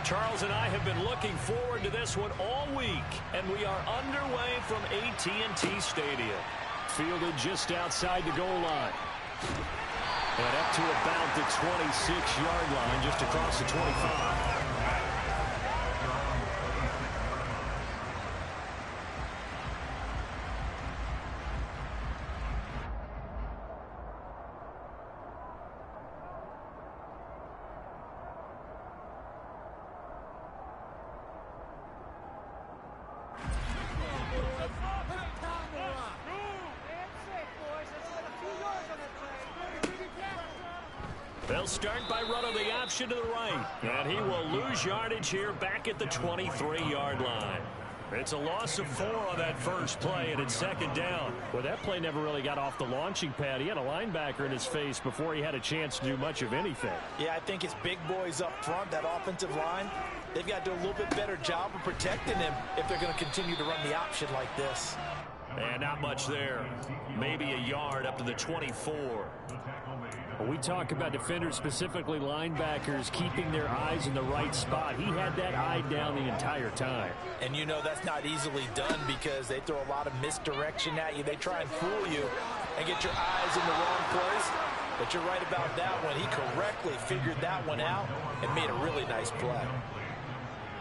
Charles and I have been looking forward to this one all week, and we are underway from AT&T Stadium. Fielded just outside the goal line. And up to about the 26-yard line, just across the 25. They'll start by running the option to the right. And he will lose yardage here back at the 23-yard line. It's a loss of 4 on that first play, and it's second down. Well, that play never really got off the launching pad. He had a linebacker in his face before he had a chance to do much of anything. Yeah, I think it's big boys up front, that offensive line. They've got to do a little bit better job of protecting him if they're going to continue to run the option like this. And not much there. Maybe a yard up to the 24. When we talk about defenders, specifically linebackers, keeping their eyes in the right spot, he had that eye down the entire time. And you know that's not easily done because they throw a lot of misdirection at you. They try and fool you and get your eyes in the wrong place. But you're right about that one. He correctly figured that one out and made a really nice play.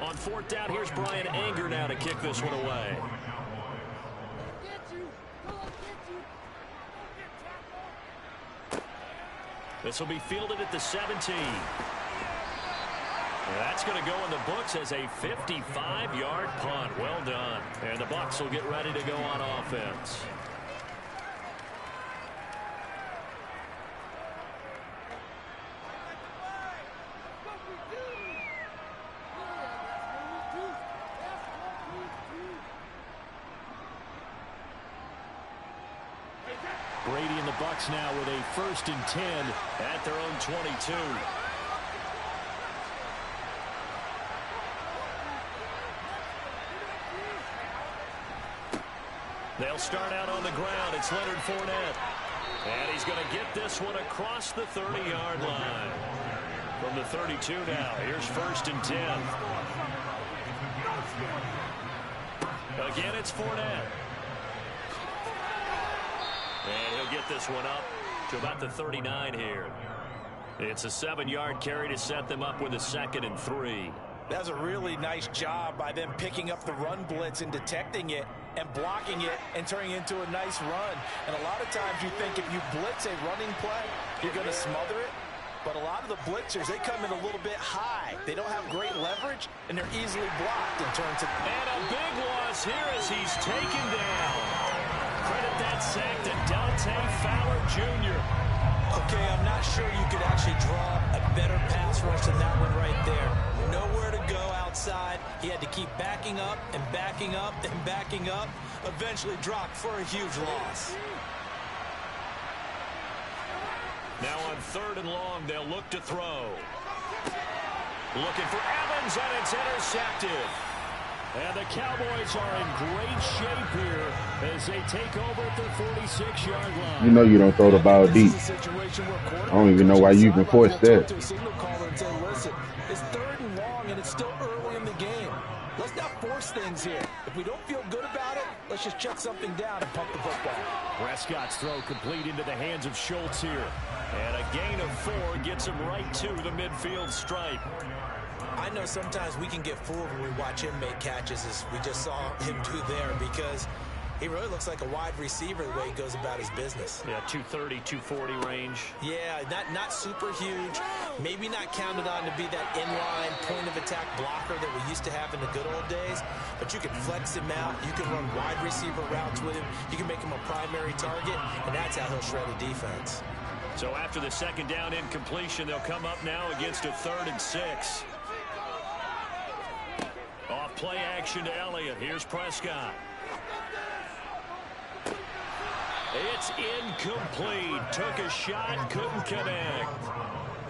On fourth down, here's Brian Anger now to kick this one away. This will be fielded at the 17. That's going to go in the books as a 55-yard punt. Well done. And the Bucs will get ready to go on offense. Brady and the Bucs now with a 1st and 10 at their own 22. They'll start out on the ground. It's Leonard Fournette. And he's going to get this one across the 30-yard line. From the 32 now, here's 1st and 10. Again, it's Fournette. And he'll get this one up to about the 39 here. It's a 7-yard carry to set them up with a 2nd and 3. That's a really nice job by them picking up the run blitz and detecting it and blocking it and turning it into a nice run. And a lot of times you think if you blitz a running play, you're going to smother it. But a lot of the blitzers, they come in a little bit high. They don't have great leverage, and they're easily blocked in terms of... And a big loss here as he's taken down. Credit that sack to Dante Fowler Jr. Okay, I'm not sure you could actually draw a better pass rush than that one right there. Nowhere to go outside. He had to keep backing up and backing up and backing up. Eventually dropped for a huge loss. Now on 3rd and long, they'll look to throw. Looking for Evans, and it's intercepted. And the Cowboys are in great shape here as they take over at their 46-yard line. You know you don't throw the ball deep. I don't even know why you even forced that. Listen, it's 3rd and long, and it's still early in the game. Let's not force things here. If we don't feel good about it, let's just check something down and pump the football. Prescott's throw complete into the hands of Schultz here. And a gain of 4 gets him right to the midfield stripe. I know sometimes we can get fooled when we watch him make catches, as we just saw him do there, because he really looks like a wide receiver the way he goes about his business. Yeah, 230, 240 range. Yeah, not super huge. Maybe not counted on to be that inline point-of-attack blocker that we used to have in the good old days. But you can flex him out. You can run wide receiver routes with him. You can make him a primary target, and that's how he'll shred a defense. So after the 2nd down incompletion, they'll come up now against a 3rd and 6. Off play action to Elliott. Here's Prescott. It's incomplete. Took a shot, couldn't connect.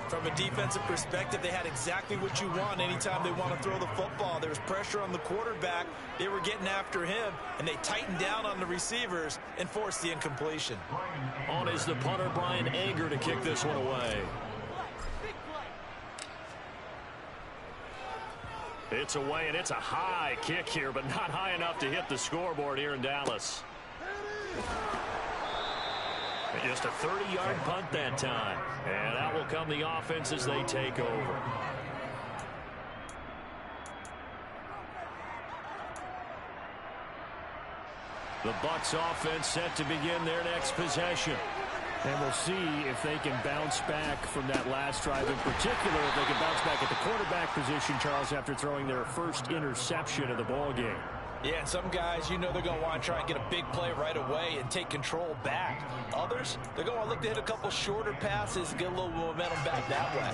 From a defensive perspective, they had exactly what you want anytime they want to throw the football. There was pressure on the quarterback. They were getting after him, and they tightened down on the receivers and forced the incompletion. On is the punter, Brian Anger, to kick this one away. It's away, and it's a high kick here, but not high enough to hit the scoreboard here in Dallas. Just a 30-yard punt that time. And out will come the offense as they take over. The Bucs offense set to begin their next possession. And we'll see if they can bounce back from that last drive. In particular, if they can bounce back at the quarterback position, Charles, after throwing their first interception of the ball game. Yeah, and some guys, you know they're going to want to try and get a big play right away and take control back. Others, they're going to look to hit a couple shorter passes and get a little momentum back that way.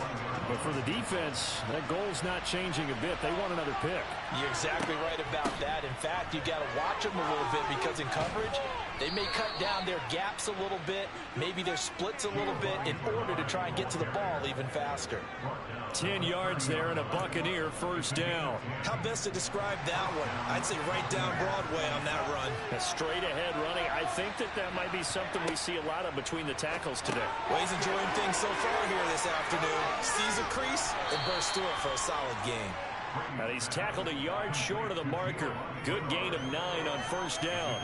But for the defense, that goal's not changing a bit. They want another pick. You're exactly right about that. In fact, you've got to watch them a little bit because in coverage, they may cut down their gaps a little bit, maybe their splits a little bit in order to try and get to the ball even faster. 10 yards there and a Buccaneer first down. How best to describe that one? I'd say right down Broadway on that run. A straight ahead running. I think that might be something we see a lot of between the tackles today. Well, he's enjoying things so far here this afternoon. Sees a crease and bursts through it for a solid gain. And he's tackled a yard short of the marker. Good gain of 9 on first down.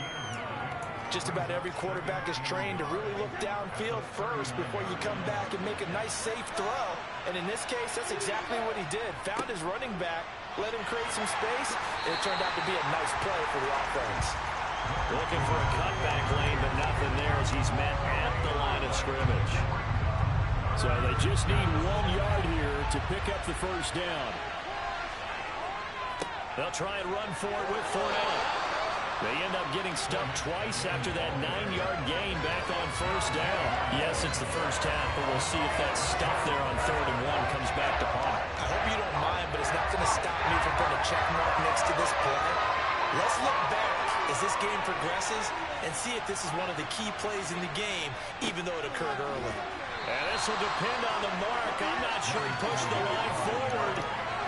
Just about every quarterback is trained to really look downfield first before you come back and make a nice, safe throw. And in this case, that's exactly what he did. Found his running back, let him create some space, and it turned out to be a nice play for the offense. Looking for a cutback lane, but nothing there as he's met at the line of scrimmage. So they just need 1 yard here to pick up the first down. They'll try and run for it with Fournette. They end up getting stumped twice after that 9-yard gain back on first down. Yes, it's the first half, but we'll see if that stuff there on 3rd and 1 comes back to haunt. I hope you don't mind, but it's not going to stop me from putting a check mark next to this play. Let's look back as this game progresses and see if this is one of the key plays in the game, even though it occurred early. And this will depend on the mark. I'm not sure he pushed the line forward.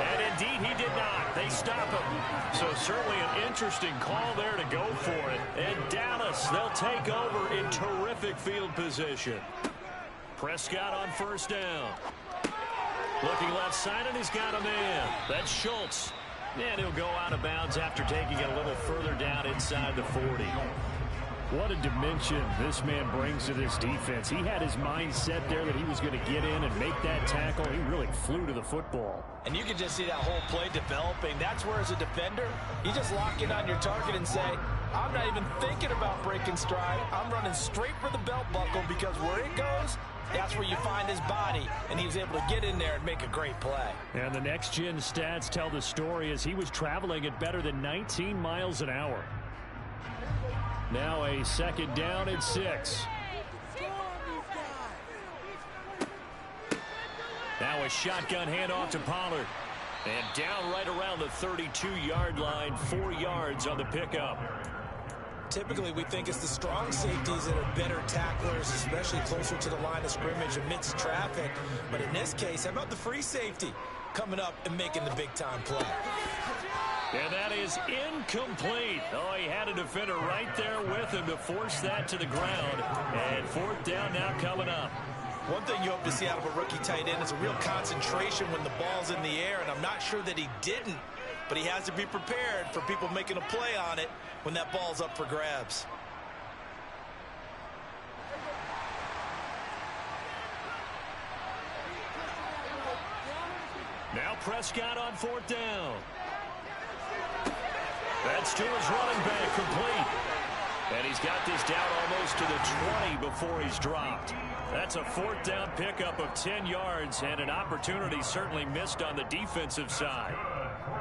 And indeed, he did not. They stop him. So certainly an interesting call there to go for it. And Dallas, they'll take over in terrific field position. Prescott on first down. Looking left side, and he's got a man. That's Schultz. And he'll go out of bounds after taking it a little further down inside the 40. What a dimension this man brings to this defense. He had his mind set there that he was going to get in and make that tackle. He really flew to the football. And you can just see that whole play developing. That's where, as a defender, you just lock in on your target and say, I'm not even thinking about breaking stride. I'm running straight for the belt buckle because where it goes, that's where you find his body. And he was able to get in there and make a great play. And the next-gen stats tell the story as he was traveling at better than 19 miles an hour. Now a 2nd down and 6. Now a shotgun handoff to Pollard. And down right around the 32-yard line, 4 yards on the pickup. Typically, we think it's the strong safeties that are better tacklers, especially closer to the line of scrimmage amidst traffic. But in this case, how about the free safety coming up and making the big-time play? And that is incomplete. Oh, he had a defender right there with him to force that to the ground. And 4th down now coming up. One thing you hope to see out of a rookie tight end is a real concentration when the ball's in the air, and I'm not sure that he didn't, but he has to be prepared for people making a play on it when that ball's up for grabs. Now Prescott on 4th down. That's to his running back, complete. And he's got this down almost to the 20 before he's dropped. That's a 4th down pickup of 10 yards and an opportunity certainly missed on the defensive side.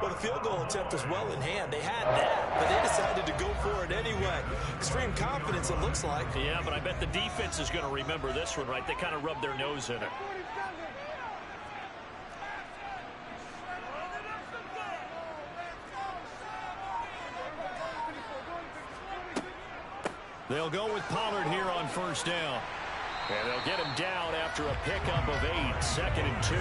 Well, the field goal attempt was well in hand. They had that, but they decided to go for it anyway. Extreme confidence, it looks like. Yeah, but I bet the defense is going to remember this one, right? They kind of rubbed their nose in it. They'll go with Pollard here on 1st down. And they'll get him down after a pickup of 8, 2nd and 2.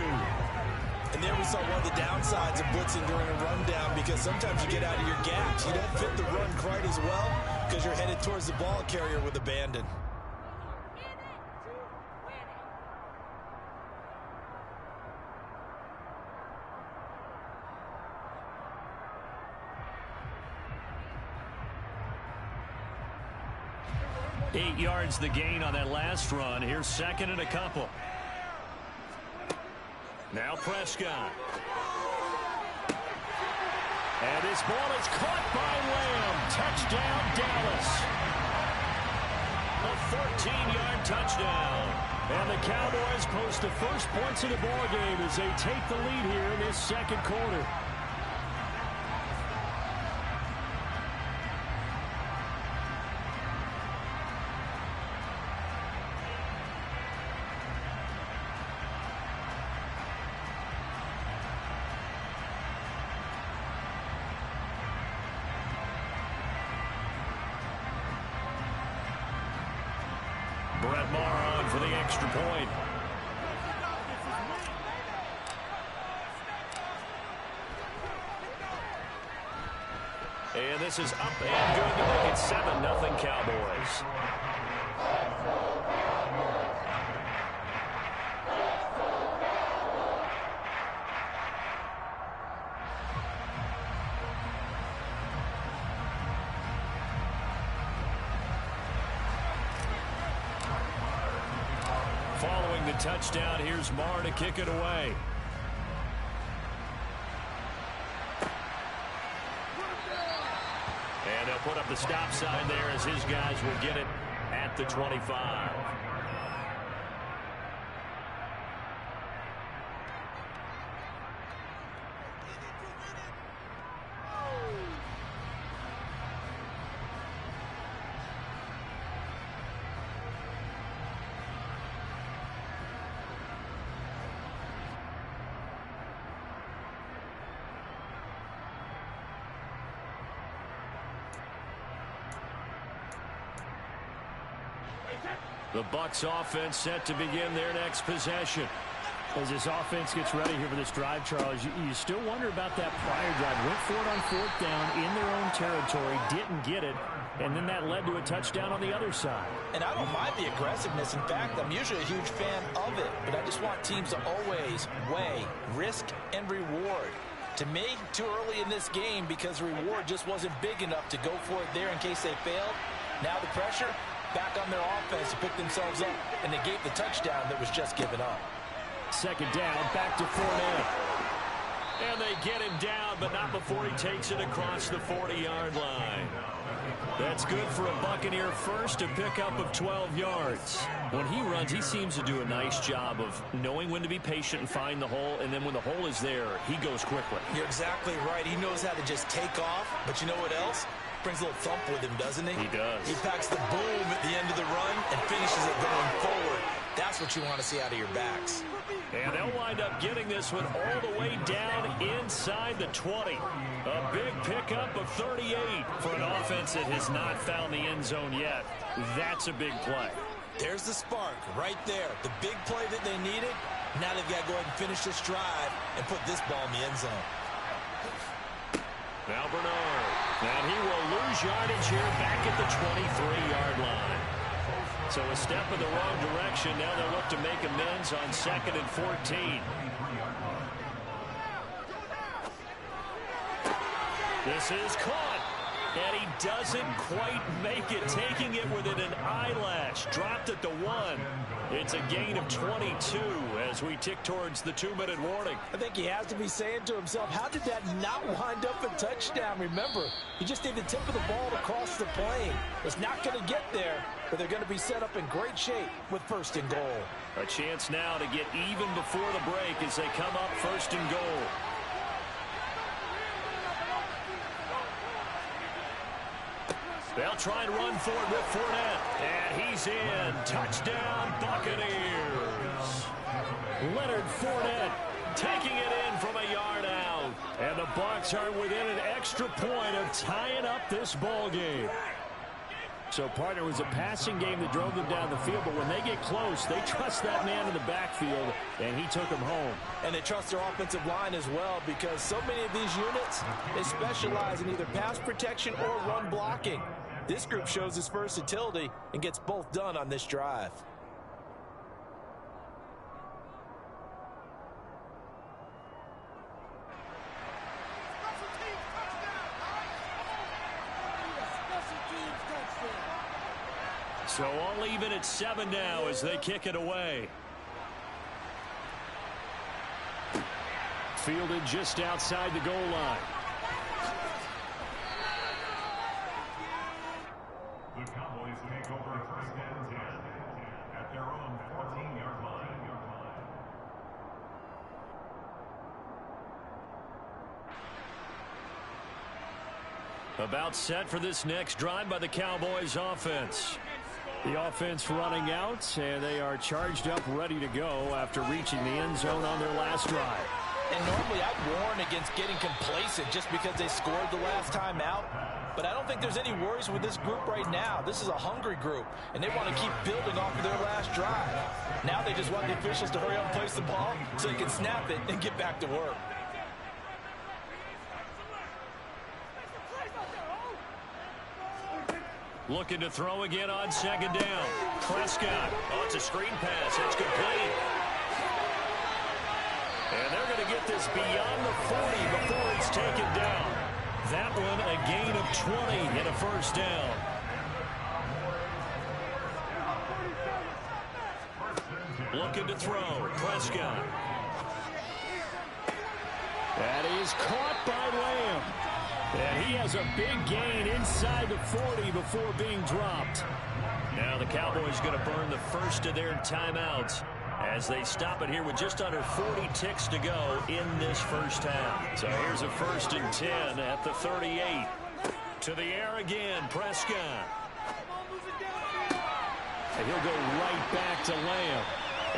And there we saw one of the downsides of blitzing during a rundown, because sometimes you get out of your gaps. You don't fit the run quite as well because you're headed towards the ball carrier with abandon. 8 yards the gain on that last run. Here's second and a couple. Now Prescott. And this ball is caught by Lamb. Touchdown, Dallas. A 14-yard touchdown. And the Cowboys post the first points of the ball game as they take the lead here in this second quarter. Brett Maher on for the extra point. And this is up and good to make it 7-0 Cowboys. Following the touchdown, here's Maher to kick it away. And they'll put up the stop sign there as his guys will get it at the 25. The Bucs offense set to begin their next possession. As this offense gets ready here for this drive, Charles, you still wonder about that prior drive. Went for it on fourth down in their own territory, didn't get it, and then that led to a touchdown on the other side. And I don't mind the aggressiveness. In fact, I'm usually a huge fan of it, but I just want teams to always weigh risk and reward. To me, too early in this game because the reward just wasn't big enough to go for it there in case they failed. Now the pressure back on their offense to pick themselves up, and they gave the touchdown that was just given up. Second down, back to Fournette. And they get him down, but not before he takes it across the 40-yard line. That's good for a Buccaneer first, a pickup of 12 yards. When he runs, he seems to do a nice job of knowing when to be patient and find the hole, and then when the hole is there, he goes quickly. You're exactly right. He knows how to just take off, but you know what else? Brings a little thump with him, doesn't he? He does. He packs the boom at the end of the run and finishes it going forward. That's what you want to see out of your backs. And they'll wind up getting this one all the way down inside the 20. A big pickup of 38 for an offense that has not found the end zone yet. That's a big play. There's the spark right there. The big play that they needed. Now they've got to go ahead and finish this drive and put this ball in the end zone. Now Bernard. And he will lose yardage here back at the 23-yard line. So a step in the wrong direction. Now they'll look to make amends on 2nd and 14. This is caught. And he doesn't quite make it, taking it within an eyelash. Dropped at the 1. It's a gain of 22 as we tick towards the 2-minute warning. I think he has to be saying to himself, how did that not wind up a touchdown? Remember, he just need the tip of the ball to cross the plane. It's not going to get there, but they're going to be set up in great shape with 1st and goal. A chance now to get even before the break as they come up 1st and goal. They'll try and run for it with Fournette. And he's in. Touchdown, Buccaneers. Leonard Fournette taking it in from a yard out. And the Bucs are within an extra point of tying up this ball game. So, partner, it was a passing game that drove them down the field, but when they get close, they trust that man in the backfield, and he took them home. And they trust their offensive line as well, because so many of these units, they specialize in either pass protection or run blocking. This group shows its versatility and gets both done on this drive. So all even at 7 now as they kick it away. Fielded just outside the goal line. The Cowboys take over first and 10 at their own 14-yard line. About set for this next drive by the Cowboys offense. The offense running out, and they are charged up, ready to go after reaching the end zone on their last drive. And normally I'd warn against getting complacent just because they scored the last time out. But I don't think there's any worries with this group right now. This is a hungry group, and they want to keep building off of their last drive. Now they just want the officials to hurry up and place the ball so they can snap it and get back to work. Looking to throw again on second down. Prescott. Oh, it's a screen pass. It's complete. And they're going to get this beyond the 40 before it's taken down. That one a gain of 20 and a first down. Looking to throw. Prescott. That is caught by Lamb. And he has a big gain inside the 40 before being dropped. Now the Cowboys going to burn the first of their timeouts as they stop it here with just under 40 ticks to go in this first half. So here's a 1st and 10 at the 38. To the air again, Prescott. And he'll go right back to Lamb.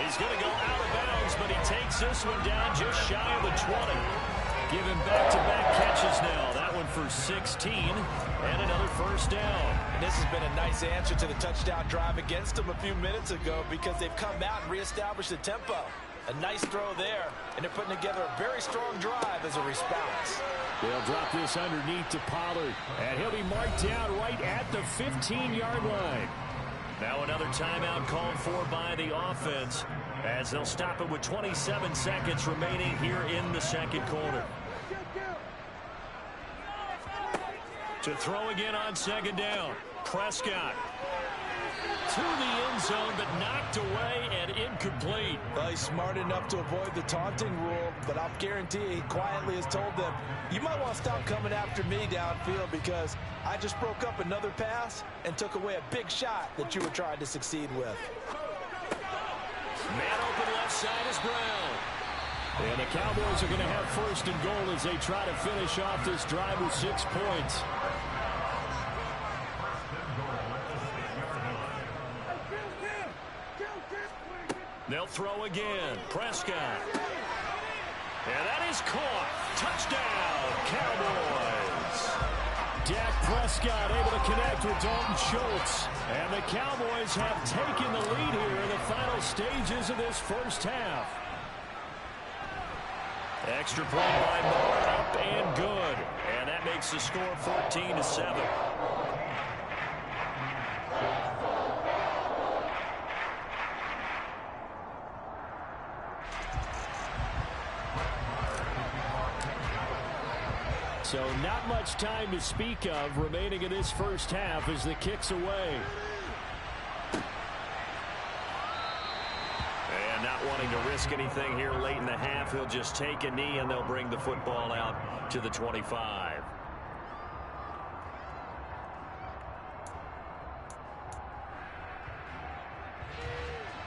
He's going to go out of bounds, but he takes this one down just shy of the 20. Giving back-to-back catches now. That one for 16 and another first down. And this has been a nice answer to the touchdown drive against them a few minutes ago because they've come out and reestablished the tempo. A nice throw there, and they're putting together a very strong drive as a response. They'll drop this underneath to Pollard, and he'll be marked down right at the 15-yard line. Now another timeout called for by the offense as they'll stop it with 27 seconds remaining here in the second quarter. To throw again on second down. Prescott to the end zone, but knocked away and incomplete. Well, he's smart enough to avoid the taunting rule, but I'll guarantee he quietly has told them, you might want to stop coming after me downfield because I just broke up another pass and took away a big shot that you were trying to succeed with. Man open left side is Brown. And the Cowboys are going to have 1st and goal as they try to finish off this drive with 6 points. They'll throw again. Prescott. And that is caught. Touchdown, Cowboys. Dak Prescott able to connect with Dalton Schultz. And the Cowboys have taken the lead here in the final stages of this first half. Extra point by Moore, up and good. And that makes the score 14-7. So not much time to speak of remaining in this first half as the kick's away. And not wanting to risk anything here late in the half, he'll just take a knee and they'll bring the football out to the 25.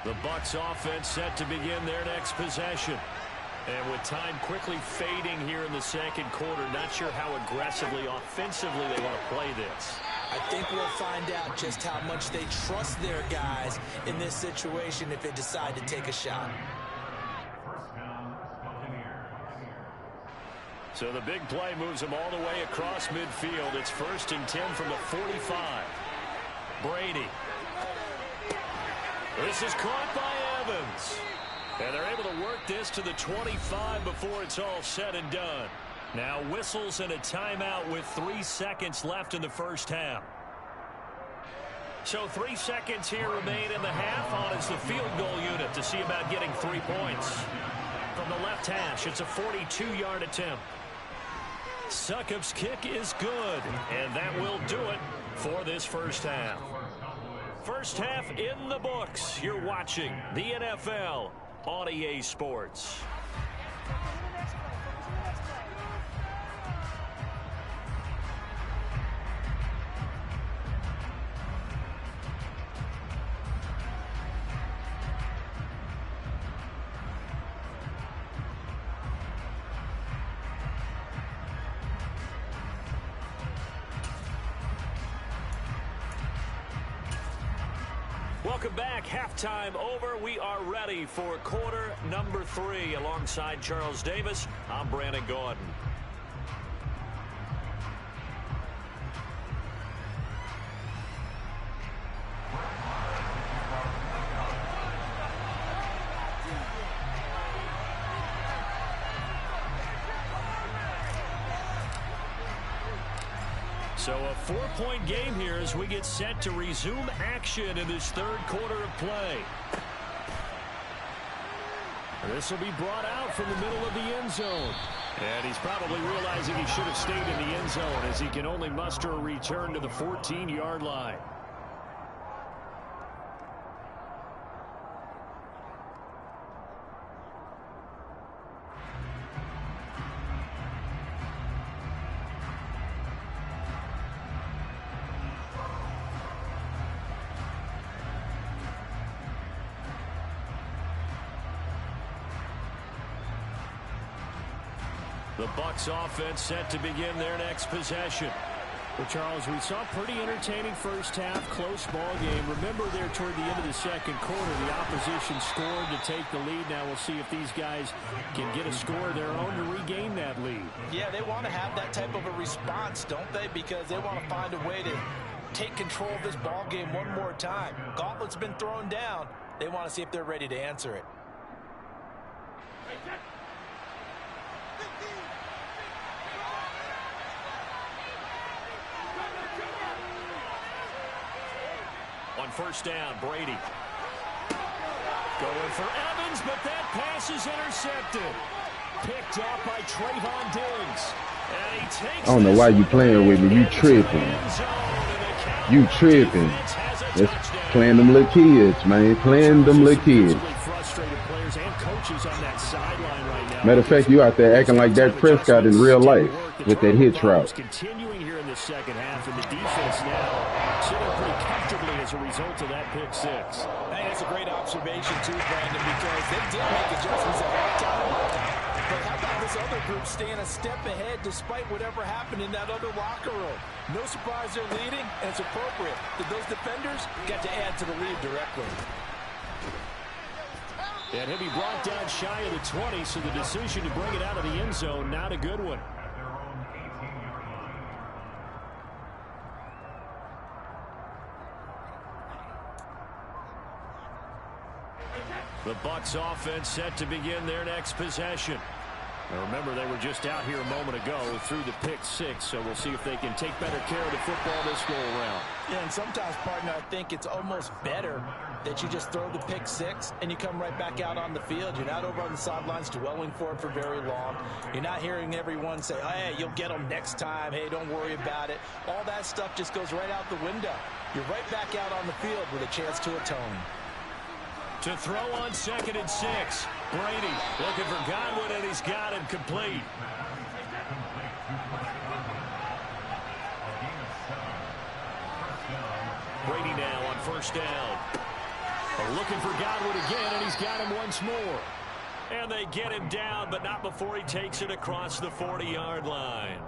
The Bucs offense set to begin their next possession. And with time quickly fading here in the second quarter, not sure how aggressively, offensively they want to play this. I think we'll find out just how much they trust their guys in this situation if they decide to take a shot. So the big play moves them all the way across midfield. It's 1st and 10 from the 45. Brady. This is caught by Evans. And they're able to work this to the 25 before it's all said and done. Now whistles and a timeout with 3 seconds left in the first half. So 3 seconds here remain in the half on as the field goal unit to see about getting 3 points. From the left hash, it's a 42-yard attempt. Succop's kick is good, and that will do it for this first half. First half in the books. You're watching the NFL on EA Sports. Welcome back. Halftime over. We are ready for quarter number 3. Alongside Charles Davis, I'm Brandon Gaudin. So a 4-point game here as we get set to resume action in this third quarter of play. This will be brought out from the middle of the end zone. And he's probably realizing he should have stayed in the end zone as he can only muster a return to the 14-yard line. The Bucs offense set to begin their next possession. Well, Charles, we saw a pretty entertaining first half, close ball game. Remember there toward the end of the second quarter, the opposition scored to take the lead. Now we'll see if these guys can get a score of their own to regain that lead. Yeah, they want to have that type of a response, don't they? Because they want to find a way to take control of this ball game one more time. Gauntlet's been thrown down. They want to see if they're ready to answer it. On first down, Brady. Going for Evans, but that pass is intercepted. Picked off by Trayvon Diggs. And he takes I don't know why you playing with me. You tripping. You tripping. That's playing them little kids, man. Playing them little kids. Matter of fact, you out there acting like Dak Prescott in real life with that hitch route. Continuing here in the second half, and the defense now sitting pretty comfortably as a result of that pick six. Hey, that's a great observation too, Brandon, because they did make adjustments at halftime. But how about this other group staying a step ahead despite whatever happened in that other locker room? No surprise they're leading, and it's appropriate that those defenders get to add to the lead directly. And he'll be brought down shy of the 20, so the decision to bring it out of the end zone, not a good one. The Bucs offense set to begin their next possession. Now remember, they were just out here a moment ago through the pick six, so we'll see if they can take better care of the football this go-around. Yeah, and sometimes, partner, I think it's almost better that you just throw the pick six and you come right back out on the field. You're not over on the sidelines dwelling for it for very long. You're not hearing everyone say, oh, hey, you'll get them next time. Hey, don't worry about it. All that stuff just goes right out the window. You're right back out on the field with a chance to atone. To throw on 2nd and 6. Brady looking for Godwin, and he's got him complete. Brady now on first down. Looking for Godwin again, and he's got him once more. And they get him down, but not before he takes it across the 40-yard line.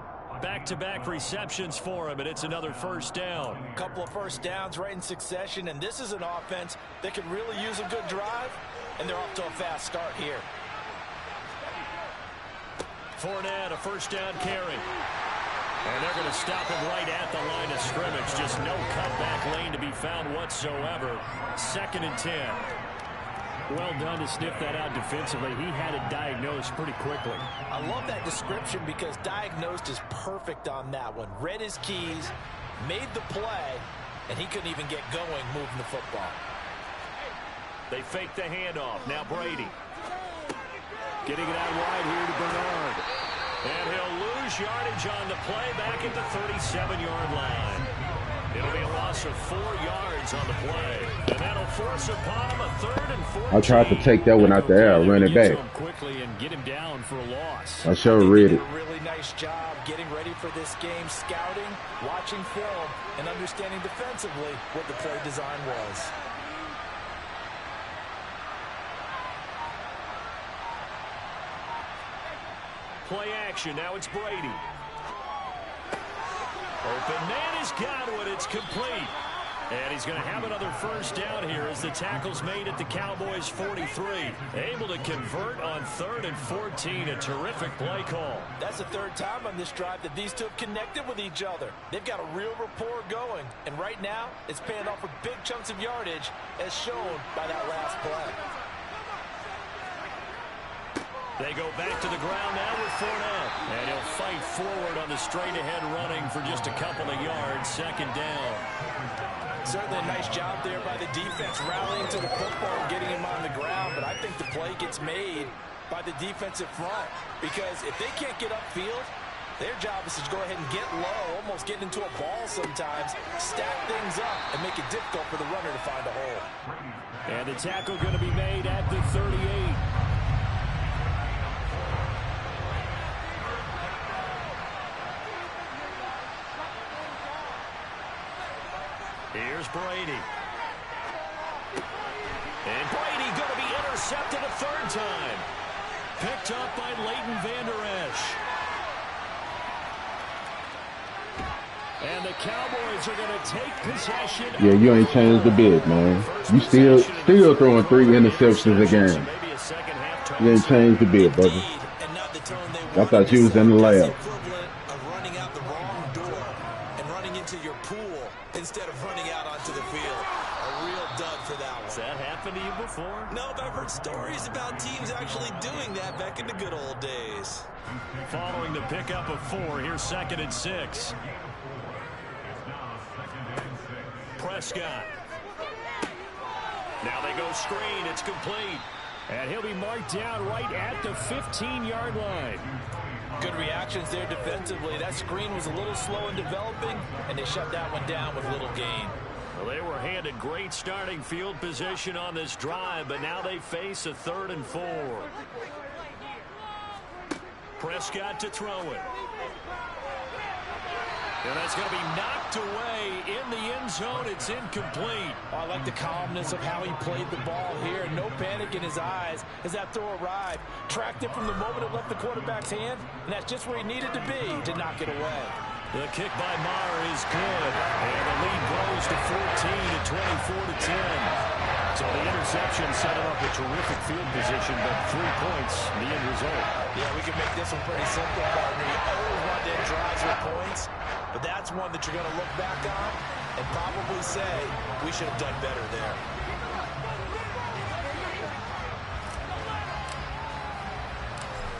Back-to-back receptions for him, and it's another first down. A couple of first downs right in succession, and this is an offense that could really use a good drive, and they're off to a fast start here. Fournette, a first down carry. And they're going to stop him right at the line of scrimmage. Just no cutback lane to be found whatsoever. 2nd and 10. Well done to sniff that out defensively. He had it diagnosed pretty quickly. I love that description because diagnosed is perfect on that one. Read his keys, made the play, and he couldn't even get going moving the football. They fake the handoff. Now Brady. Getting it out wide here to Bernard. And he'll lose yardage on the play back at the 37-yard line. It'll be a loss of 4 yards on the play. And that'll force upon him a 3rd and 14. I tried to take that one out the air, run it back. Quickly and get him down for a loss. I sure read it. A really nice job getting ready for this game, scouting, watching film, and understanding defensively what the play design was. Play action. Now it's Brady. Open man has got it. It's complete. And he's going to have another first down here as the tackle's made at the Cowboys' 43. Able to convert on 3rd and 14. A terrific play call. That's the 3rd time on this drive that these two have connected with each other. They've got a real rapport going. And right now, it's paying off with big chunks of yardage as shown by that last play. They go back to the ground now with Fournette. And he'll fight forward on the straight-ahead running for just a couple of yards. 2nd down. Certainly a nice job there by the defense rallying to the football and getting him on the ground. But I think the play gets made by the defensive front. Because if they can't get upfield, their job is to go ahead and get low, almost get into a ball sometimes, stack things up, and make it difficult for the runner to find a hole. And the tackle going to be made at the 38. Here's Brady. And Brady going to be intercepted a 3rd time. Picked up by Leighton Vander Esch. And the Cowboys are going to take possession. Yeah, you ain't changed a bit, man. You still throwing 3 interceptions a game. You ain't changed a bit, brother. I thought you was in the lab. Running out the wrong door and running into your pool instead of running out onto the field. A real dud for that one. Has that happened to you before? No, but I've heard stories about teams actually doing that back in the good old days. Following the pickup of 4, here's 2nd and 6. Prescott. Now they go screen. It's complete. And he'll be marked down right at the 15-yard line. Good reactions there defensively. That screen was a little slow in developing, and they shut that one down with little gain. Well, they were handed great starting field position on this drive, but now they face a 3rd and 4. Prescott to throw it. And that's going to be knocked away in the end zone. It's incomplete. Oh, I like the calmness of how he played the ball here. No panic in his eyes as that throw arrived. Tracked it from the moment it left the quarterback's hand, and that's just where he needed to be to knock it away. The kick by Maher is good. And the lead grows to 14 at 24-10. So the interception set up a terrific field position, but 3 points, the end result. Yeah, we can make this one pretty simple, partner. You always want to end drives with points, but that's one that you're going to look back on and probably say, we should have done better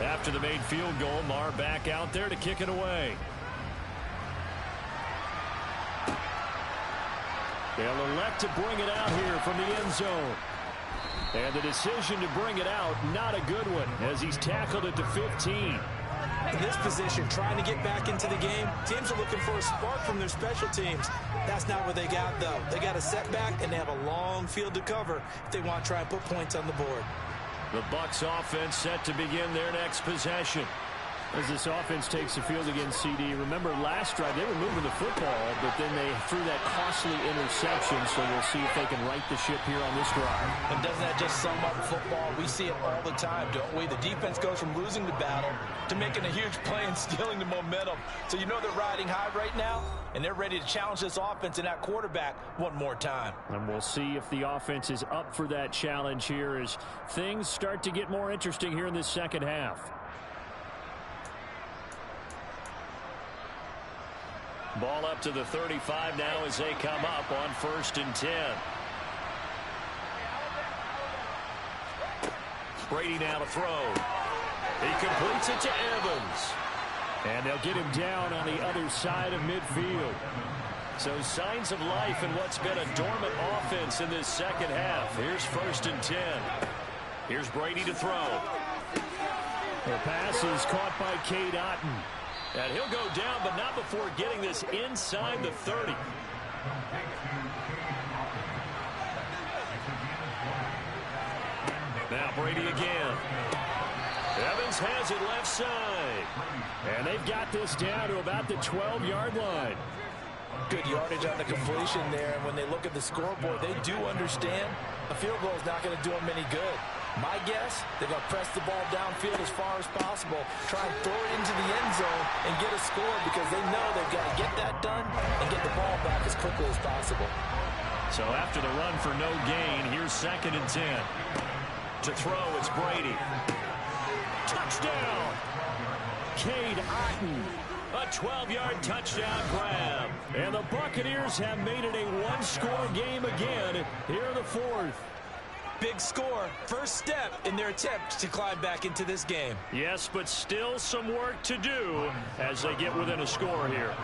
there. After the made field goal, Maher back out there to kick it away. They'll elect to bring it out here from the end zone. And the decision to bring it out, not a good one, as he's tackled at the 15. In this position, trying to get back into the game, teams are looking for a spark from their special teams. That's not what they got, though. They got a setback, and they have a long field to cover if they want to try and put points on the board. The Bucs offense set to begin their next possession. As this offense takes the field against CD, remember last drive they were moving the football, but then they threw that costly interception, so we'll see if they can right the ship here on this drive. And doesn't that just sum up football? We see it all the time, don't we? The defense goes from losing the battle to making a huge play and stealing the momentum. So you know they're riding high right now, and they're ready to challenge this offense and that quarterback one more time. And we'll see if the offense is up for that challenge here as things start to get more interesting here in this second half. Ball up to the 35 now as they come up on 1st and 10. Brady now to throw. He completes it to Evans. And they'll get him down on the other side of midfield. So signs of life in what's been a dormant offense in this second half. Here's 1st and 10. Here's Brady to throw. The pass is caught by Cade Otton. And he'll go down, but not before getting this inside the 30. Now Brady again. Evans has it left side. And they've got this down to about the 12-yard line. Good yardage on the completion there. And when they look at the scoreboard, they do understand a field goal is not going to do them any good. My guess, they're going to press the ball downfield as far as possible, try and throw it into the end zone and get a score because they know they've got to get that done and get the ball back as quickly as possible. So after the run for no gain, here's 2nd and 10. To throw, it's Brady. Touchdown! Cade Otton. A 12-yard touchdown grab. And the Buccaneers have made it a one-score game again here in the 4th. Big score, first step in their attempt to climb back into this game. Yes, but still some work to do as they get within a score here.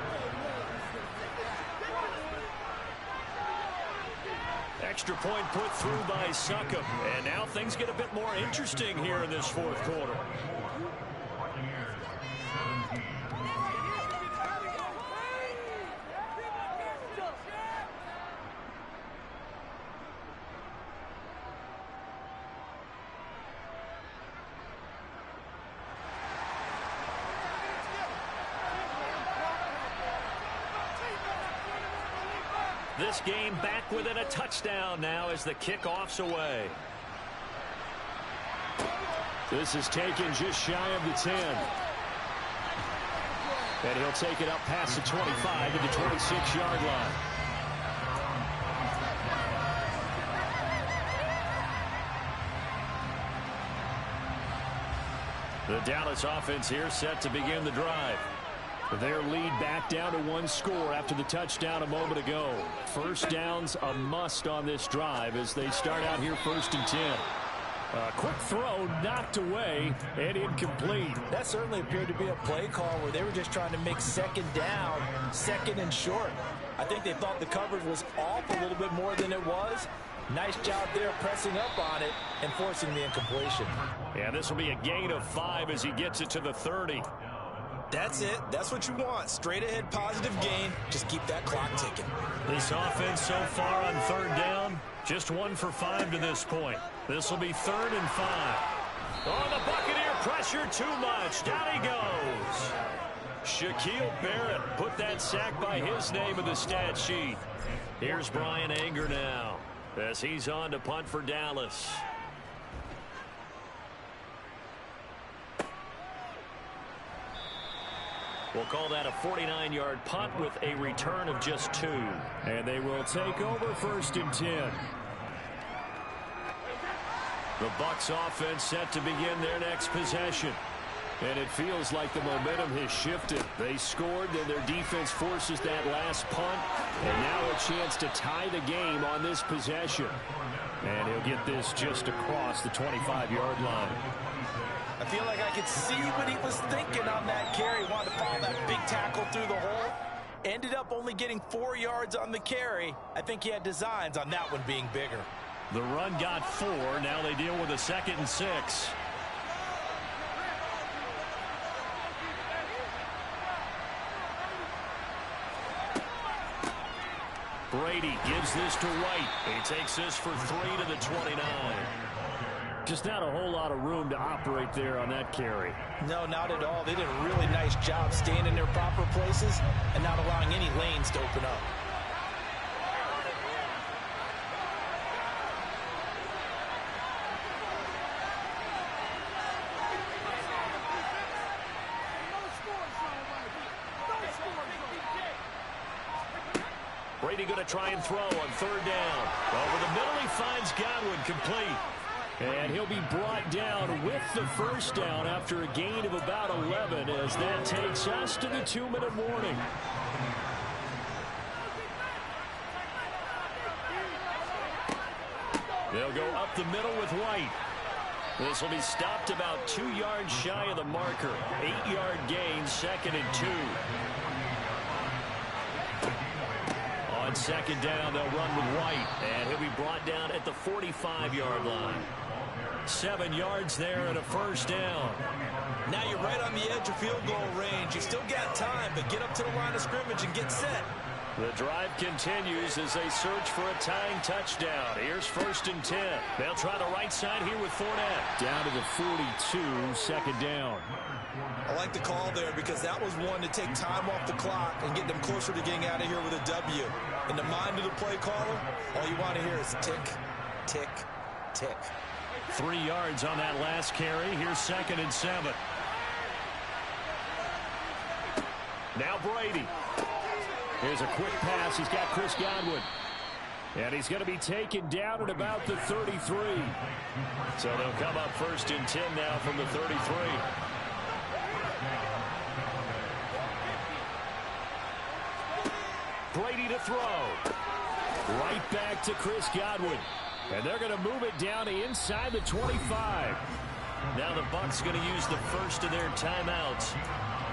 Extra point put through by Succop. And now things get a bit more interesting here in this 4th quarter. This game back within a touchdown now as the kickoff's away. This is taken just shy of the 10. And he'll take it up past the 25 to the 26-yard line. The Dallas offense here set to begin the drive. Their lead back down to one score after the touchdown a moment ago. First down's a must on this drive as they start out here 1st and 10. A quick throw knocked away and incomplete. That certainly appeared to be a play call where they were just trying to make 2nd down, 2nd and short. I think they thought the coverage was off a little bit more than it was. Nice job there pressing up on it and forcing the incompletion. Yeah, this will be a gain of 5 as he gets it to the 30. That's it. That's what you want. Straight ahead positive gain. Just keep that clock ticking. This offense so far on 3rd down, just 1 for 5 to this point. This will be 3rd and 5. Oh, the Buccaneer pressure too much. Down he goes. Shaquille Barrett put that sack by his name in the stat sheet. Here's Brian Anger now as he's on to punt for Dallas. We'll call that a 49-yard punt with a return of just 2. And they will take over 1st and 10. The Bucs offense set to begin their next possession. And it feels like the momentum has shifted. They scored, then their defense forces that last punt. And now a chance to tie the game on this possession. And he'll get this just across the 25-yard line. I feel like I could see what he was thinking on that carry. Wanted to follow that big tackle through the hole. Ended up only getting 4 yards on the carry. I think he had designs on that one being bigger. The run got 4. Now they deal with a 2nd and 6. Brady gives this to White. He takes this for 3 to the 29. Just not a whole lot of room to operate there on that carry. No, not at all. They did a really nice job staying in their proper places and not allowing any lanes to open up. Brady going to try and throw on 3rd down. Over the middle, he finds Godwin complete. And he'll be brought down with the first down after a gain of about 11 as that takes us to the 2-minute warning. They'll go up the middle with White. This will be stopped about 2 yards shy of the marker. 8-yard gain, 2nd and 2. On 2nd down, they'll run with White, and he'll be brought down at the 45-yard line. 7 yards there and a first down. Now you're right on the edge of field goal range. You still got time, but get up to the line of scrimmage and get set. The drive continues as they search for a tying touchdown. Here's 1st and 10. They'll try the right side here with Fournette. Down to the 42, second down. I like the call there because that was one to take time off the clock and get them closer to getting out of here with a W. In the mind of the play caller, all you want to hear is tick, tick, tick. 3 yards on that last carry. Here's 2nd and 7. Now Brady. Here's a quick pass. He's got Chris Godwin. And he's going to be taken down at about the 33. So they'll come up 1st and 10 now from the 33. Brady to throw. Right back to Chris Godwin. And they're going to move it down to inside the 25. Now the Bucs going to use the first of their timeouts,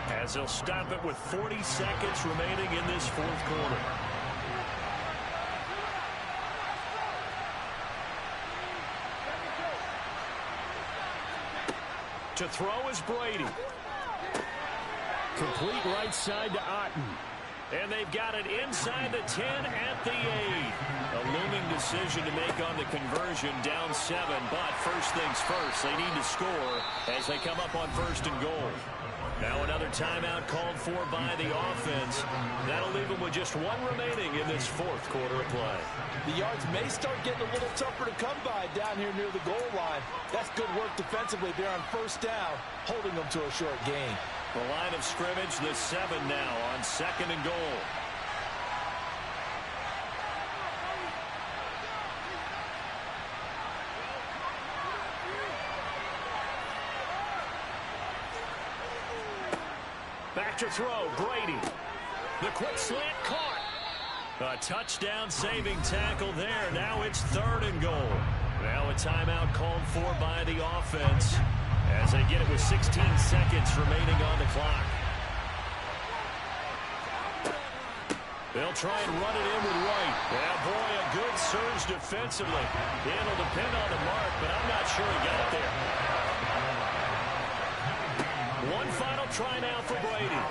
as they'll stop it with 40 seconds remaining in this 4th quarter. To throw is Brady. Complete right side to Otten. And they've got it inside the 10 at the 8. A looming decision to make on the conversion, down 7. But first things first, they need to score as they come up on 1st and goal. Now another timeout called for by the offense. That'll leave them with just 1 remaining in this 4th quarter of play. The yards may start getting a little tougher to come by down here near the goal line. That's good work defensively there on 1st down, holding them to a short gain. The line of scrimmage, the 7 now on 2nd and goal. Back to throw, Brady. The quick slant caught. A touchdown saving tackle there. Now it's 3rd and goal. Now a timeout called for by the offense, as they get it with 16 seconds remaining on the clock. They'll try and run it in with White. Yeah, boy, a good surge defensively. It'll depend on the mark, but I'm not sure he got it there. One final try now for Brady.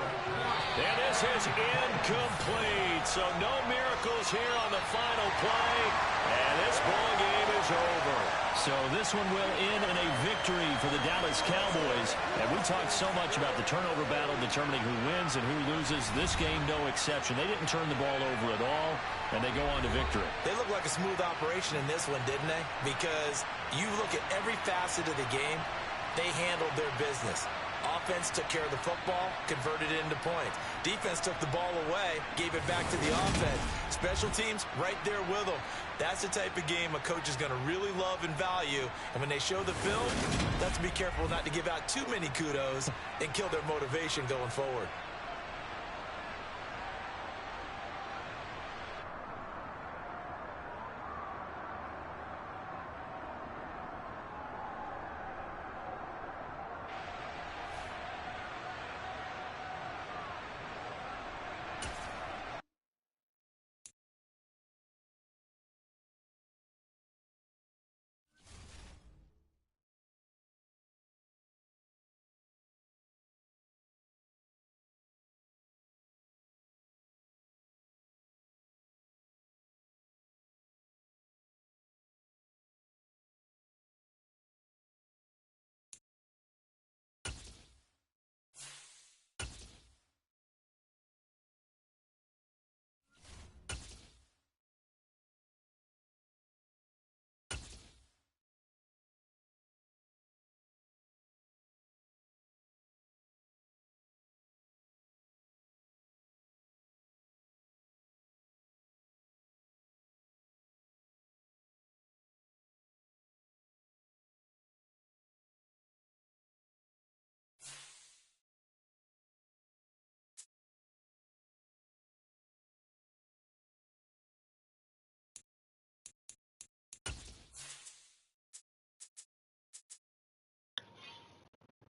And this is incomplete. So no miracles here on the final play. And this ball game is over. So this one will end in a victory for the Dallas Cowboys. And we talked so much about the turnover battle determining who wins and who loses. This game, no exception. They didn't turn the ball over at all, and they go on to victory. They look like a smooth operation in this one, didn't they? Because you look at every facet of the game, they handled their business. Offense took care of the football, converted it into points. Defense took the ball away, gave it back to the offense. Special teams, right there with them. That's the type of game a coach is going to really love and value. And when they show the film, let's be careful not to give out too many kudos and kill their motivation going forward.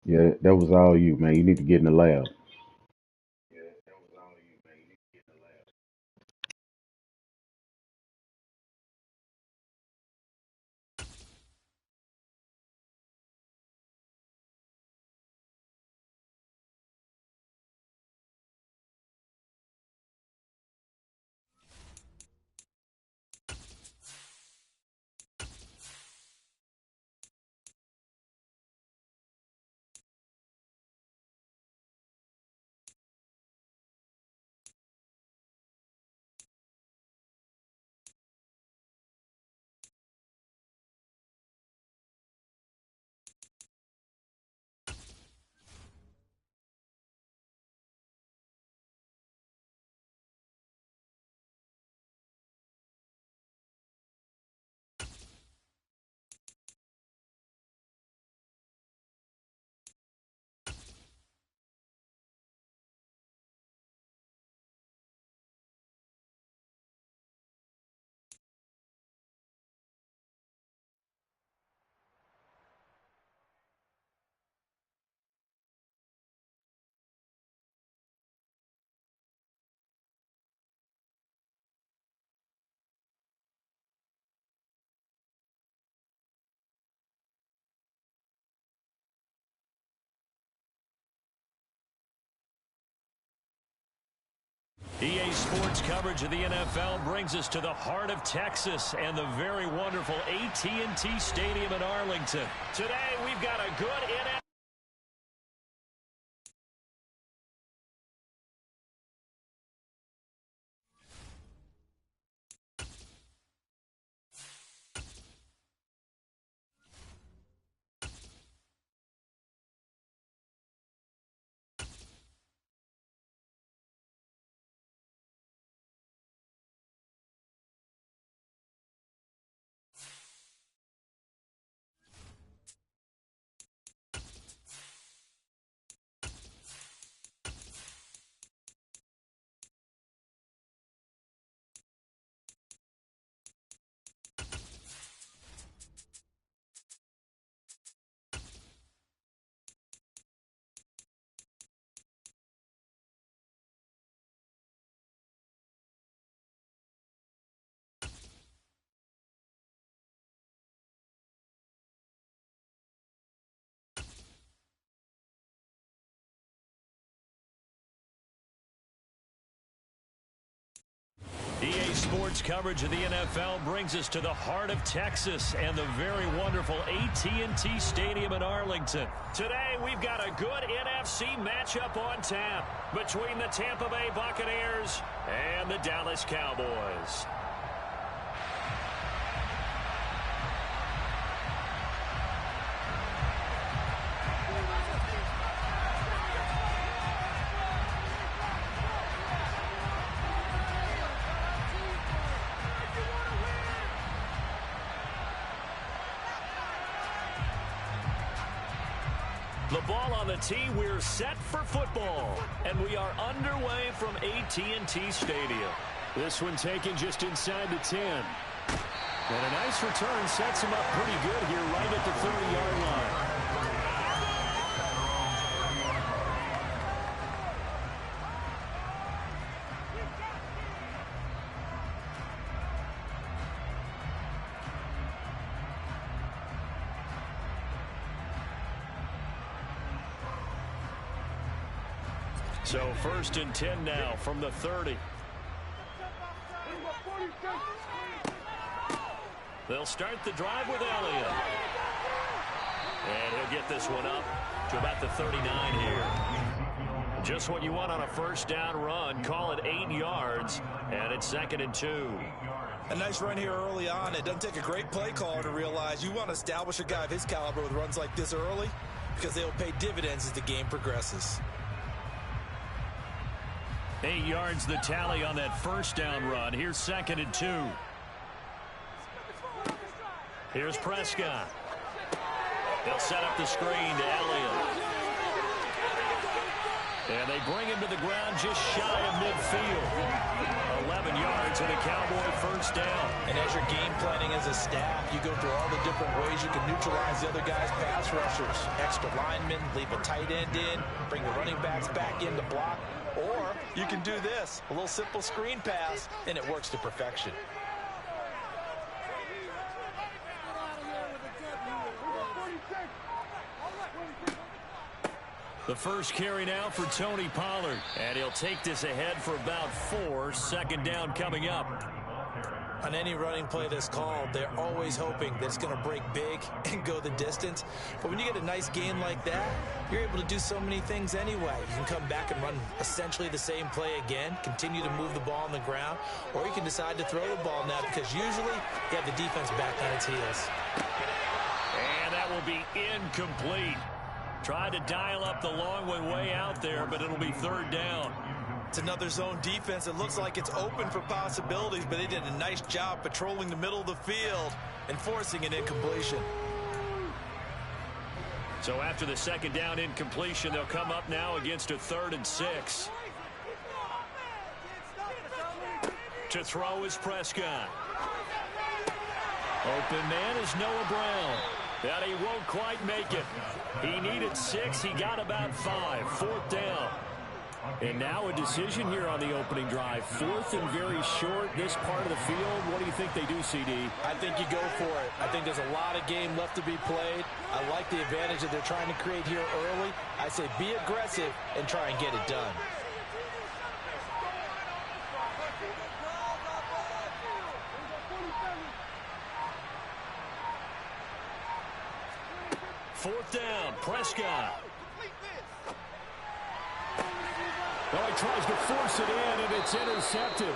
Yeah, that was all you, man. You need to get in the lab. Sports coverage of the NFL brings us to the heart of Texas and the very wonderful AT&T Stadium in Arlington. Today, we've got a good NFL. EA Sports coverage of the NFL brings us to the heart of Texas and the very wonderful AT&T Stadium in Arlington. Today, we've got a good NFC matchup on tap between the Tampa Bay Buccaneers and the Dallas Cowboys. The ball on the tee, we're set for football, and we are underway from AT&T Stadium. This one taken just inside the 10. And a nice return sets him up pretty good here right at the 30-yard line. So 1st and 10 now from the 30. They'll start the drive with Elliott. And he'll get this one up to about the 39 here. Just what you want on a first down run. Call it 8 yards, and it's 2nd and 2. A nice run here early on. It doesn't take a great play caller to realize you want to establish a guy of his caliber with runs like this early because they'll pay dividends as the game progresses. 8 yards the tally on that first down run. Here's 2nd and 2. Here's Prescott. They'll set up the screen to Elliott. And they bring him to the ground just shy of midfield. 11 yards and a Cowboy first down. And as you're game planning as a staff, you go through all the different ways you can neutralize the other guy's pass rushers. Extra linemen, leave a tight end in, bring the running backs back in to block. Or you can do this, a little simple screen pass, and it works to perfection. The first carry now for Tony Pollard. And he'll take this ahead for about 4. 2nd down coming up. On any running play that's called, they're always hoping that it's going to break big and go the distance. But when you get a nice gain like that, you're able to do so many things anyway. You can come back and run essentially the same play again, continue to move the ball on the ground, or you can decide to throw the ball now because usually you have the defense back on its heels. And that will be incomplete. Tried to dial up the long one way out there, but it'll be 3rd down. It's another zone defense. It looks like it's open for possibilities, but they did a nice job patrolling the middle of the field and forcing an incompletion. So after the 2nd down incompletion, they'll come up now against a 3rd and 6. To throw is Prescott. Open man is Noah Brown. But he won't quite make it. He needed 6. He got about 5. 4th down. And now a decision here on the opening drive. 4th and very short, this part of the field. What do you think they do, CD? I think you go for it. I think there's a lot of game left to be played. I like the advantage that they're trying to create here early. I say be aggressive and try and get it done. fourth down. Prescott. Oh, he tries to force it in, and it's intercepted.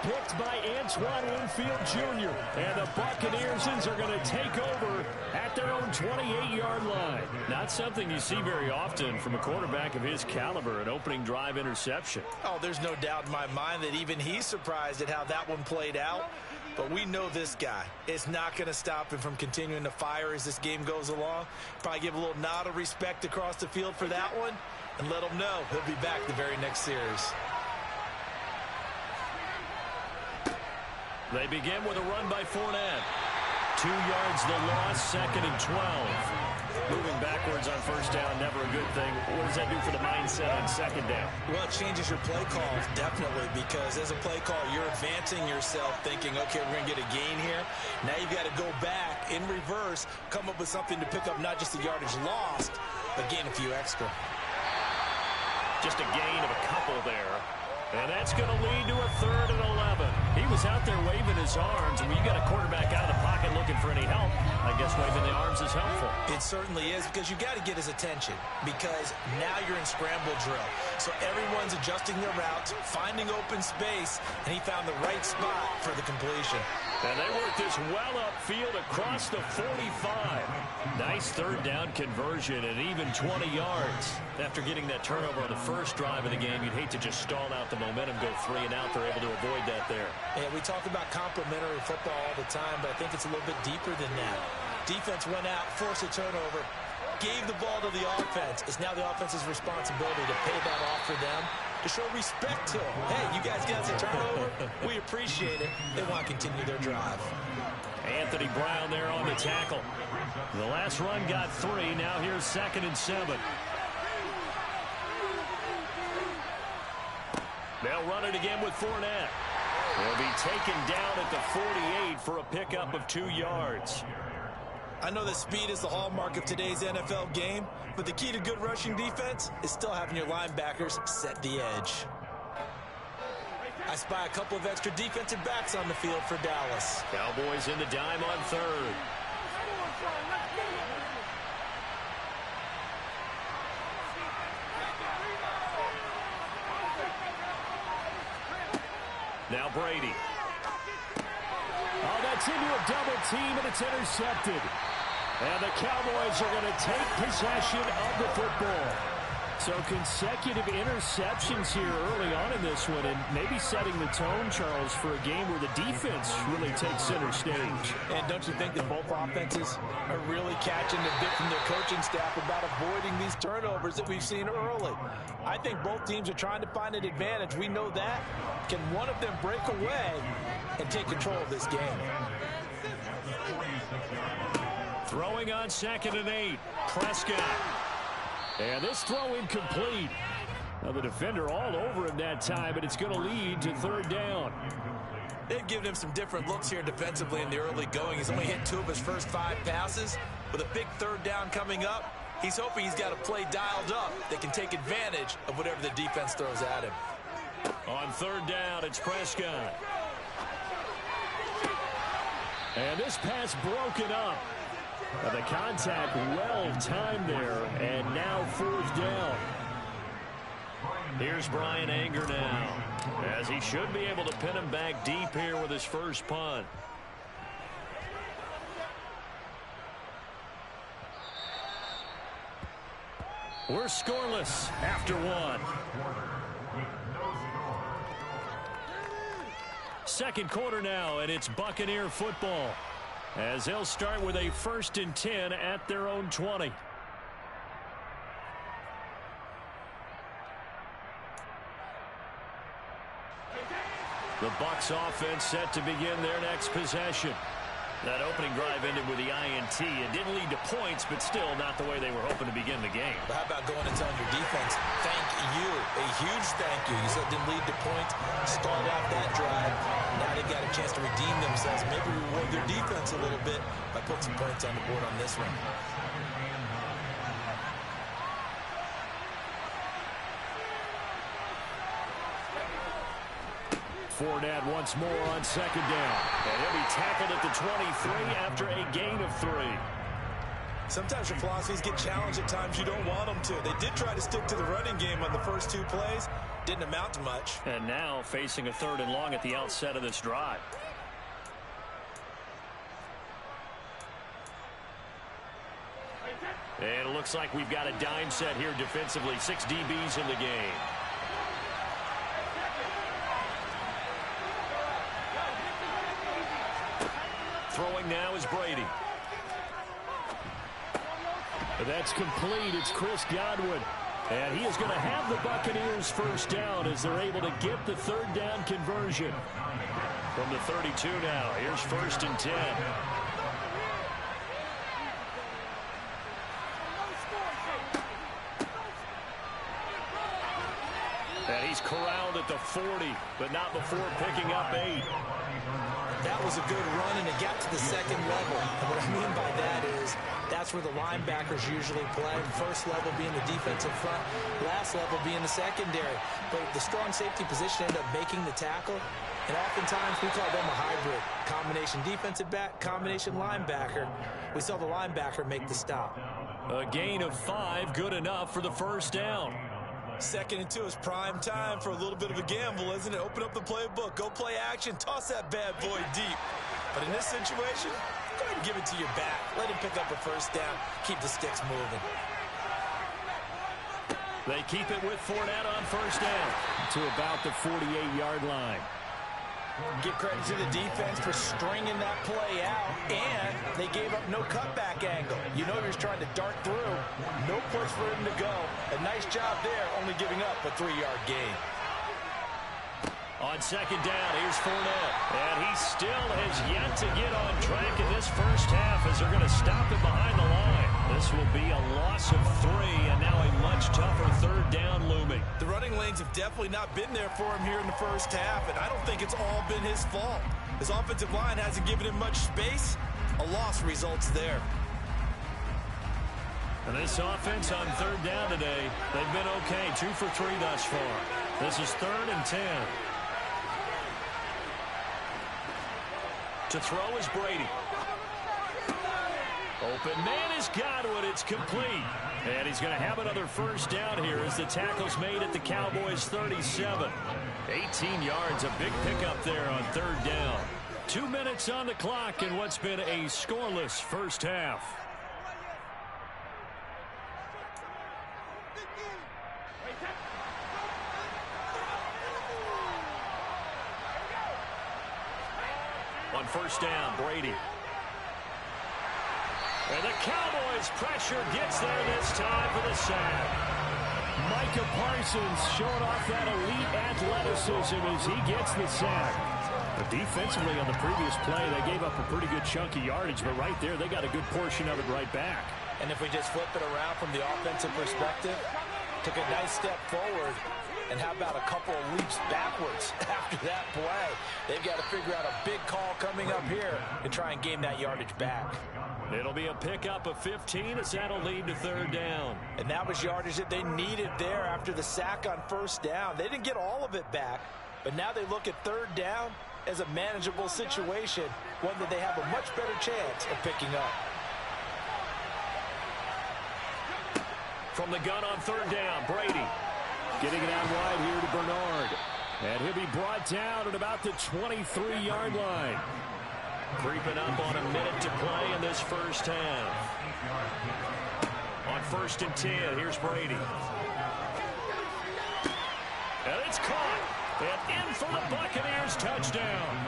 Picked by Antoine Winfield Jr. And the Buccaneers are going to take over at their own 28-yard line. Not something you see very often from a quarterback of his caliber, an opening drive interception. Oh, there's no doubt in my mind that even he's surprised at how that one played out. But we know this guy is not going to stop him from continuing to fire as this game goes along. Probably give a little nod of respect across the field for that one and let him know he'll be back the very next series. They begin with a run by Fournette. 2 yards the loss, 2nd and 12. Moving backwards on first down, never a good thing. What does that do for the mindset on 2nd down? Well, it changes your play call, definitely, because as a play call, you're advancing yourself thinking, okay, we're going to get a gain here. Now you've got to go back in reverse, come up with something to pick up not just the yardage lost, but gain a few extra. Just a gain of a couple there. And that's going to lead to a 3rd and 11. He was out there waving his arms. When you got a quarterback out of the pocket looking for any help, I guess waving the arms is helpful. It certainly is, because you got to get his attention, because now you're in scramble drill. So everyone's adjusting their routes, finding open space, and he found the right spot for the completion. And they work this well upfield across the 45. Nice 3rd down conversion and even 20 yards. After getting that turnover on the first drive of the game, you'd hate to just stall out the momentum, go 3 and out. They're able to avoid that there. Yeah, we talk about complementary football all the time, but I think it's a little bit deeper than that. Defense went out, forced a turnover, gave the ball to the offense. It's now the offense's responsibility to pay that off for them, to show respect to them. Hey, you guys got us a turnover. We appreciate it. They want to continue their drive. Anthony Brown there on the tackle. The last run got 3. Now here's 2nd and 7. They'll run it again with Fournette. They'll be taken down at the 48 for a pickup of 2 yards. I know that speed is the hallmark of today's NFL game, but the key to good rushing defense is still having your linebackers set the edge. I spy a couple of extra defensive backs on the field for Dallas. Cowboys in the dime on 3rd. Now Brady. Oh, that's into a double team, and it's intercepted. And the Cowboys are going to take possession of the football. So consecutive interceptions here early on in this one, and maybe setting the tone, Charles, for a game where the defense really takes center stage. And don't you think that both offenses are really catching the bit from their coaching staff about avoiding these turnovers that we've seen early? I think both teams are trying to find an advantage. We know that. Can one of them break away and take control of this game? Throwing on 2nd and 8. Prescott. And this throw incomplete. Now the defender all over him that time, but it's going to lead to 3rd down. They've given him some different looks here defensively in the early going. He's only hit 2 of his first 5 passes. With a big 3rd down coming up, he's hoping he's got a play dialed up that can take advantage of whatever the defense throws at him. On 3rd down, it's Prescott. And this pass broken up. The contact well timed there, and now 4th down. Here's Brian Anger now, as he should be able to pin him back deep here with his first punt. We're scoreless after 1. Second quarter now, and it's Buccaneer football, as they'll start with a 1st and 10 at their own 20. The Bucs offense set to begin their next possession. That opening drive ended with the INT. It didn't lead to points, but still not the way they were hoping to begin the game. But how about going and telling your defense, thank you, a huge thank you. You said it didn't lead to points, stalled off that drive. Now they've got a chance to redeem themselves, maybe reward their defense a little bit by putting some points on the board on this one. Fournette once more on 2nd down. And he'll be tackled at the 23 after a gain of 3. Sometimes your philosophies get challenged at times you don't want them to. They did try to stick to the running game on the first 2 plays. Didn't amount to much. And now facing a 3rd and long at the outset of this drive. And it looks like we've got a dime set here defensively. 6 DBs in the game. Throwing now is Brady. That's complete. It's Chris Godwin. And he is going to have the Buccaneers first down as they're able to get the 3rd down conversion. From the 32 now, here's 1st and 10. And he's corralled at the 40, but not before picking up 8. That was a good run, and it got to the 2nd level. And what I mean by that is that's where the linebackers usually play. First level being the defensive front, last level being the secondary. But the strong safety position ended up making the tackle, and oftentimes we call them a hybrid. Combination defensive back, combination linebacker. We saw the linebacker make the stop. A gain of 5, good enough for the first down. 2nd and 2 is prime time for a little bit of a gamble, isn't it? Open up the playbook, go play action, toss that bad boy deep. But in this situation, go ahead and give it to your back. Let him pick up a first down, keep the sticks moving. They keep it with Fournette on first down to about the 48-yard line. Give credit to the defense for stringing that play out, and they gave up no cutback angle. You know he was trying to dart through. No place for him to go. A nice job there, only giving up a 3-yard gain. On 2nd down, here's Fournette. And he still has yet to get on track in this first half as they're going to stop him behind the line. This will be a loss of 3, and now a much tougher 3rd down looming. The running lanes have definitely not been there for him here in the first half, and I don't think it's all been his fault. His offensive line hasn't given him much space. A loss results there. And this offense on 3rd down today, they've been okay. 2 for 3 thus far. This is 3rd and 10. To throw is Brady. Open man is Godwin. It's complete. And he's going to have another first down here as the tackle's made at the Cowboys' 37. 18 yards, a big pickup there on 3rd down. 2 minutes on the clock in what's been a scoreless first half. On first down, Brady. And the Cowboys pressure gets there this time for the sack. Micah Parsons showing off that elite athleticism as he gets the sack. But defensively on the previous play, they gave up a pretty good chunk of yardage, but right there, they got a good portion of it right back. And if we just flip it around from the offensive perspective, took a nice step forward, and how about a couple of leaps backwards after that play? They've got to figure out a big call coming up here and try and gain that yardage back. It'll be a pickup of 15 as that'll lead to 3rd down. And that was yardage that they needed there after the sack on first down. They didn't get all of it back, but now they look at 3rd down as a manageable situation, one that they have a much better chance of picking up. From the gun on 3rd down, Brady. Getting it out wide here to Bernard. And he'll be brought down at about the 23-yard line. Creeping up on a minute to play in this first half. On 1st and 10, here's Brady. And it's caught. And in for the Buccaneers touchdown.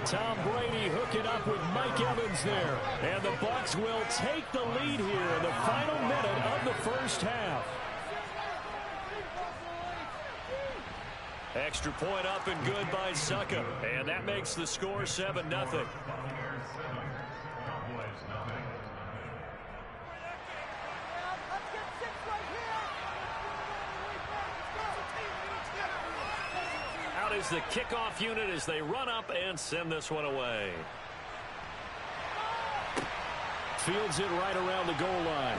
Tom Brady hooking up with Mike Evans there. And the Bucs will take the lead here in the final minute of the first half. Extra point up and good by Suckup. And that makes the score 7-0. Out is the kickoff unit as they run up and send this one away. Fields it right around the goal line.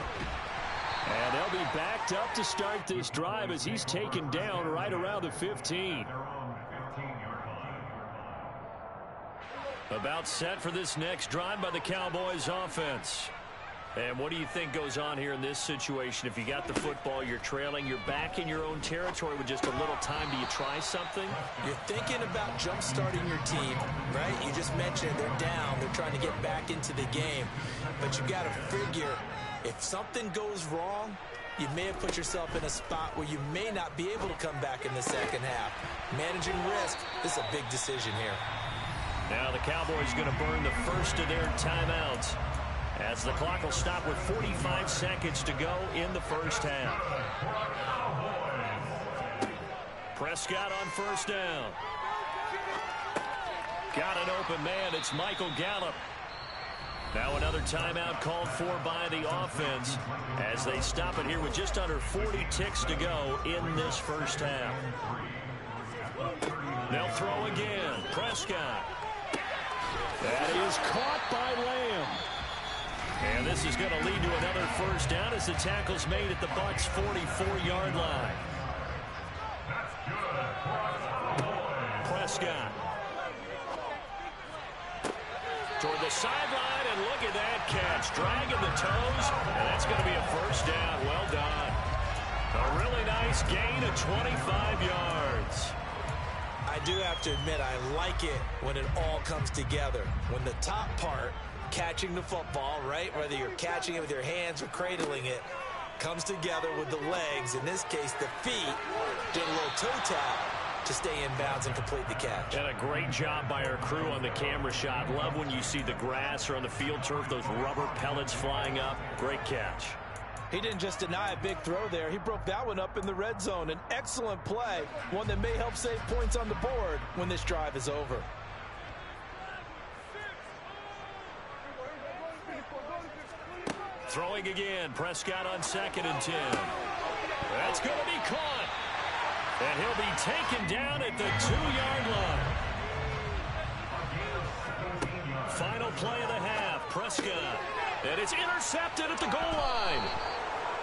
And they'll be backed up to start this drive as he's taken down right around the 15. About set for this next drive by the Cowboys offense. And what do you think goes on here in this situation? If you got the football, you're trailing, you're back in your own territory with just a little time. Do you try something? You're thinking about jump-starting your team, right? You just mentioned they're down. They're trying to get back into the game. But you got to figure, if something goes wrong, you may have put yourself in a spot where you may not be able to come back in the second half. Managing risk, this is a big decision here. Now the Cowboys going to burn the first of their timeouts, as the clock will stop with 45 seconds to go in the first half. Prescott on first down. Got an open man. It's Michael Gallup. Now another timeout called for by the offense as they stop it here with just under 40 ticks to go in this first half. They'll throw again. Prescott. That is caught by Lamb. And this is going to lead to another first down as the tackle's made at the Bucs' 44-yard line. Prescott. Toward the sideline, and look at that catch. Dragging the toes, and that's going to be a first down. Well done. A really nice gain of 25 yards. I do have to admit, I like it when it all comes together. When the top part, catching the football, right, whether you're catching it with your hands or cradling it, comes together with the legs, in this case the feet, doing a little toe tap to stay in bounds and complete the catch. And a great job by our crew on the camera shot. Love when you see the grass or on the field turf, those rubber pellets flying up. Great catch. He didn't just deny a big throw there. He broke that one up in the red zone. An excellent play, one that may help save points on the board when this drive is over. Throwing again. Prescott on 2nd and 10. That's going to be caught. And he'll be taken down at the 2-yard line. Final play of the half. Prescott. And it's intercepted at the goal line.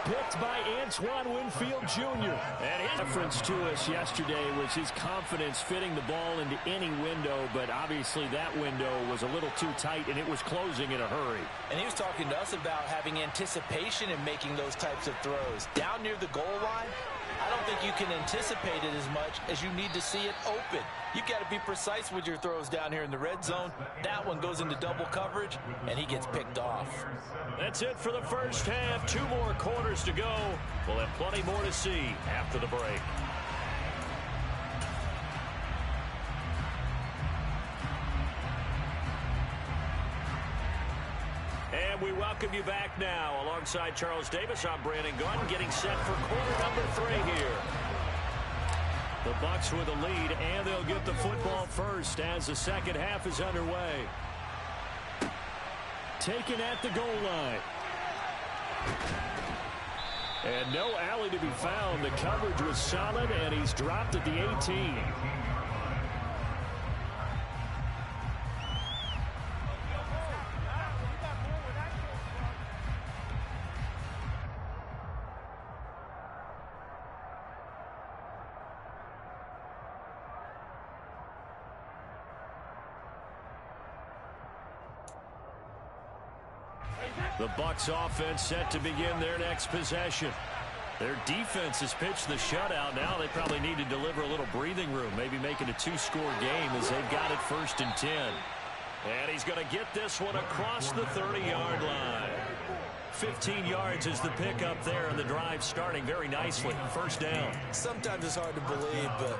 Picked by Antoine Winfield Jr. And his reference to us yesterday was his confidence fitting the ball into any window, but obviously that window was a little too tight, and it was closing in a hurry. And he was talking to us about having anticipation in making those types of throws. Down near the goal line, I don't think you can anticipate it as much as you need to see it open. You've got to be precise with your throws down here in the red zone. That one goes into double coverage, and he gets picked off. That's it for the first half. 2 more quarters to go. We'll have plenty more to see after the break. And we welcome you back now. Alongside Charles Davis, I'm Brandon Gunn, getting set for quarter number 3 here. The Bucs with a lead, and they'll get the football first as the second half is underway. Taken at the goal line. And no alley to be found. The coverage was solid, and he's dropped at the 18. The Bucs offense set to begin their next possession. Their defense has pitched the shutout. Now they probably need to deliver a little breathing room, maybe make it a 2-score game as they've got it 1st and 10. And he's going to get this one across the 30-yard line. 15 yards is the pickup there, and the drive starting very nicely. First down. Sometimes it's hard to believe, but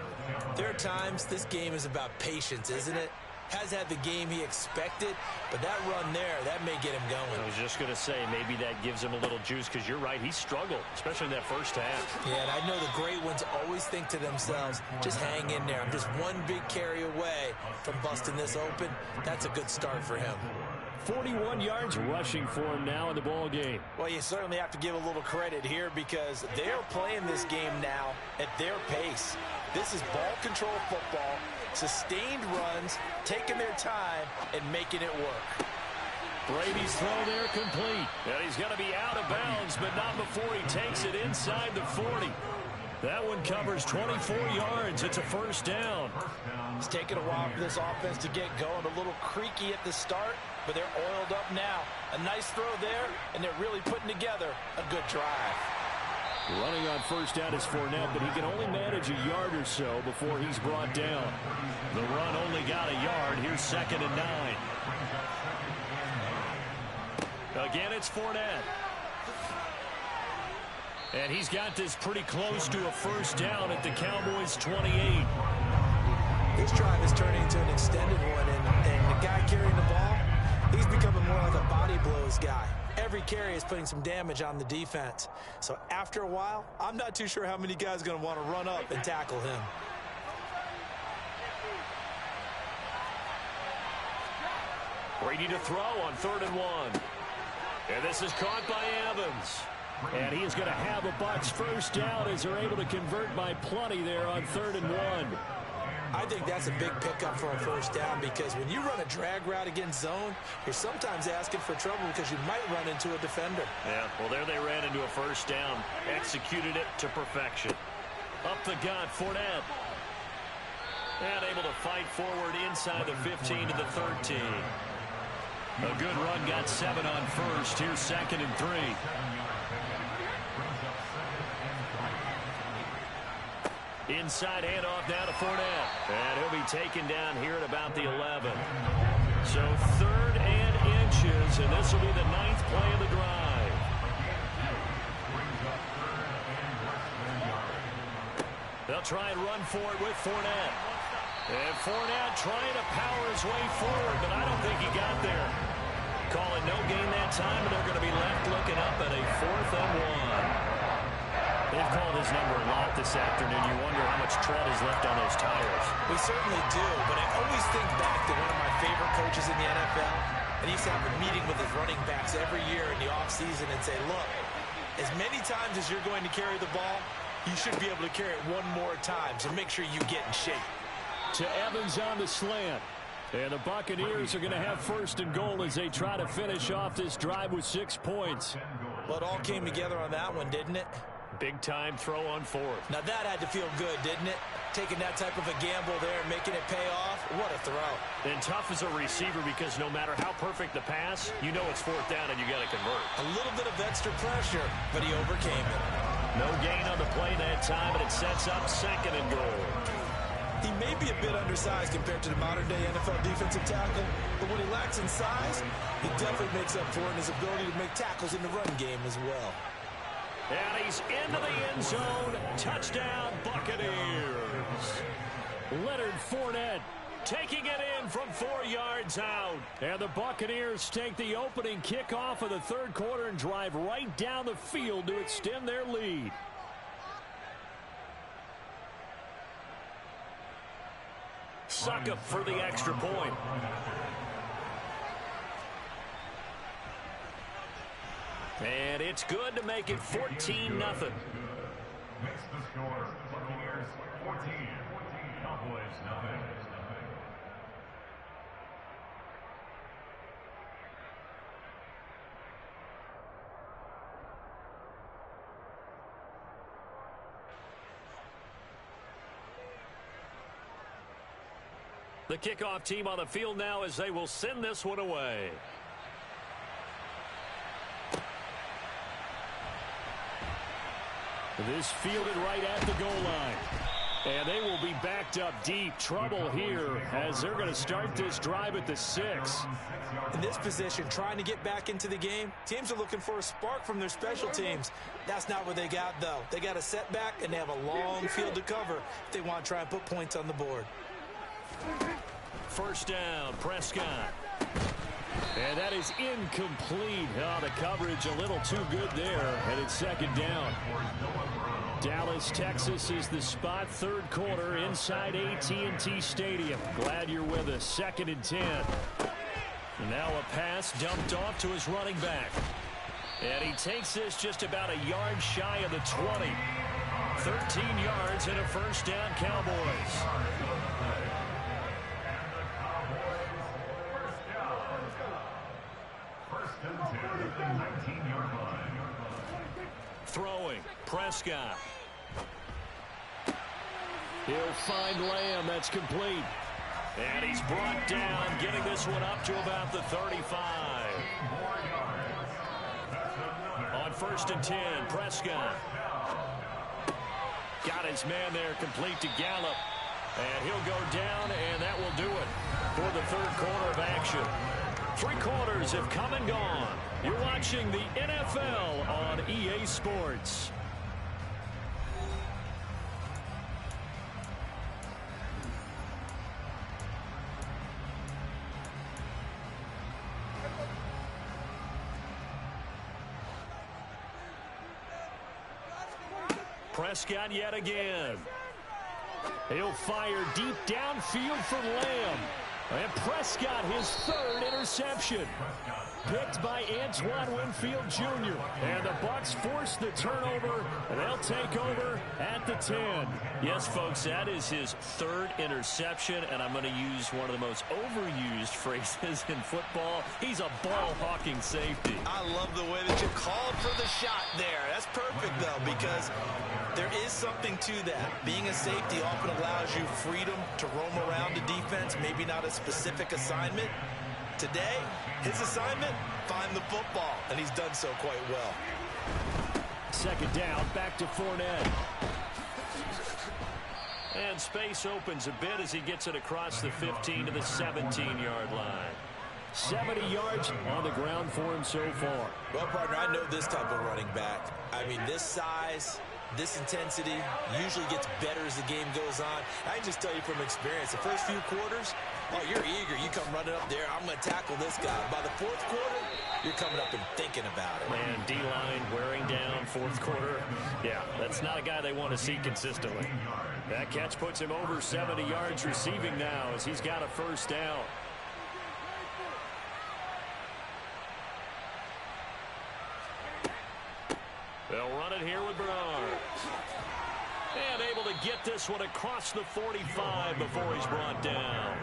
there are times this game is about patience, isn't it? Has had the game he expected, but that run there, that may get him going. I was just going to say, maybe that gives him a little juice, because you're right, he struggled, especially in that first half. Yeah, and I know the great ones always think to themselves, just hang in there. I'm just one big carry away from busting this open. That's a good start for him. 41 yards rushing for him now in the ball game. Well, you certainly have to give a little credit here because they're playing this game now at their pace. This is ball control football, sustained runs, taking their time, and making it work. Brady's throw there complete. And he's going to be out of bounds, but not before he takes it inside the 40. That one covers 24 yards. It's a first down. It's taken a while for this offense to get going. A little creaky at the start, but they're oiled up now. A nice throw there, and they're really putting together a good drive. Running on first down is Fournette, but he can only manage a yard or so before he's brought down. The run only got a yard. Here's 2nd and 9. Again, it's Fournette. And he's got this pretty close to a first down at the Cowboys' 28. This drive is turning into an extended one, and the guy carrying the ball, he's becoming more like a body blows guy. Every carry is putting some damage on the defense. So after a while, I'm not too sure how many guys are going to want to run up and tackle him. Brady to throw on 3rd and 1. And this is caught by Evans. And he is going to have a Bucs first down as they're able to convert by plenty there on 3rd and 1. I think that's a big pickup for a first down because when you run a drag route against zone, you're sometimes asking for trouble because you might run into a defender. Yeah, well, there they ran into a first down. Executed it to perfection. Up the gut, Fournette. And able to fight forward inside the 15 to the 13. A good run, got 7 on first. Here's 2nd and 3. Inside handoff now to Fournette. And he'll be taken down here at about the 11. So 3rd and inches, and this will be the 9th play of the drive. They'll try and run for it with Fournette. And Fournette trying to power his way forward, but I don't think he got there. Calling no gain that time, and they're going to be left looking up at a 4th and 1. They've called his number a lot this afternoon. You wonder how much tread is left on those tires. We certainly do, but I always think back to one of my favorite coaches in the NFL, and he used to have a meeting with his running backs every year in the offseason and say, look, as many times as you're going to carry the ball, you should be able to carry it one more time, so make sure you get in shape. To Evans on the slant. And the Buccaneers are going to have 1st and goal as they try to finish off this drive with 6 points. Well, it all came together on that one, didn't it? Big-time throw on 4th. Now that had to feel good, didn't it? Taking that type of a gamble there and making it pay off. What a throw. And tough as a receiver because no matter how perfect the pass, you know it's 4th down and you got to convert. A little bit of extra pressure, but he overcame it. No gain on the play that time, and it sets up 2nd and goal. He may be a bit undersized compared to the modern-day NFL defensive tackle, but when he lacks in size, he definitely makes up for it in his ability to make tackles in the run game as well. And he's into the end zone. Touchdown, Buccaneers. Leonard Fournette taking it in from 4 yards out. And the Buccaneers take the opening kickoff of the 3rd quarter and drive right down the field to extend their lead. Suck up for the extra point. And it's good to make it 14-0. Makes the score Buccaneers 14, Cowboys nothing. The kickoff team on the field now as they will send this one away. This fielded right at the goal line. And they will be backed up deep. Trouble here as they're going to start this drive at the 6. In this position, trying to get back into the game, teams are looking for a spark from their special teams. That's not what they got, though. They got a setback, and they have a long field to cover if they want to try and put points on the board. First down, Prescott. And that is incomplete. Oh, the coverage a little too good there, and it's 2nd down. Dallas, Texas is the spot. 3rd quarter inside AT&T Stadium. Glad you're with us. 2nd and 10. And now a pass dumped off to his running back. And he takes this just about a yard shy of the 20. 13 yards and a first down, Cowboys. Throwing, Prescott. He'll find Lamb. That's complete. And he's brought down, getting this one up to about the 35. On 1st and 10, Prescott. Got his man there, complete to Gallup. And he'll go down, and that will do it for the 3rd quarter of action. 3 quarters have come and gone. You're watching the NFL on EA Sports. Prescott yet again. He'll fire deep downfield for Lamb. And Prescott, his 3rd interception. Picked by Antoine Winfield Jr. And the Bucs force the turnover, and they'll take over at the 10. Yes, folks, that is his 3rd interception, and I'm going to use one of the most overused phrases in football. He's a ball-hawking safety. I love the way that you called for the shot there. That's perfect, though, because there is something to that. Being a safety often allows you freedom to roam around the defense, maybe not a specific assignment. Today, his assignment, find the football, and he's done so quite well. 2nd down, back to Fournette. And space opens a bit as he gets it across the 15 to the 17-yard line. 70 yards on the ground for him so far. Well, partner, I know this type of running back. I mean, this size, this intensity usually gets better as the game goes on. I can just tell you from experience, the first few quarters, oh, you're eager. You come running up there. I'm going to tackle this guy. By the 4th quarter, you're coming up and thinking about it. Man, D-line wearing down 4th quarter. Yeah, that's not a guy they want to see consistently. That catch puts him over 70 yards receiving now as he's got a 1st down. They'll run it here with Bernard. And able to get this one across the 45 before he's brought down.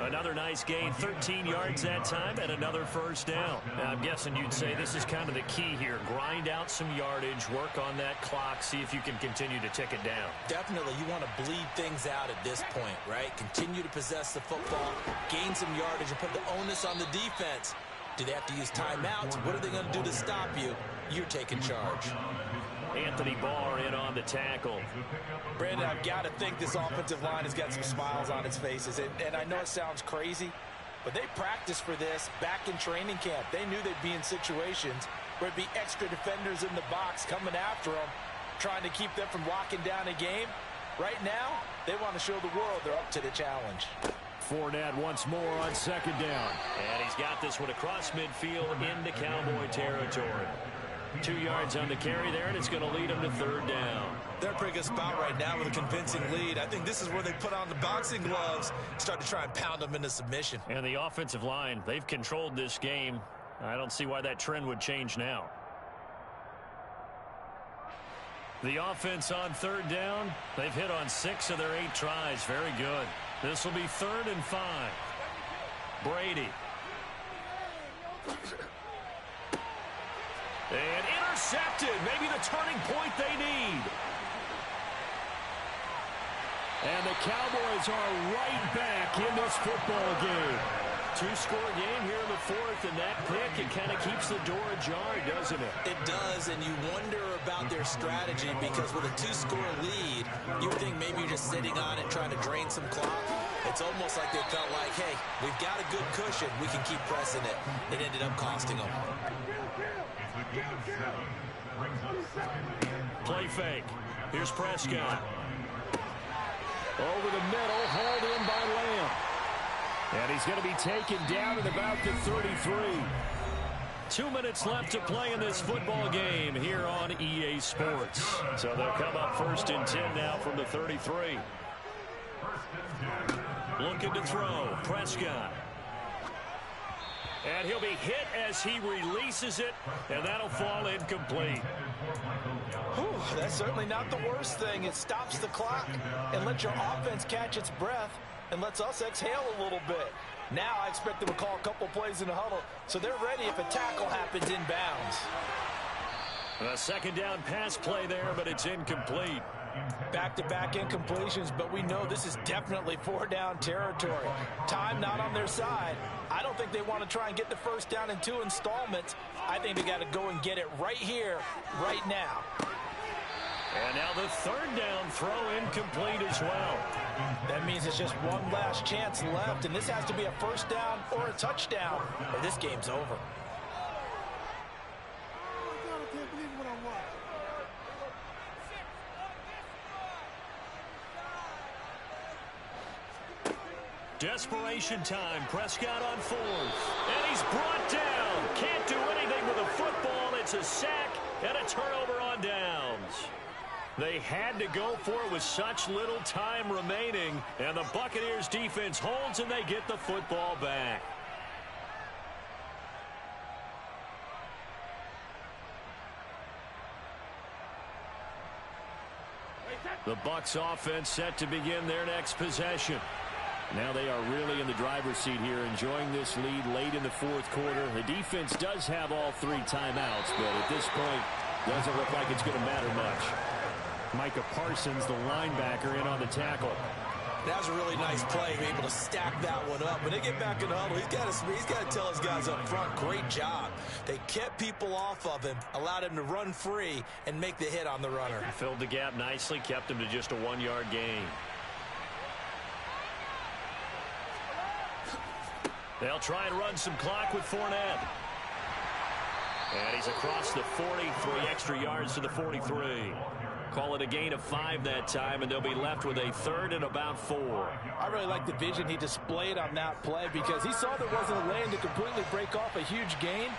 Another nice gain, 13 yards that time, and another 1st down. Now, I'm guessing you'd say this is kind of the key here. Grind out some yardage, work on that clock, see if you can continue to tick it down. Definitely, you want to bleed things out at this point, right? Continue to possess the football, gain some yardage, and put the onus on the defense. Do they have to use timeouts? What are they going to do to stop you? You're taking charge. Anthony Barr in on the tackle. Brandon, I've got to think this offensive line has got some smiles on its faces. And I know it sounds crazy, but they practiced for this back in training camp. They knew they'd be in situations where it'd be extra defenders in the box coming after them, trying to keep them from locking down a game. Right now, they want to show the world they're up to the challenge. Fournette once more on 2nd down. And he's got this one across midfield into Cowboy territory. 2 yards on the carry there, and it's going to lead him to 3rd down. They're a pretty good spot right now with a convincing lead. I think this is where they put on the boxing gloves, start to try and pound them into submission. And the offensive line, they've controlled this game. I don't see why that trend would change now. The offense on 3rd down, they've hit on 6 of their 8 tries. Very good. This will be 3rd and 5. Brady. And intercepted. Maybe the turning point they need. And the Cowboys are right back in this football game. 2-score game here in the 4th, and that pick, it kind of keeps the door ajar, doesn't it? It does, and you wonder about their strategy because with a 2-score lead, you would think maybe you're just sitting on it trying to drain some clock. It's almost like they felt like, hey, we've got a good cushion. We can keep pressing it. It ended up costing them. Play fake. Here's Prescott. Over the middle, hauled in by Lamb. And he's going to be taken down at about the 33. 2 minutes left to play in this football game here on EA Sports. So they'll come up 1st and 10 now from the 33. Looking to throw. Prescott. And he'll be hit as he releases it, and that'll fall incomplete. Whew, that's certainly not the worst thing. It stops the clock and lets your offense catch its breath and lets us exhale a little bit. Now I expect them to call a couple plays in the huddle, so they're ready if a tackle happens inbounds. A 2nd down pass play there, but it's incomplete. Back-to-back incompletions, but we know this is definitely 4-down territory. Time not on their side. I don't think they want to try and get the first down in 2 installments. I think they got to go and get it right here, right now. And now the 3rd down throw incomplete as well. That means it's just one last chance left, and this has to be a first down or a touchdown, or this game's over. Desperation time. Prescott on 4th. And he's brought down. Can't do anything with a football. It's a sack and a turnover on downs. They had to go for it with such little time remaining. And the Buccaneers defense holds and they get the football back. The Bucs offense set to begin their next possession. Now they are really in the driver's seat here, enjoying this lead late in the 4th quarter. The defense does have all 3 timeouts, but at this point, doesn't look like it's going to matter much. Micah Parsons, the linebacker, in on the tackle. That was a really nice play, able to stack that one up. When they get back in the huddle, he's got to tell his guys up front, great job. They kept people off of him, allowed him to run free, and make the hit on the runner. Filled the gap nicely, kept him to just a 1-yard gain. They'll try and run some clock with Fournette. And he's across the 40, 3 extra yards to the 43. Call it a gain of 5 that time, and they'll be left with a 3rd and about 4. I really like the vision he displayed on that play because he saw there wasn't a lane to completely break off a huge gain.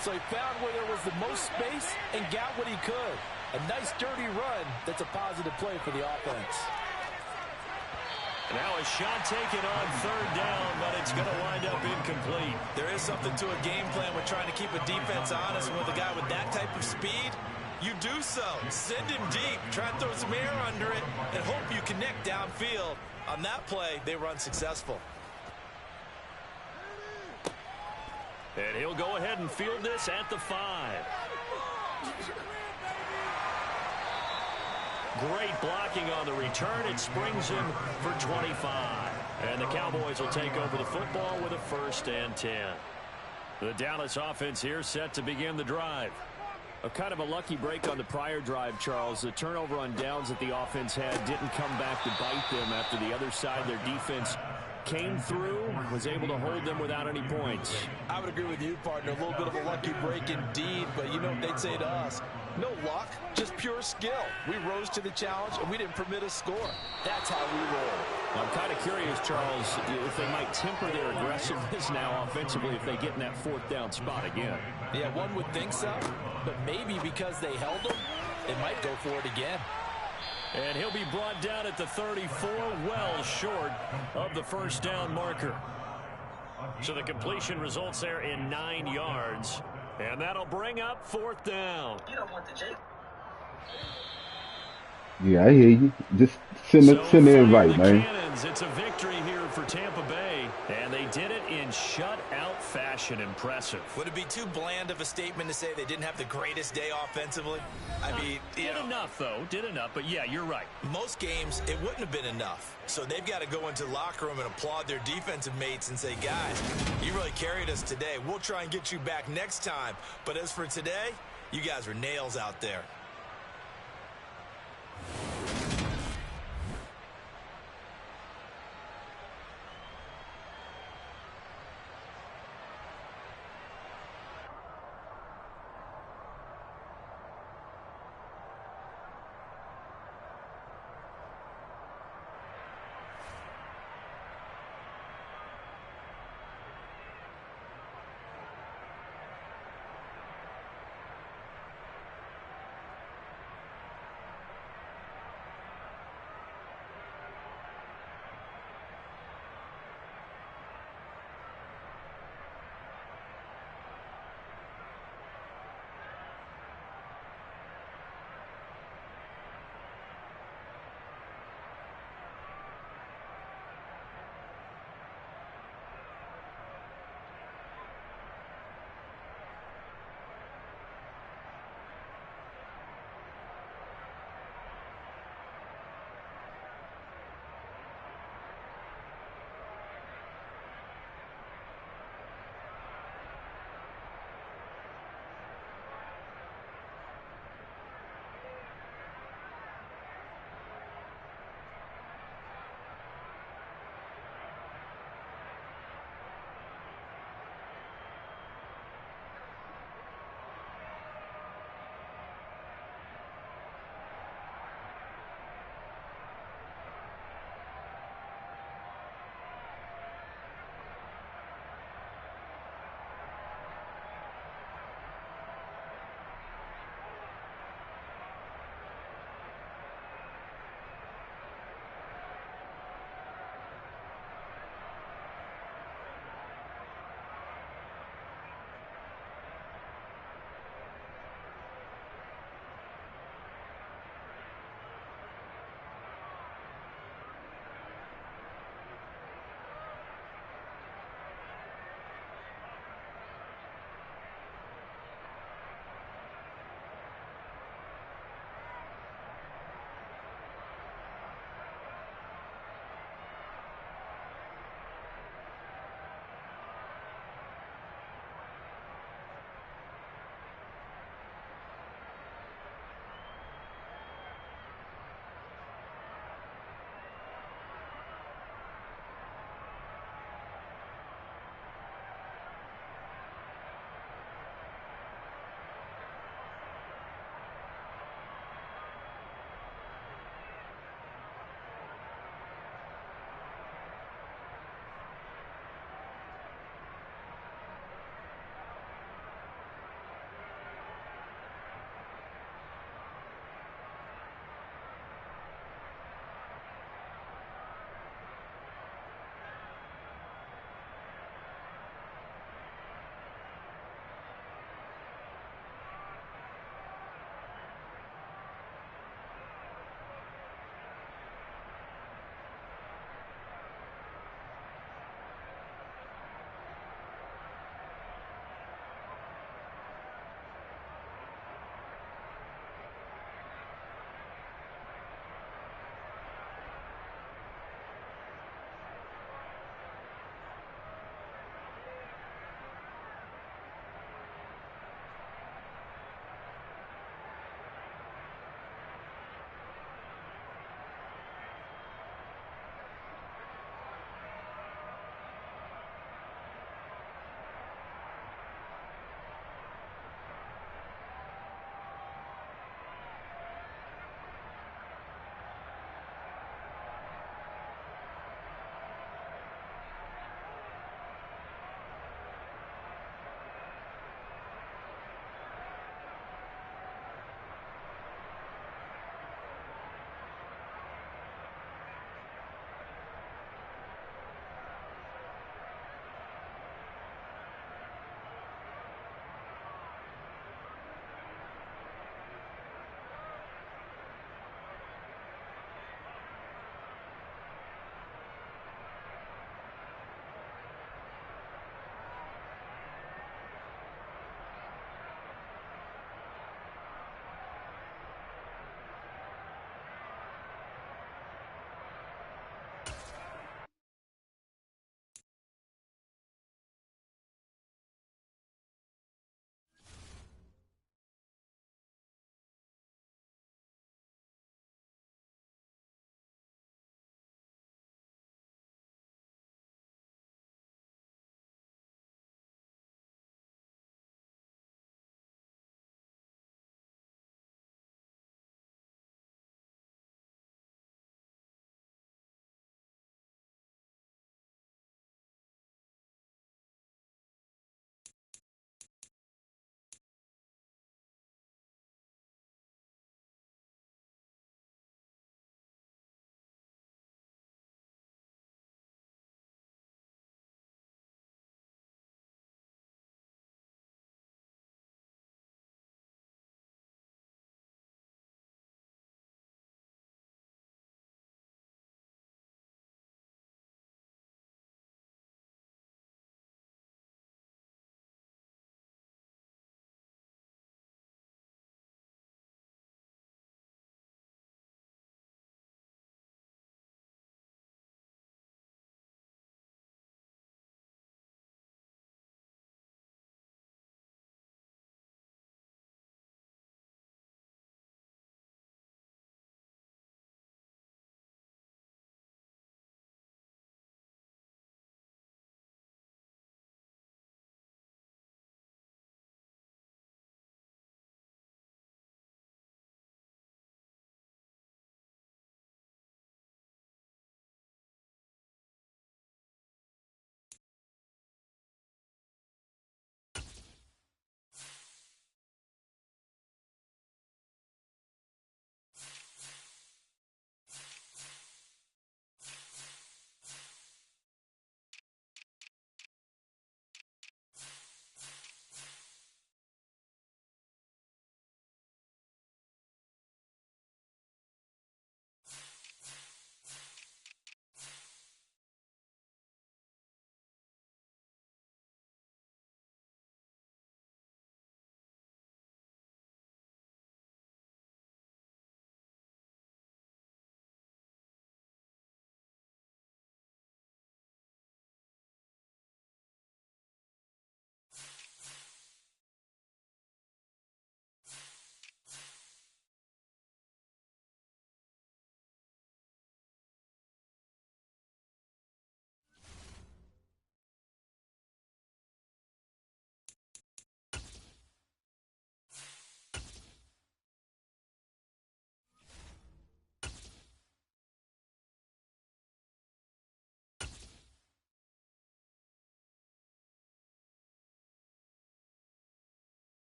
So he found where there was the most space and got what he could. A nice dirty run that's a positive play for the offense. Now a shot taken on 3rd down, but it's going to wind up incomplete. There is something to a game plan with trying to keep a defense honest. And with a guy with that type of speed, you do so. Send him deep. Try and throw some air under it and hope you connect downfield. On that play, they were unsuccessful. And he'll go ahead and field this at the 5. Great blocking on the return. It springs him for 25. And the Cowboys will take over the football with a 1st and 10. The Dallas offense here set to begin the drive. A kind of a lucky break on the prior drive, Charles. The turnover on downs that the offense had didn't come back to bite them after the other side. Their defense came through, was able to hold them without any points. I would agree with you, partner. A little bit of a lucky break indeed, but you know what they'd say to us? No luck, just pure skill. We rose to the challenge, and we didn't permit a score. That's how we roll. I'm kind of curious, Charles, if they might temper their aggressiveness now offensively if they get in that 4th down spot again. Yeah, one would think so, but maybe because they held them, they might go for it again. And he'll be brought down at the 34, well short of the 1st down marker. So the completion results there in 9 yards. And that'll bring up 4th down. You don't want the J. Yeah, I hear you. Just send the invite, man. Cannons, it's a victory here for Tampa Bay, and they did it in shutout fashion. Impressive. Would it be too bland of a statement to say they didn't have the greatest day offensively? I mean, did enough, though. Did enough, but yeah, you're right. Most games, it wouldn't have been enough. So they've got to go into the locker room and applaud their defensive mates and say, guys, you really carried us today. We'll try and get you back next time. But as for today, you guys are nails out there.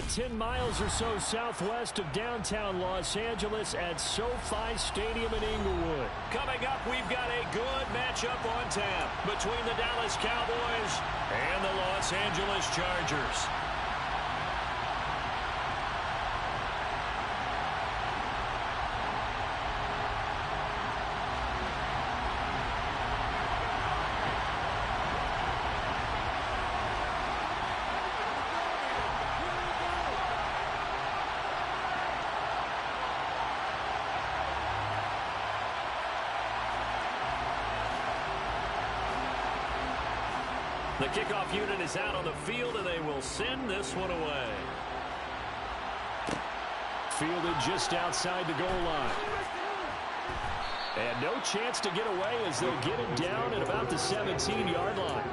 about 10 miles or so southwest of downtown Los Angeles at SoFi Stadium in Inglewood. Coming up, we've got a good matchup on tap between the Dallas Cowboys and the Los Angeles Chargers. The kickoff unit is out on the field, and they will send this one away. Fielded just outside the goal line. And no chance to get away as they'll get him down at about the 17-yard line.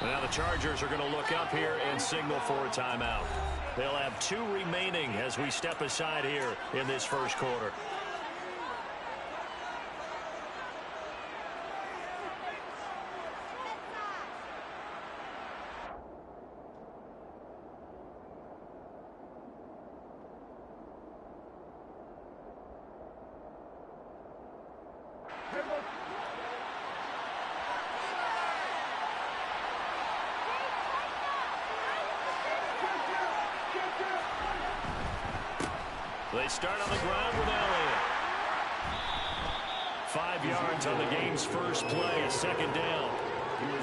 Now the Chargers are going to look up here and signal for a timeout. They'll have 2 remaining as we step aside here in this first quarter. They start on the ground with Elliott. 5 yards on the game's first play, a second down.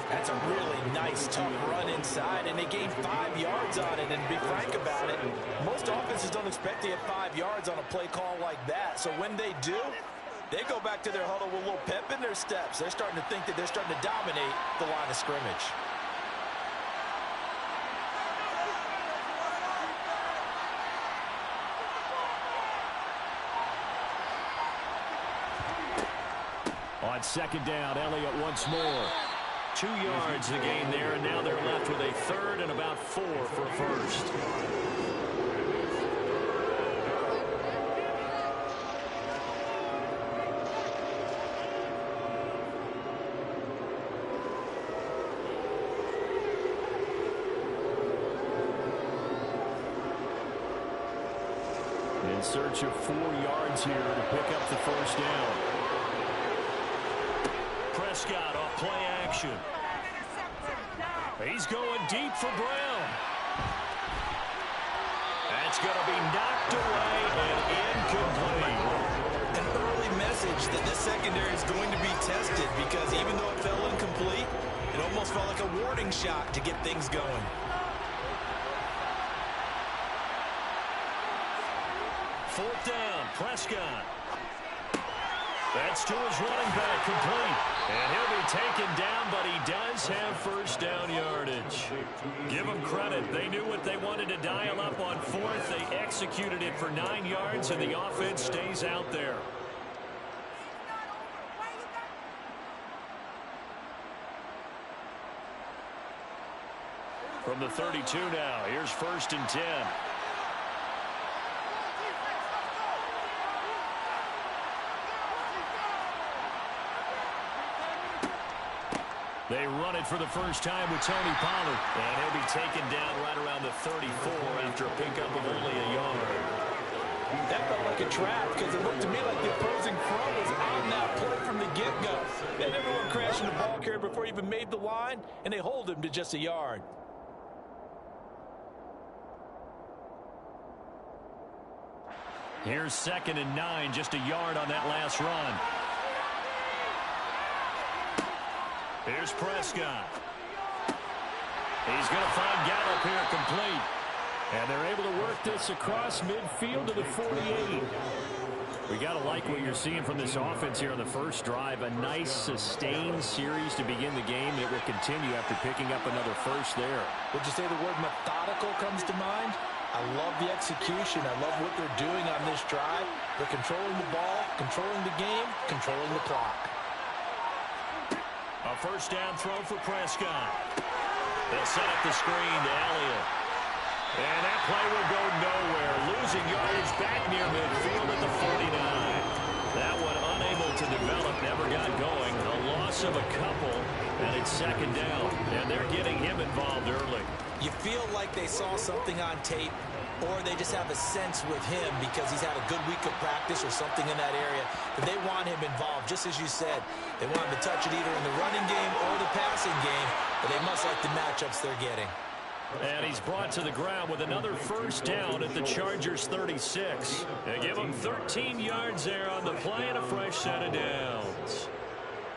That's a really nice, tough run inside, and they gained 5 yards on it. And to be frank about it, most offenses don't expect to get 5 yards on a play call like that. So when they do, they go back to their huddle with a little pep in their steps. They're starting to think that they're starting to dominate the line of scrimmage. On second down, Elliott once more. 2 yards the gain there, and now they're left with a third and about 4 for first. In search of 4 yards here to pick up the first down. Prescott off play action. He's going deep for Brown. That's going to be knocked away and incomplete. An early message that this secondary is going to be tested, because even though it fell incomplete, it almost felt like a warning shot to get things going. Fourth down, Prescott. That's to his running back, complete. And he'll be taken down, but he does have first down yardage. Give them credit. They knew what they wanted to dial up on fourth. They executed it for 9 yards, and the offense stays out there. From the 32 now, here's first and 10. They run it for the first time with Tony Pollard. And he'll be taken down right around the 34 after a pickup of only a yard. That felt like a trap, because it looked to me like the opposing front was on that play from the get-go. They had everyone crashing the ball carrier before he even made the line, and they hold him to just a yard. Here's 2nd and 9, just a yard on that last run. Here's Prescott. He's going to find Gallup here, complete. And they're able to work this across midfield to the 48. We got to like what you're seeing from this offense here on the first drive. A nice, sustained series to begin the game. It will continue after picking up another first there. Would you say the word methodical comes to mind? I love the execution. I love what they're doing on this drive. They're controlling the ball, controlling the game, controlling the clock. A first down throw for Prescott. They'll set up the screen to Elliott. And that play will go nowhere. Losing yardage back near midfield at the 49. That one unable to develop, never got going. A loss of a couple, and it's second down. And they're getting him involved early. You feel like they saw something on tape, or they just have a sense with him because he's had a good week of practice or something in that area that they want him involved. Just as you said, they want him to touch it either in the running game or the passing game, but they must like the matchups they're getting. And he's brought to the ground with another first down at the Chargers' 36. They give him 13 yards there on the play and a fresh set of downs.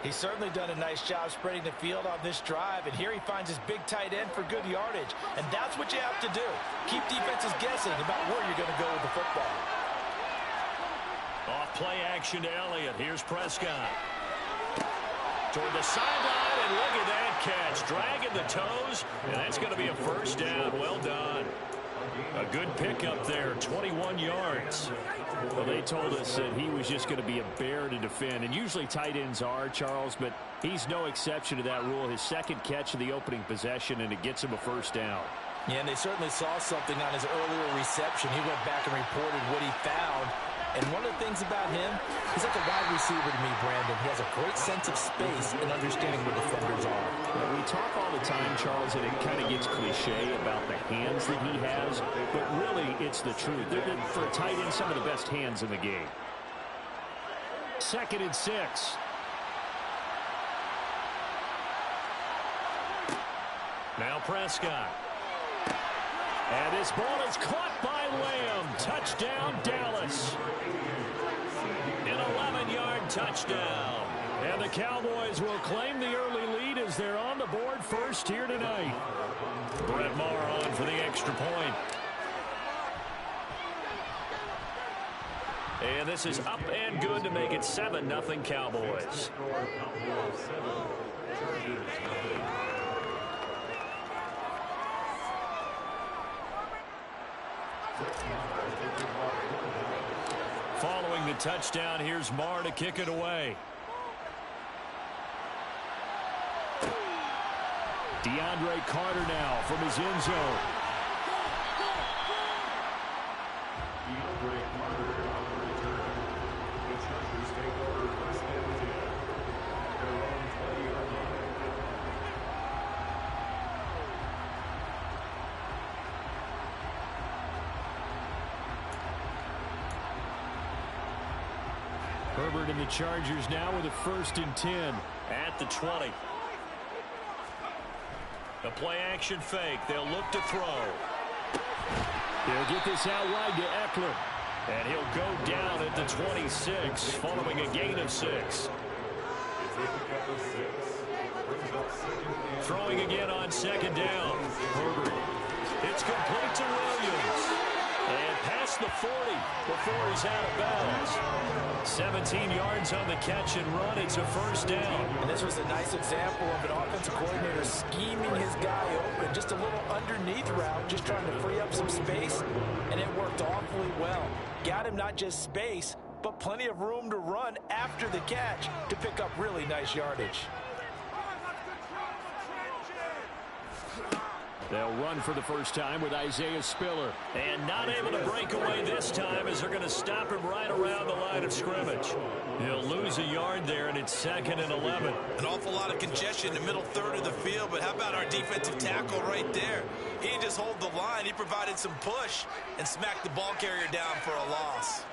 He's certainly done a nice job spreading the field on this drive, and here he finds his big tight end for good yardage. And that's what you have to do. Keep defenses guessing about where you're going to go with the football. Off play action to Elliott. Here's Prescott. Toward the sideline, and look at that catch. Dragging the toes, and that's going to be a first down. Well done. A good pickup there, 21 yards. Well, they told us that he was just going to be a bear to defend, and usually tight ends are, Charles, but he's no exception to that rule. His second catch of the opening possession, and it gets him a first down. Yeah, and they certainly saw something on his earlier reception. He went back and reported what he found. And one of the things about him, he's like a wide receiver to me, Brandon. He has a great sense of space and understanding where defenders are. Well, we talk all the time, Charles, and it kind of gets cliche about the hands that he has, but really it's the truth. They're, for a tight end, some of the best hands in the game. 2nd and 6. Now Prescott. And this ball is caught by Lamb. Touchdown, Dallas. An 11-yard touchdown. And the Cowboys will claim the early lead as they're on the board first here tonight. Brett Maher on for the extra point. And this is up and good to make it 7-0 Cowboys. Following the touchdown, here's Maher to kick it away. DeAndre Carter now from his end zone. Herbert and the Chargers now with a 1st and 10. At the 20. The play action fake. They'll look to throw. They'll get this out wide to Eckler. And he'll go down at the 26 following a gain of 6. Throwing again on 2nd down. Herbert. It's complete to Williams. And past the 40 before he's out of bounds. 17 yards on the catch and run. It's a first down. And this was a nice example of an offensive coordinator scheming his guy open. Just a little underneath route, just trying to free up some space. And it worked awfully well. Got him not just space, but plenty of room to run after the catch to pick up really nice yardage. They'll run for the first time with Isaiah Spiller. And not able to break away this time as they're going to stop him right around the line of scrimmage. He'll lose a yard there, and it's 2nd and 11. An awful lot of congestion in the middle third of the field, but how about our defensive tackle right there? He didn't just hold the line. He provided some push and smacked the ball carrier down for a loss.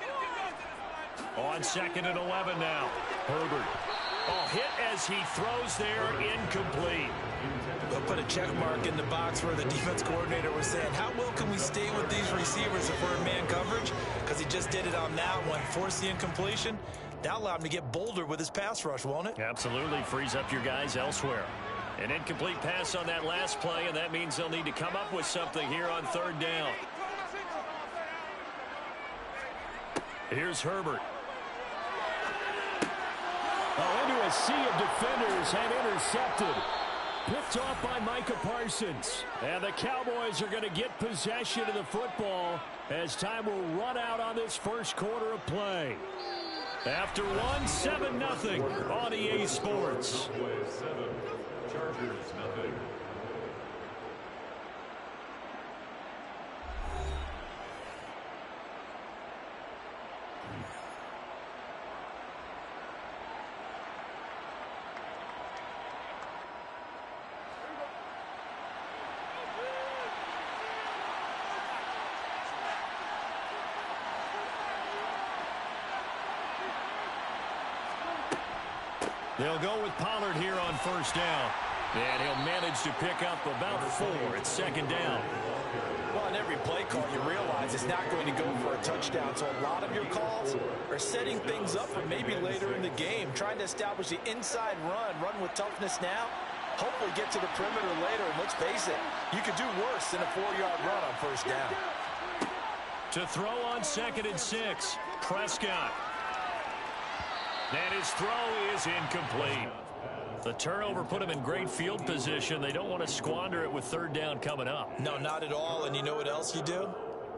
On 2nd and 11 now. Herbert. Oh, hit as he throws there, incomplete. We'll put a check mark in the box where the defense coordinator was saying, how well can we stay with these receivers if we're in man coverage? Because he just did it on that one, forced the incompletion. That allowed him to get bolder with his pass rush, won't it? Absolutely, frees up your guys elsewhere. An incomplete pass on that last play, and that means they'll need to come up with something here on 3rd down. Here's Herbert. Oh, into a sea of defenders and intercepted. Picked off by Micah Parsons. And the Cowboys are going to get possession of the football as time will run out on this first quarter of play. After one, 7-0 on EA Sports. Chargers, nothing. They'll go with Pollard here on first down. And he'll manage to pick up about 4 at second down. Well, in every play call, you realize it's not going to go for a touchdown. So a lot of your calls are setting things up for maybe later in the game, trying to establish the inside run with toughness now. Hopefully get to the perimeter later. And let's face it, you could do worse than a 4-yard run on first down. To throw on 2nd and 6, Prescott. And his throw is incomplete. The turnover put him in great field position. They don't want to squander it with 3rd down coming up. No, not at all. And you know what else you do?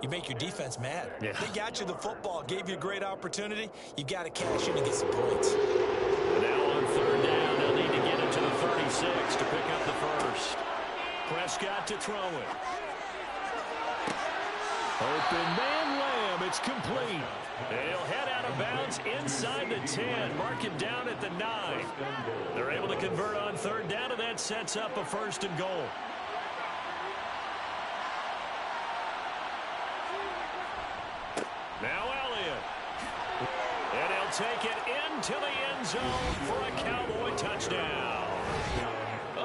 You make your defense mad. Yeah. They got you the football, gave you a great opportunity. You got to cash in and get some points. Now on 3rd down, they'll need to get it to the 36 to pick up the first. Prescott to throw it. Open man Lamb. It's complete. They'll head out of bounds inside the 10. Mark it down at the 9. They're able to convert on 3rd down, and that sets up a 1st and goal. Now Elliott. And he'll take it into the end zone for a Cowboy touchdown.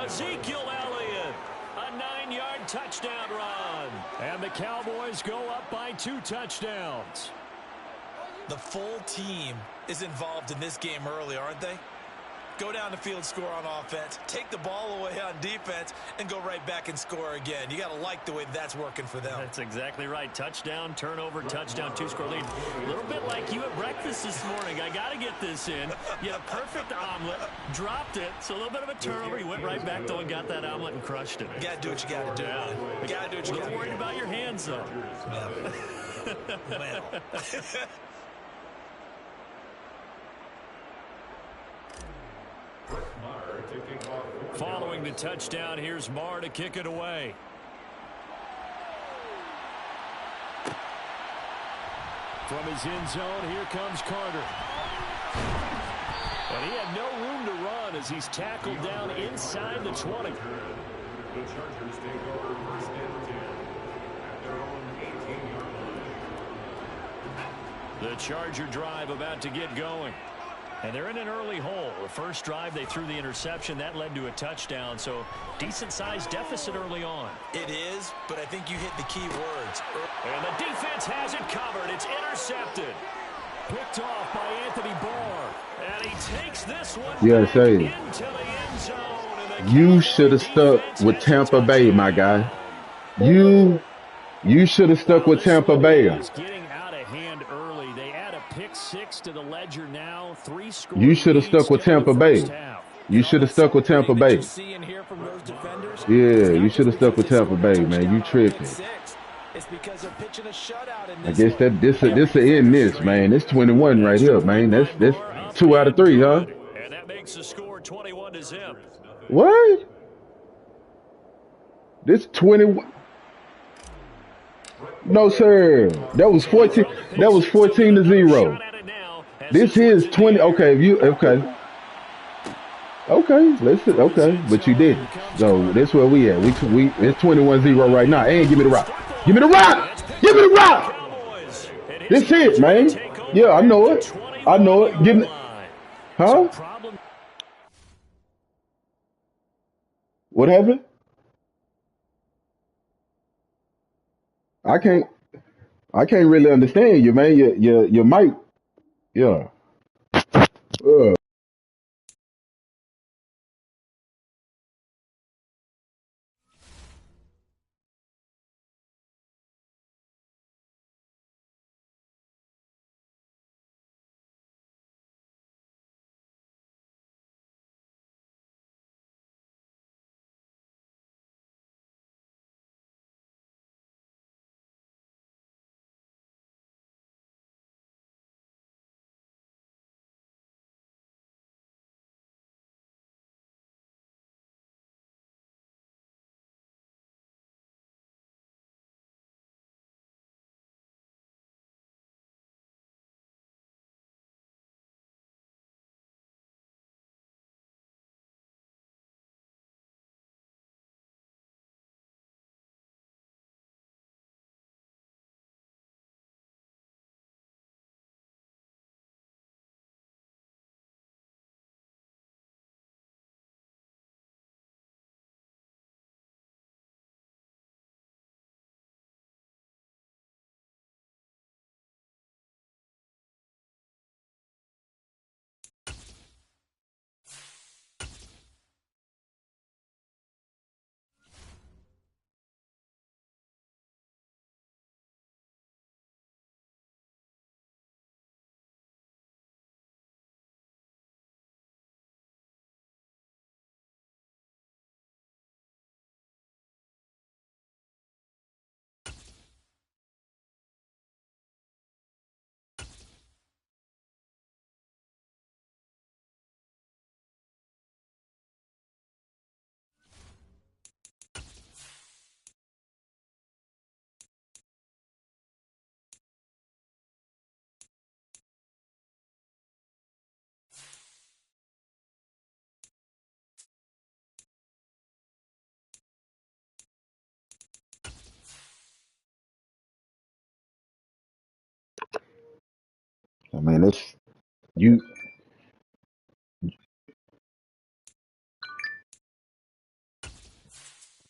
Ezekiel Elliott. A 9-yard touchdown run. And the Cowboys go up by 2 touchdowns. The full team is involved in this game early, aren't they? Go down the field, score on offense, take the ball away on defense, and go right back and score again. You got to like the way that's working for them. That's exactly right. Touchdown, turnover, touchdown, 2-score lead. A little bit like you at breakfast this morning. I got to get this in. You had a perfect omelet, dropped it, so a little bit of a turnover. You went right back, though, and got that omelet and crushed it. You got to do what you got to do. Yeah. You got to do what you got to do. A little worried about your hands, though. Well. Following the touchdown, here's Marr to kick it away. From his end zone, here comes Carter. And he had no room to run as he's tackled down inside the 20. The Chargers take over 1st and 10 at their own 18-yard line. The Charger drive about to get going. And they're in an early hole. The first drive, they threw the interception. That led to a touchdown, so decent-sized deficit early on. It is, but I think you hit the key words. And the defense has it covered. It's intercepted. Picked off by Anthony Barr. And he takes this one Yeah, say, into the end zone. And you should have stuck with Tampa Bay, my guy. You should have stuck with Tampa Bay. Getting out of hand early. They add a pick 6 to the ledger now. 3 scores. You should have stuck with Tampa Bay. You should have stuck with Tampa Bay. Yeah, you should have stuck with Tampa Bay, man. You tripping. I guess that this end this, man. It's 21 right here, man. That's 2 out of 3, huh? And that makes the score 21-0. What? This 21. No, sir. That was 14. That was 14-0. This is 20. Okay, okay. Okay, okay, but you didn't. So that's where we at. We it's 21-0 right now. And give me the rock. Give me the rock. Give me the rock. This it, man. Yeah, I know it. I know it. Give me. Huh? What happened? I can't really understand you, man. Your mic. Yeah. I mean, it's you.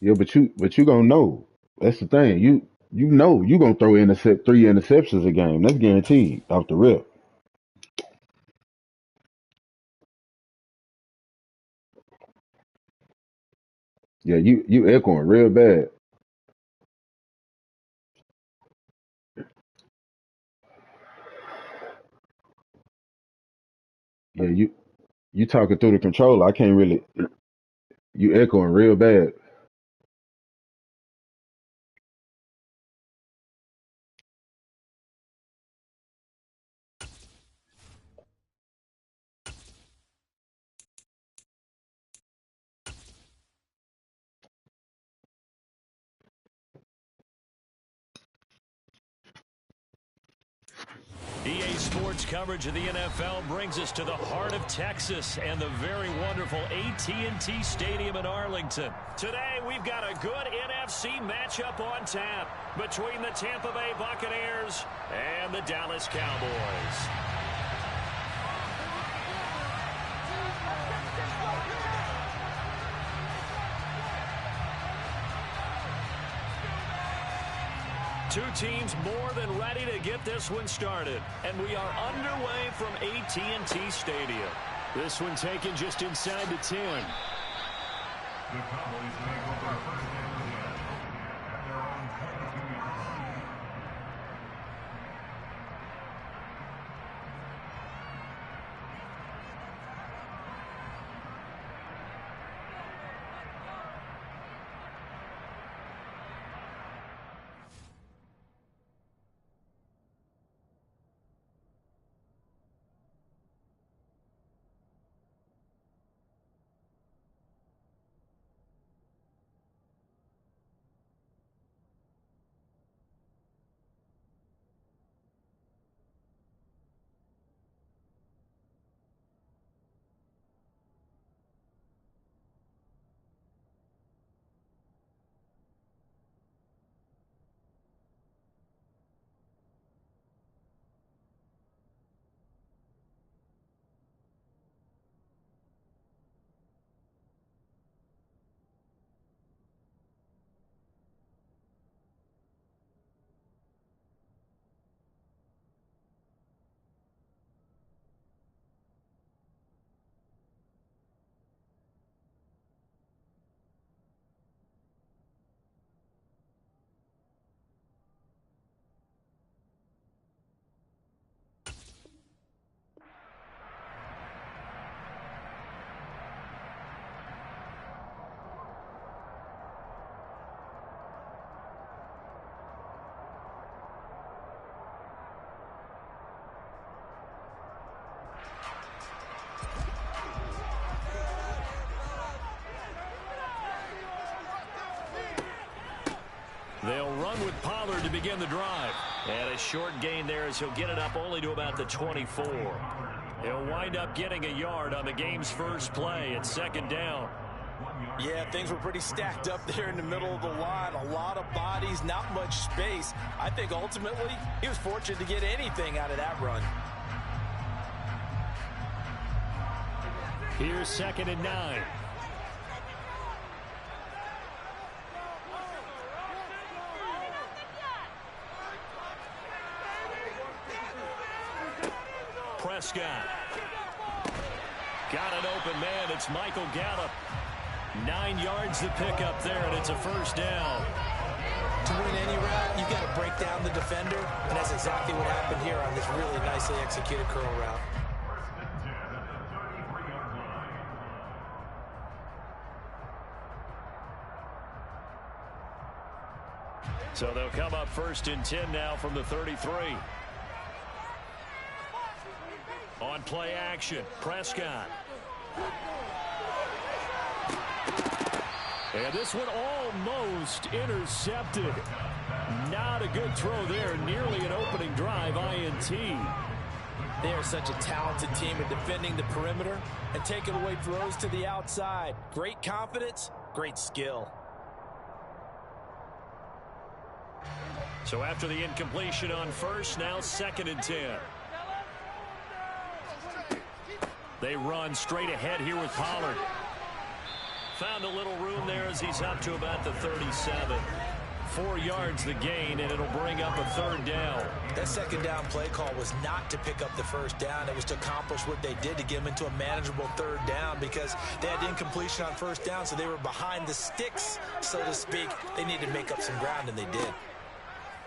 Yeah, but you gonna know. That's the thing. You know you gonna throw three interceptions a game. That's guaranteed off the rip. Yeah, you echoing real bad. Yeah, you talking through the controller. I can't really. You echoing real bad. EA Sports coverage of the NFL brings us to the heart of Texas and the very wonderful AT&T Stadium in Arlington. Today, we've got a good NFC matchup on tap between the Tampa Bay Buccaneers and the Dallas Cowboys. Two teams more than ready to get this one started. And we are underway from AT&T Stadium. This one taken just inside the 10. The Cowboys take over first and 10 at their own 22-yard line. They'll run with Pollard to begin the drive. And a short gain there as he'll get it up only to about the 24. He'll wind up getting a yard on the game's first play at second down. Yeah, things were pretty stacked up there in the middle of the line. A lot of bodies, not much space. I think ultimately he was fortunate to get anything out of that run. Here's 2nd and 9. Prescott. Got an open man. It's Michael Gallup. 9 yards to pick up there, and it's a first down. To win any route, you've got to break down the defender, and that's exactly what happened here on this really nicely executed curl route. So they'll come up 1st and 10 now from the 33. On play action, Prescott. And this one almost intercepted. Not a good throw there. Nearly an opening drive, INT. They are such a talented team at defending the perimeter and taking away throws to the outside. Great confidence, great skill. So after the incompletion on first, now 2nd and 10. They run straight ahead here with Pollard. Found a little room there as he's up to about the 37. 4 yards the gain, and it'll bring up a 3rd down. That second down play call was not to pick up the first down. It was to accomplish what they did to get them into a manageable 3rd down because they had incompletion on first down, so they were behind the sticks, so to speak. They needed to make up some ground, and they did.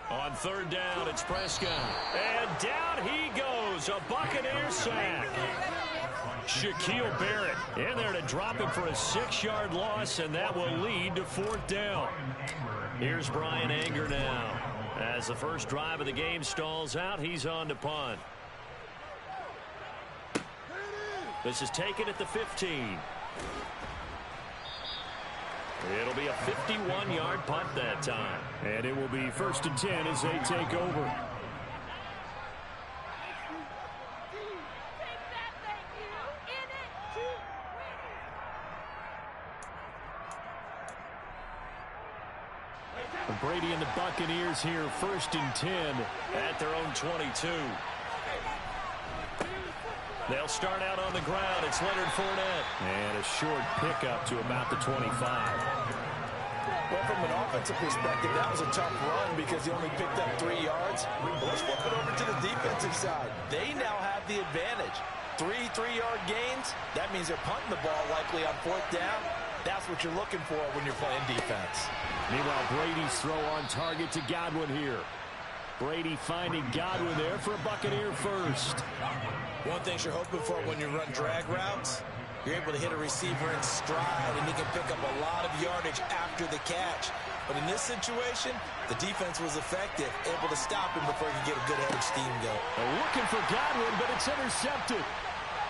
On 3rd down, it's Prescott. And down he goes. A Buccaneer sack. Shaquille Barrett in there to drop him for a 6-yard loss, and that will lead to 4th down. Here's Brian Anger now. As the first drive of the game stalls out, he's on to punt. This is taken at the 15. It'll be a 51-yard punt that time. And it will be 1st and 10 as they take over. Brady and the Buccaneers here, 1st and 10 at their own 22. They'll start out on the ground. It's Leonard Fournette. And a short pickup to about the 25. Well, from an offensive perspective, that was a tough run because he only picked up 3 yards. But let's flip it over to the defensive side. They now have the advantage. 3 3-yard gains. That means they're punting the ball likely on 4th down. That's what you're looking for when you're playing defense. Meanwhile, Brady's throw on target to Godwin here. Brady finding Godwin there for a Buccaneer first. One thing you're hoping for when you run drag routes, you're able to hit a receiver in stride, and he can pick up a lot of yardage after the catch. But in this situation, the defense was effective, able to stop him before he could get a good head of steam going. Looking for Godwin, but it's intercepted.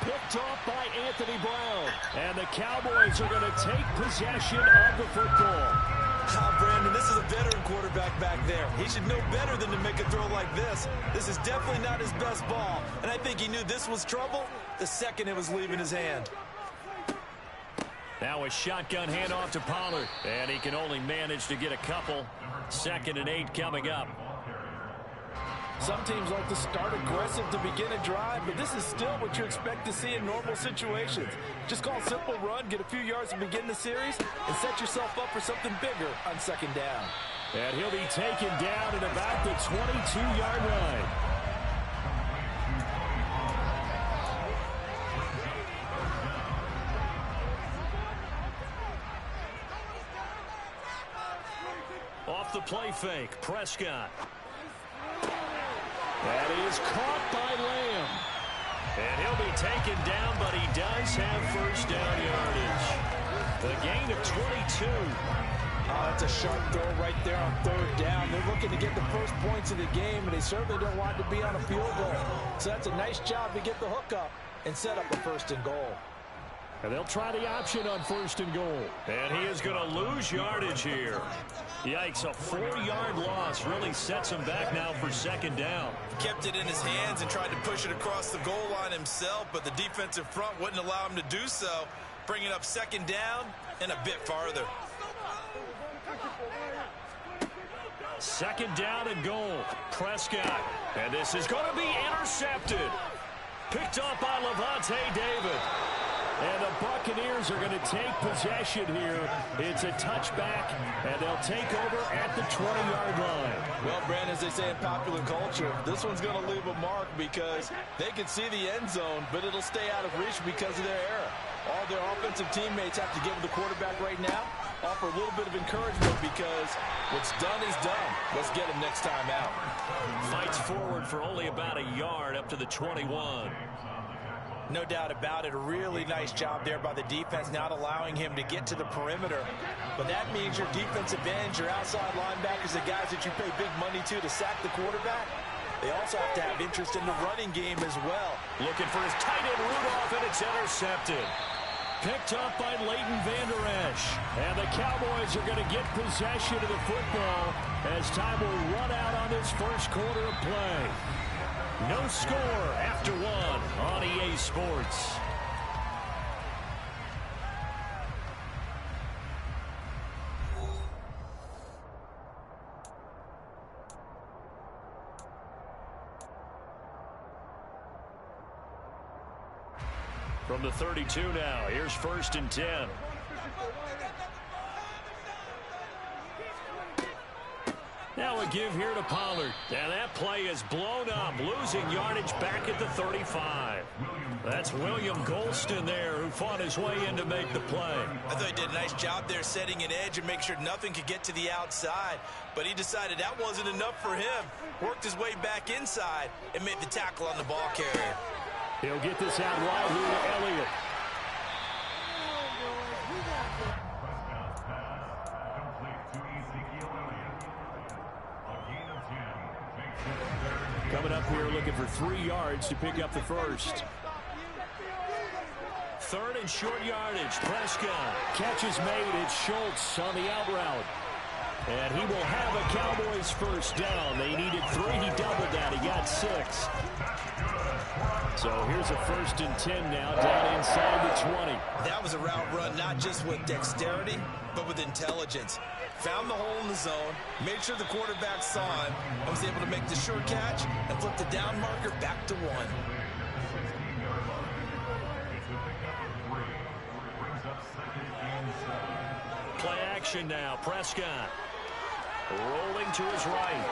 Picked off by Anthony Brown. And the Cowboys are going to take possession of the football. Brandon, this is a veteran quarterback back there. He should know better than to make a throw like this. This is definitely not his best ball. And I think he knew this was trouble the second it was leaving his hand. Now a shotgun handoff to Pollard. And he can only manage to get a couple. 2nd and 8 coming up. Some teams like to start aggressive to begin a drive, but this is still what you expect to see in normal situations. Just call a simple run, get a few yards to begin the series, and set yourself up for something bigger on 2nd down. And he'll be taken down at about the 22-yard line. Off the play fake, Prescott. That is caught by Lamb. And he'll be taken down, but he does have 1st down yardage. The gain of 22. That's a sharp throw right there on 3rd down. They're looking to get the first points of the game, and they certainly don't want to be on a field goal. So that's a nice job to get the hook up and set up a 1st and goal. And they'll try the option on 1st and goal. And he is going to lose yardage here. Yikes, a 4-yard loss really sets him back now for 2nd down. He kept it in his hands and tried to push it across the goal line himself, but the defensive front wouldn't allow him to do so, bringing up 2nd down and a bit farther. 2nd down and goal. Prescott. And this is going to be intercepted. Picked up by Levante David. And the Buccaneers are going to take possession here. It's a touchback, and they'll take over at the 20-yard line. Well, Brandon, as they say in popular culture, this one's going to leave a mark because they can see the end zone, but it'll stay out of reach because of their error. All their offensive teammates have to give the quarterback right now, offer a little bit of encouragement because what's done is done. Let's get him next time out. Fights forward for only about a yard up to the 21. No doubt about it. A really nice job there by the defense, not allowing him to get to the perimeter. But that means your defensive ends, your outside linebackers, the guys that you pay big money to sack the quarterback, they also have to have interest in the running game as well. Looking for his tight end Rudolph, and it's intercepted. Picked up by Leighton Vander Esch. And the Cowboys are going to get possession of the football as time will run out on this first quarter of play. No score after 1 on EA Sports. From the 32 now, here's 1st and 10. Now a give here to Pollard. And that play is blown up, losing yardage back at the 35. That's William Golston there who fought his way in to make the play. I thought he did a nice job there setting an edge and make sure nothing could get to the outside. But he decided that wasn't enough for him. Worked his way back inside and made the tackle on the ball carrier. He'll get this out wide here to Elliott. Coming up here looking for 3 yards to pick up the first. 3rd and short yardage. Prescott. Catch is made. It's Schultz on the out route. And he will have a Cowboys first down. They needed 3. He doubled that. He got 6. So here's a 1st and 10 now down inside the 20. That was a route run not just with dexterity, but with intelligence. Found the hole in the zone, made sure the quarterback saw him, and was able to make the sure catch and flip the down marker back to 1. Play action now. Prescott rolling to his right.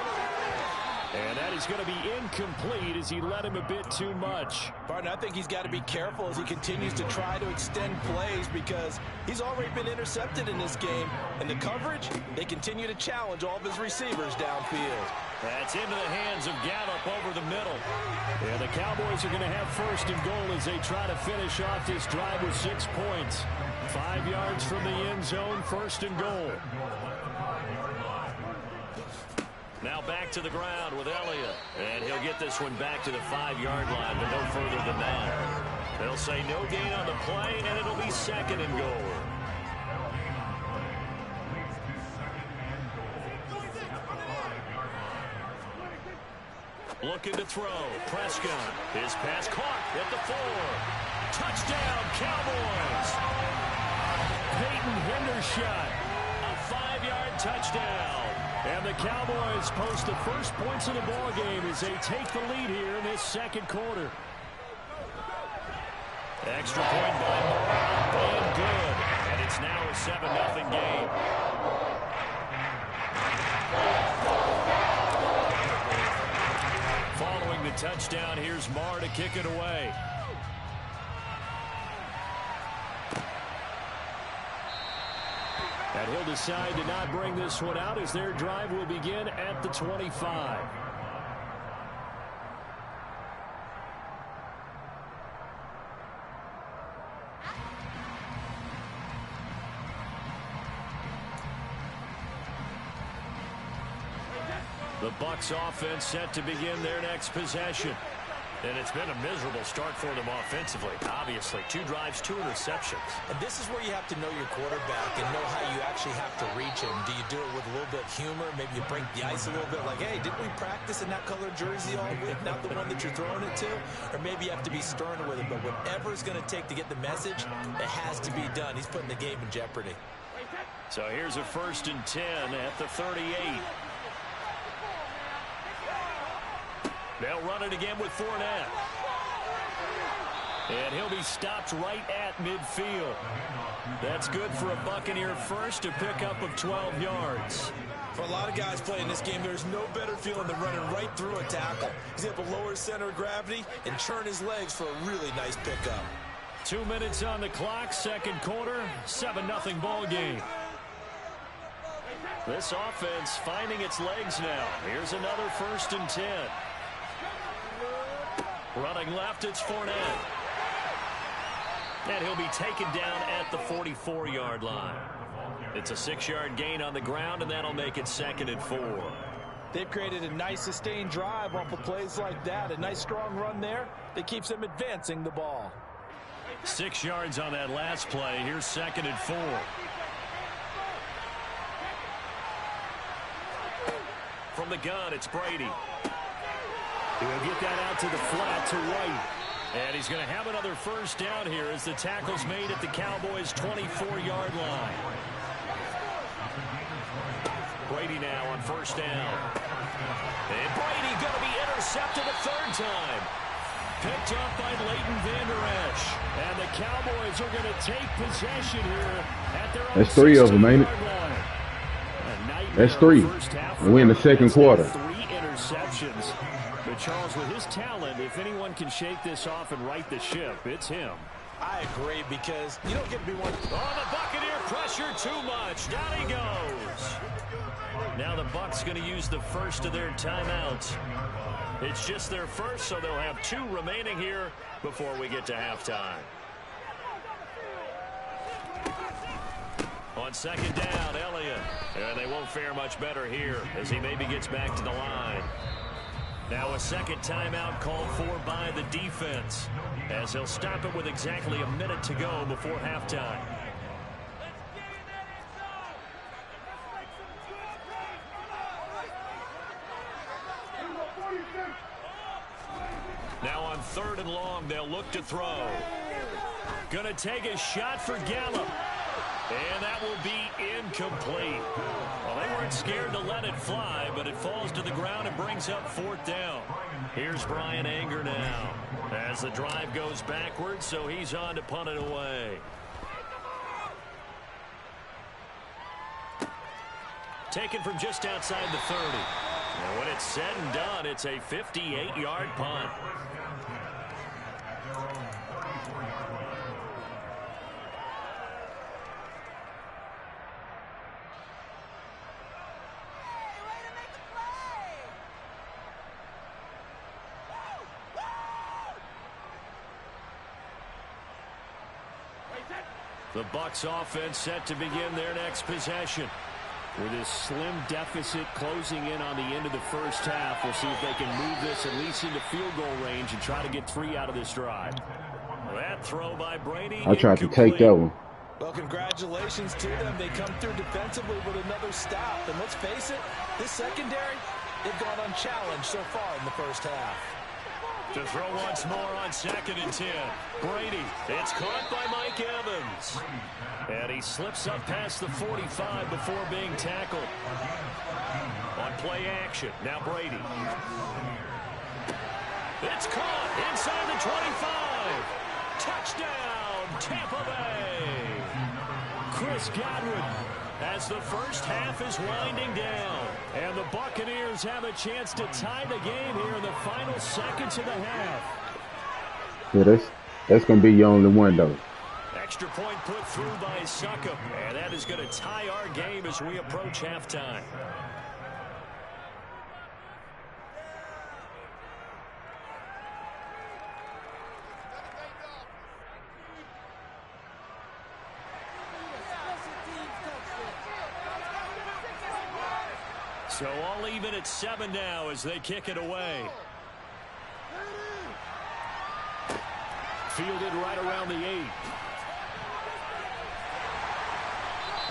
And that is going to be incomplete as he led him a bit too much. Barton, I think he's got to be careful as he continues to try to extend plays because he's already been intercepted in this game. And the coverage, they continue to challenge all of his receivers downfield. That's into the hands of Gallup over the middle. And the Cowboys are going to have 1st and goal as they try to finish off this drive with 6 points. 5 yards from the end zone, 1st and goal. Now back to the ground with Elliott. And he'll get this one back to the 5-yard line, but no further than that. They'll say no gain on the play, and it'll be 2nd and goal. Looking to throw. Prescott. His pass caught at the 4. Touchdown, Cowboys. Peyton Hendershot. A 5-yard touchdown. And the Cowboys post the first points of the ball game as they take the lead here in this 2nd quarter. Extra point by Moore, and good. And it's now a 7-0 game. Following the touchdown, here's Moore to kick it away. And he'll decide to not bring this one out as their drive will begin at the 25. The Bucs offense set to begin their next possession. And it's been a miserable start for them offensively. Obviously, 2 drives, 2 interceptions. And this is where you have to know your quarterback and know how you actually have to reach him. Do you do it with a little bit of humor? Maybe you break the ice a little bit like, hey, didn't we practice in that color jersey all week? Not the one that you're throwing it to? Or maybe you have to be sterner with him. But whatever it's going to take to get the message, it has to be done. He's putting the game in jeopardy. So here's a 1st and 10 at the 38. They'll run it again with Fournette. And he'll be stopped right at midfield. That's good for a Buccaneer first, a pickup of 12 yards. For a lot of guys playing this game, there's no better feeling than running right through a tackle. He's able to lower his center of gravity and churn his legs for a really nice pickup. 2 minutes on the clock, 2nd quarter, 7-0 ball game. This offense finding its legs now. Here's another 1st and 10. Running left, it's Fournette. And he'll be taken down at the 44-yard line. It's a 6-yard gain on the ground, and that'll make it 2nd and 4. They've created a nice sustained drive off of plays like that. A nice strong run there that keeps them advancing the ball. 6 yards on that last play. Here's 2nd and 4. From the gun, it's Brady. He'll get that out to the flat to right. And he's going to have another first down here as the tackle's made at the Cowboys' 24-yard line. Brady now on 1st down. And Brady going to be intercepted a 3rd time. Picked up by Leighton Vander Esch. And the Cowboys are going to take possession here at their own That's 3 of them, ain't it? That's 3. And we're in the second quarter. 3 interceptions. But Charles, with his talent, if anyone can shake this off and right the ship, it's him. I agree, because you don't get to be one. Oh, the Buccaneer pressure too much. Down he goes. Now the Bucs going to use the first of their timeouts. It's just their first, so they'll have 2 remaining here before we get to halftime. On second down, Elliott. And they won't fare much better here as he maybe gets back to the line. Now a second timeout called for by the defense, as he'll stop it with exactly a minute to go before halftime. Now on 3rd and long, they'll look to throw. Gonna take a shot for Gallup. And that will be incomplete. Well, they weren't scared to let it fly, but it falls to the ground and brings up 4th down. Here's Brian Anger now as the drive goes backwards, so he's on to punt it away. Taken from just outside the 30. And when it's said and done, it's a 58-yard punt. The Bucs offense set to begin their next possession. With this slim deficit closing in on the end of the first half, we'll see if they can move this at least into field goal range and try to get 3 out of this drive. That throw by Brady. I tried to take that one. Well, congratulations to them. They come through defensively with another stop. And let's face it, this secondary, they've gone unchallenged so far in the first half. To throw once more on 2nd and 10. Brady, it's caught by Mike Evans. And he slips up past the 45 before being tackled. On play action, now Brady. It's caught inside the 25. Touchdown, Tampa Bay. Chris Godwin, as the first half is winding down. And the Buccaneers have a chance to tie the game here in the final seconds of the half. Yeah, that's going to be your only one, though. Extra point put through by Succop. And that is going to tie our game as we approach halftime. So all even at 7 now as they kick it away. Fielded right around the 8.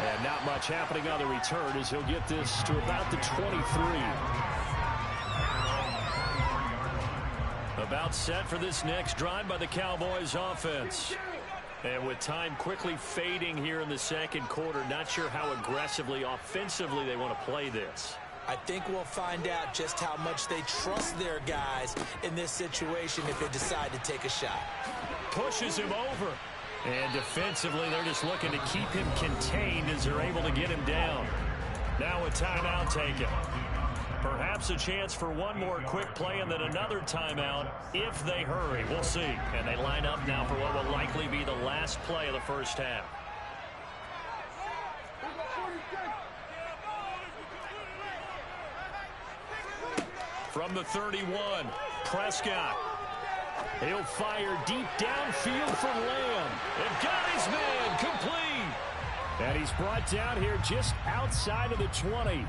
And not much happening on the return as he'll get this to about the 23. About set for this next drive by the Cowboys offense. And with time quickly fading here in the second quarter, not sure how aggressively, offensively they want to play this. I think we'll find out just how much they trust their guys in this situation if they decide to take a shot. Pushes him over. And defensively, they're just looking to keep him contained as they're able to get him down. Now a timeout taken. Perhaps a chance for one more quick play and then another timeout if they hurry. We'll see. And they line up now for what will likely be the last play of the first half. From the 31, Prescott. He'll fire deep downfield for Lamb. And got his man complete. And he's brought down here just outside of the 20.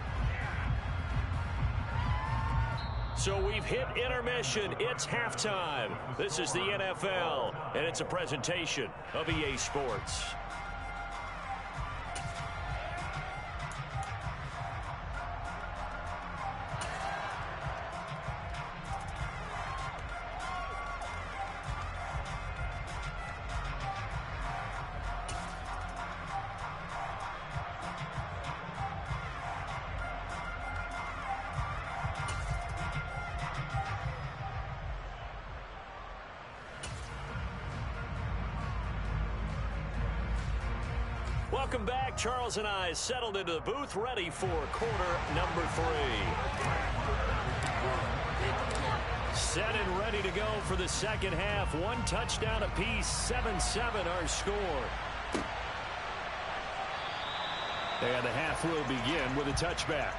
So we've hit intermission. It's halftime. This is the NFL, and it's a presentation of EA Sports. Welcome back. Charles and I settled into the booth, ready for quarter number 3. Set and ready to go for the second half. 1 touchdown apiece, 7-7 our score. And the half will begin with a touchback.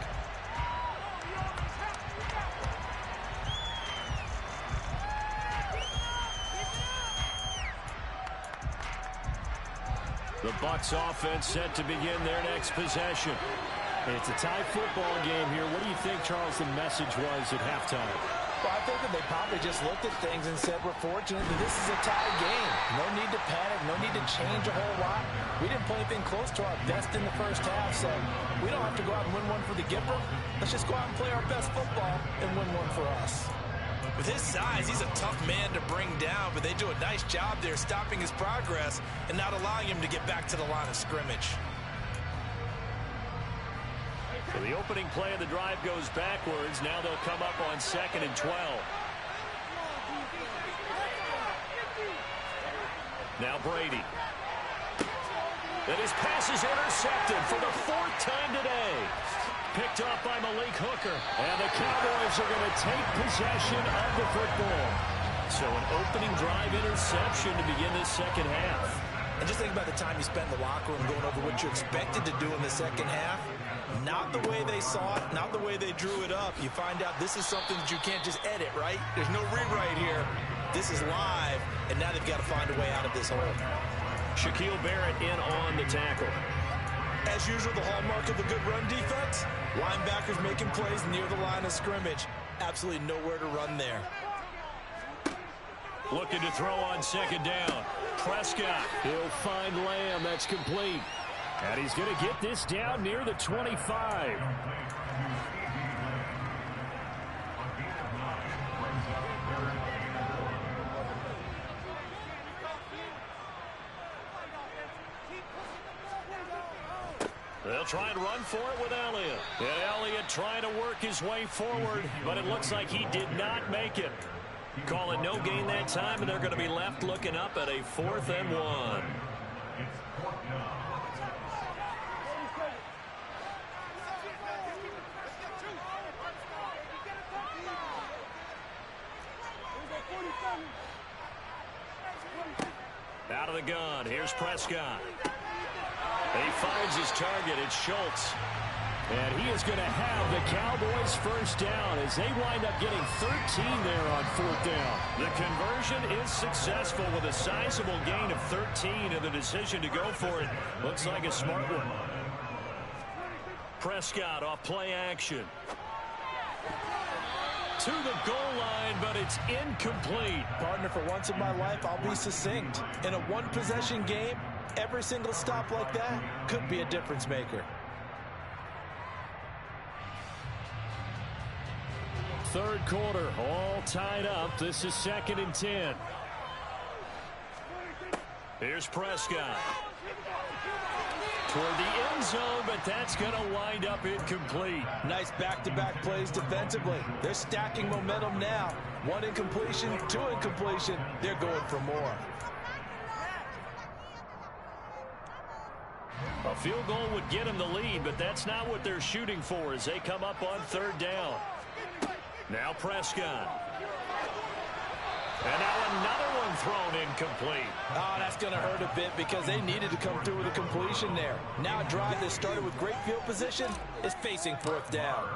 The Bucs offense set to begin their next possession. It's a tie football game here. What do you think, Charles, the message was at halftime? Well, I think that they probably just looked at things and said, we're fortunate that this is a tie game. No need to panic. No need to change a whole lot. We didn't play anything close to our best in the first half, so we don't have to go out and win one for the giver. Let's just go out and play our best football and win one for us. With his size, he's a tough man to bring down, but they do a nice job there stopping his progress and not allowing him to get back to the line of scrimmage. So the opening play of the drive goes backwards. Now they'll come up on 2nd and 12. Now Brady. And his pass is intercepted for the 4th time today. Picked off by Malik Hooker. And the Cowboys are going to take possession of the football. So an opening drive interception to begin this second half. And just think about the time you spent in the locker room going over what you expected to do in the second half. Not the way they saw it, not the way they drew it up. You find out this is something that you can't just edit, right? There's no rewrite here. This is live, and now they've got to find a way out of this hole. Shaquille Barrett in on the tackle. As usual, the hallmark of a good run defense, linebackers making plays near the line of scrimmage. Absolutely nowhere to run there. Looking to throw on 2nd down. Prescott. He'll find Lamb. That's complete. And he's going to get this down near the 25. They'll try and run for it with Elliott. And Elliott trying to work his way forward, but it looks like he did not make it. Call it no gain that time, and they're going to be left looking up at a 4th and 1. Out of the gun, here's Prescott. He finds his target, it's Schultz. And he is going to have the Cowboys first down as they wind up getting 13 there on 4th down. The conversion is successful with a sizable gain of 13, and the decision to go for it looks like a smart one. Prescott off play action. To the goal line, but it's incomplete. Partner, for once in my life, I'll be succinct. In a one-possession game, every single stop like that could be a difference maker. 3rd quarter, all tied up. This is 2nd and 10. Here's Prescott. Toward the end zone, but that's going to wind up incomplete. Nice back-to-back plays defensively. They're stacking momentum now. 1 incompletion, 2 incompletion. They're going for more. A field goal would get them the lead, but that's not what they're shooting for as they come up on 3rd down. Now Prescott. And now another one thrown incomplete. Oh, that's going to hurt a bit because they needed to come through with a completion there. Now a drive that started with great field position is facing 4th down.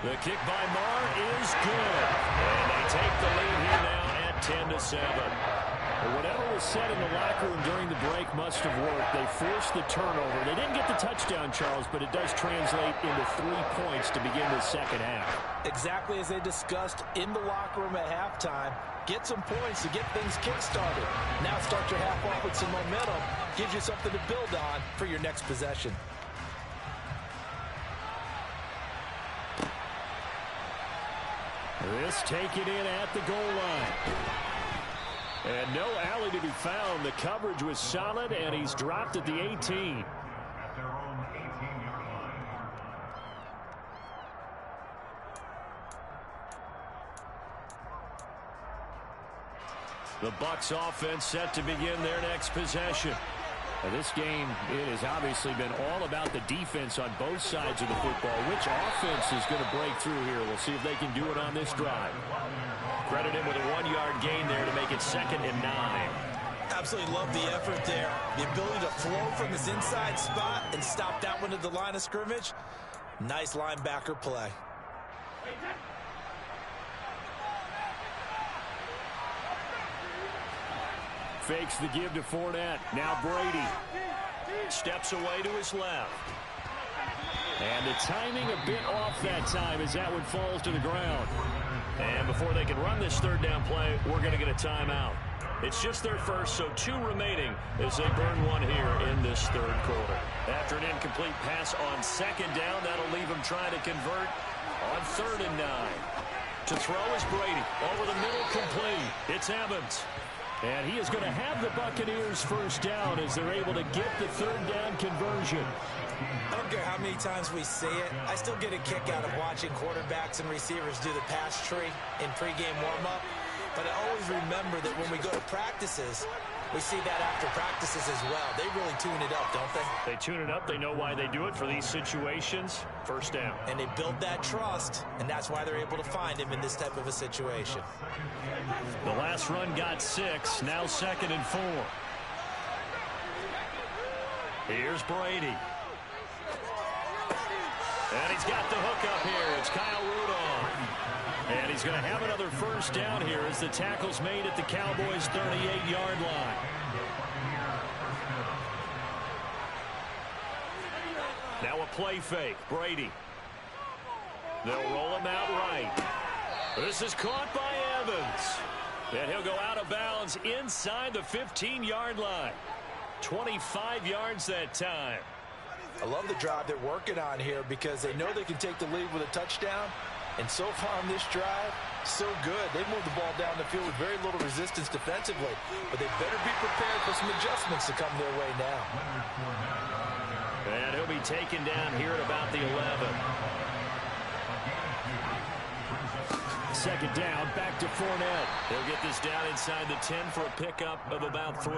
The kick by Marr is good. And they take the lead here now at 10-7. Whatever was said in the locker room during the break must have worked. They forced the turnover. They didn't get the touchdown, Charles, but it does translate into 3 points to begin the second half. Exactly as they discussed in the locker room at halftime. Get some points to get things kick-started. Now start your half off with some momentum. Gives you something to build on for your next possession. This taken in at the goal line. And no alley to be found. The coverage was solid, and he's dropped at the 18. At their own 18-yard line. The Bucs offense set to begin their next possession. Now this game, it has obviously been all about the defense on both sides of the football. Which offense is going to break through here? We'll see if they can do it on this drive. Credit him with a 1-yard gain there to make it 2nd and 9. Absolutely love the effort there. The ability to flow from his inside spot and stop that one at the line of scrimmage. Nice linebacker play. Fakes the give to Fournette. Now Brady steps away to his left. And the timing a bit off that time as that one falls to the ground. And before they can run this 3rd down play, we're going to get a timeout. It's just their first, so 2 remaining as they burn one here in this 3rd quarter. After an incomplete pass on 2nd down, that'll leave them trying to convert on 3rd and 9. To throw is Brady. Over the middle, complete. It's Evans. And he is going to have the Buccaneers 1st down as they're able to get the 3rd down conversion. I don't care how many times we see it. I still get a kick out of watching quarterbacks and receivers do the pass tree in pregame warm-up. But I always remember that when we go to practices, we see that after practices as well. They really tune it up, don't they? They tune it up. They know why they do it for these situations. 1st down. And they build that trust, and that's why they're able to find him in this type of a situation. The last run got 6. Now 2nd and 4. Here's Brady. And he's got the hook up here. It's Kyle Rudolph. And he's going to have another 1st down here as the tackle's made at the Cowboys' 38-yard line. Now a play fake. Brady. They'll roll him out right. This is caught by Evans. And he'll go out of bounds inside the 15-yard line. 25 yards that time. I love the drive they're working on here because they know they can take the lead with a touchdown. And so far on this drive, so good. They moved the ball down the field with very little resistance defensively. But they better be prepared for some adjustments to come their way now. And he'll be taken down here at about the 11. 2nd down, back to Fournette. He'll get this down inside the 10 for a pickup of about 3.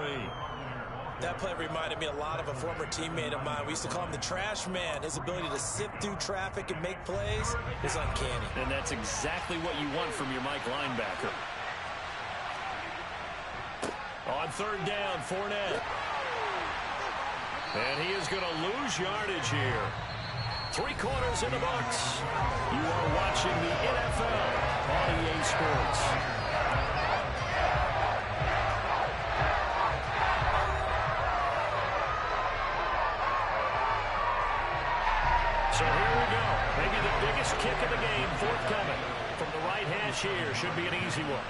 That play reminded me a lot of a former teammate of mine. We used to call him the trash man. His ability to sift through traffic and make plays is uncanny. And that's exactly what you want from your Mike linebacker. On 3rd down, Fournette. And he is going to lose yardage here. 3 quarters in the books. You are watching the NFL on EA Sports. So here we go. Maybe the biggest kick of the game forthcoming. From the right hash here. Should be an easy one.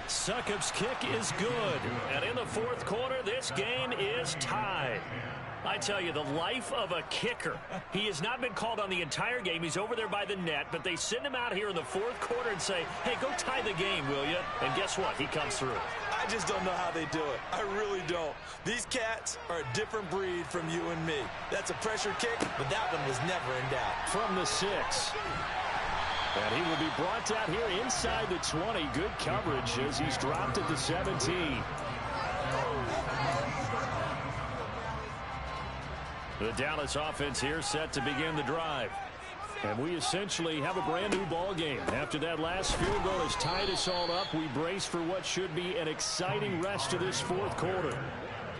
Succop's kick is good. And in the 4th quarter, this game is tied. I tell you, the life of a kicker. He has not been called on the entire game. He's over there by the net, but they send him out here in the 4th quarter and say, hey, go tie the game, will you? And guess what? He comes through. I just don't know how they do it. I really don't. These cats are a different breed from you and me. That's a pressure kick, but that one was never in doubt. From the 6. And he will be brought down here inside the 20. Good coverage as he's dropped at the 17. The Dallas offense here set to begin the drive. And we essentially have a brand new ball game. After that last field goal has tied us all up, we brace for what should be an exciting rest of this 4th quarter.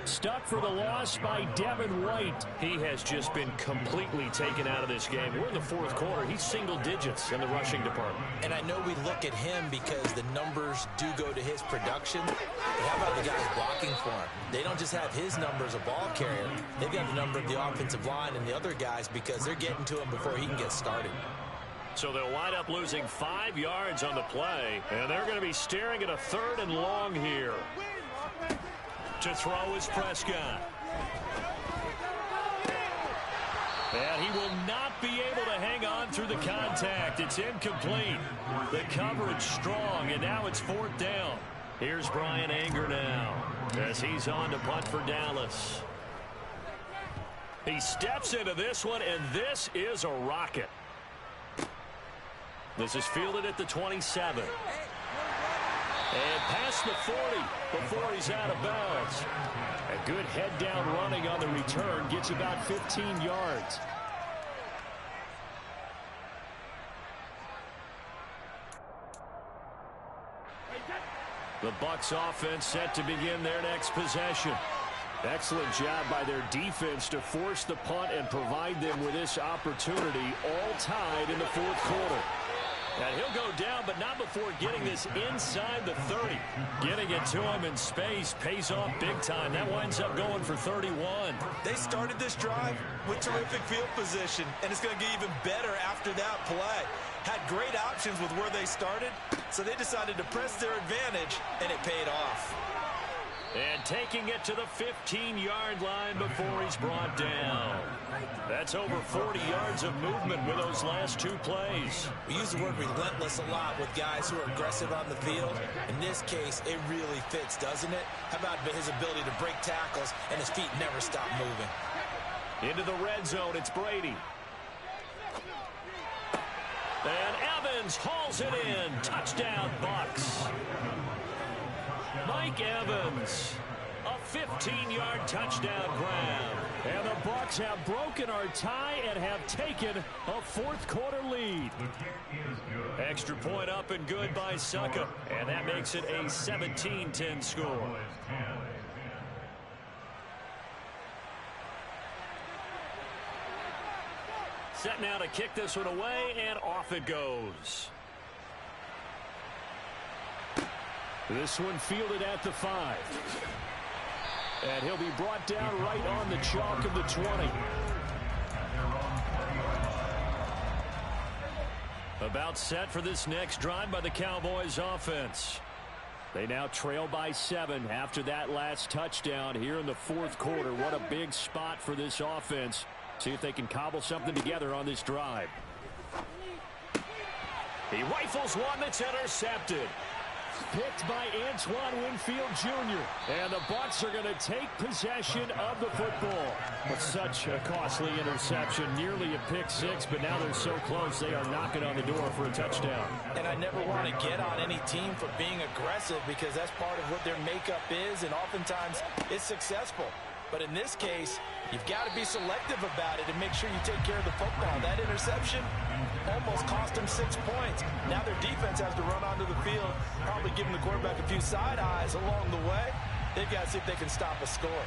Stuck for the loss by Devin White. He has just been completely taken out of this game. We're in the 4th quarter. He's single digits in the rushing department. And I know we look at him because the numbers do go to his production. But how about the guys blocking for him? They don't just have his number as a ball carrier. They've got the number of the offensive line and the other guys because they're getting to him before he can get started. So they'll wind up losing 5 yards on the play. And they're going to be staring at a 3rd and long here. To throw is Prescott. And he will not be able to hang on through the contact. It's incomplete. The coverage strong, and now it's 4th down. Here's Brian Anger now as he's on to punt for Dallas. He steps into this one, and this is a rocket. This is fielded at the 27. And past the 40 before he's out of bounds. A good head-down running on the return gets about 15 yards. The Bucs offense set to begin their next possession. Excellent job by their defense to force the punt and provide them with this opportunity, all tied in the fourth quarter. And he'll go down, but not before getting this inside the 30. Getting it to him in space pays off big time. That winds up going for 31. They started this drive with terrific field position, and it's going to get even better after that play. Had great options with where they started, so they decided to press their advantage, and it paid off. And taking it to the 15-yard line before he's brought down. That's over 40 yards of movement with those last two plays. We use the word relentless a lot with guys who are aggressive on the field. In this case, it really fits, doesn't it? How about his ability to break tackles and his feet never stop moving? Into the red zone, it's Brady. And Evans hauls it in. Touchdown, Bucs. Mike Evans, a 15-yard touchdown grab. And the Bucs have broken our tie and have taken a fourth-quarter lead. Extra point up and good by Suckup. And that makes it a 17-10 score. Set now to kick this one away, and off it goes. This one fielded at the 5. And he'll be brought down right on the chalk of the 20. About set for this next drive by the Cowboys offense. They now trail by 7 after that last touchdown here in the fourth quarter. What a big spot for this offense. See if they can cobble something together on this drive. He rifles one that's intercepted. Picked by Antoine Winfield Jr. And the Bucs are going to take possession of the football. But such a costly interception, nearly a pick six, but now they're so close they are knocking on the door for a touchdown. And I never want to get on any team for being aggressive because that's part of what their makeup is, and oftentimes it's successful. But in this case, you've got to be selective about it and make sure you take care of the football. That interception almost cost them 6 points. Now their defense has to run onto the field, probably giving the quarterback a few side eyes along the way. They've got to see if they can stop a score.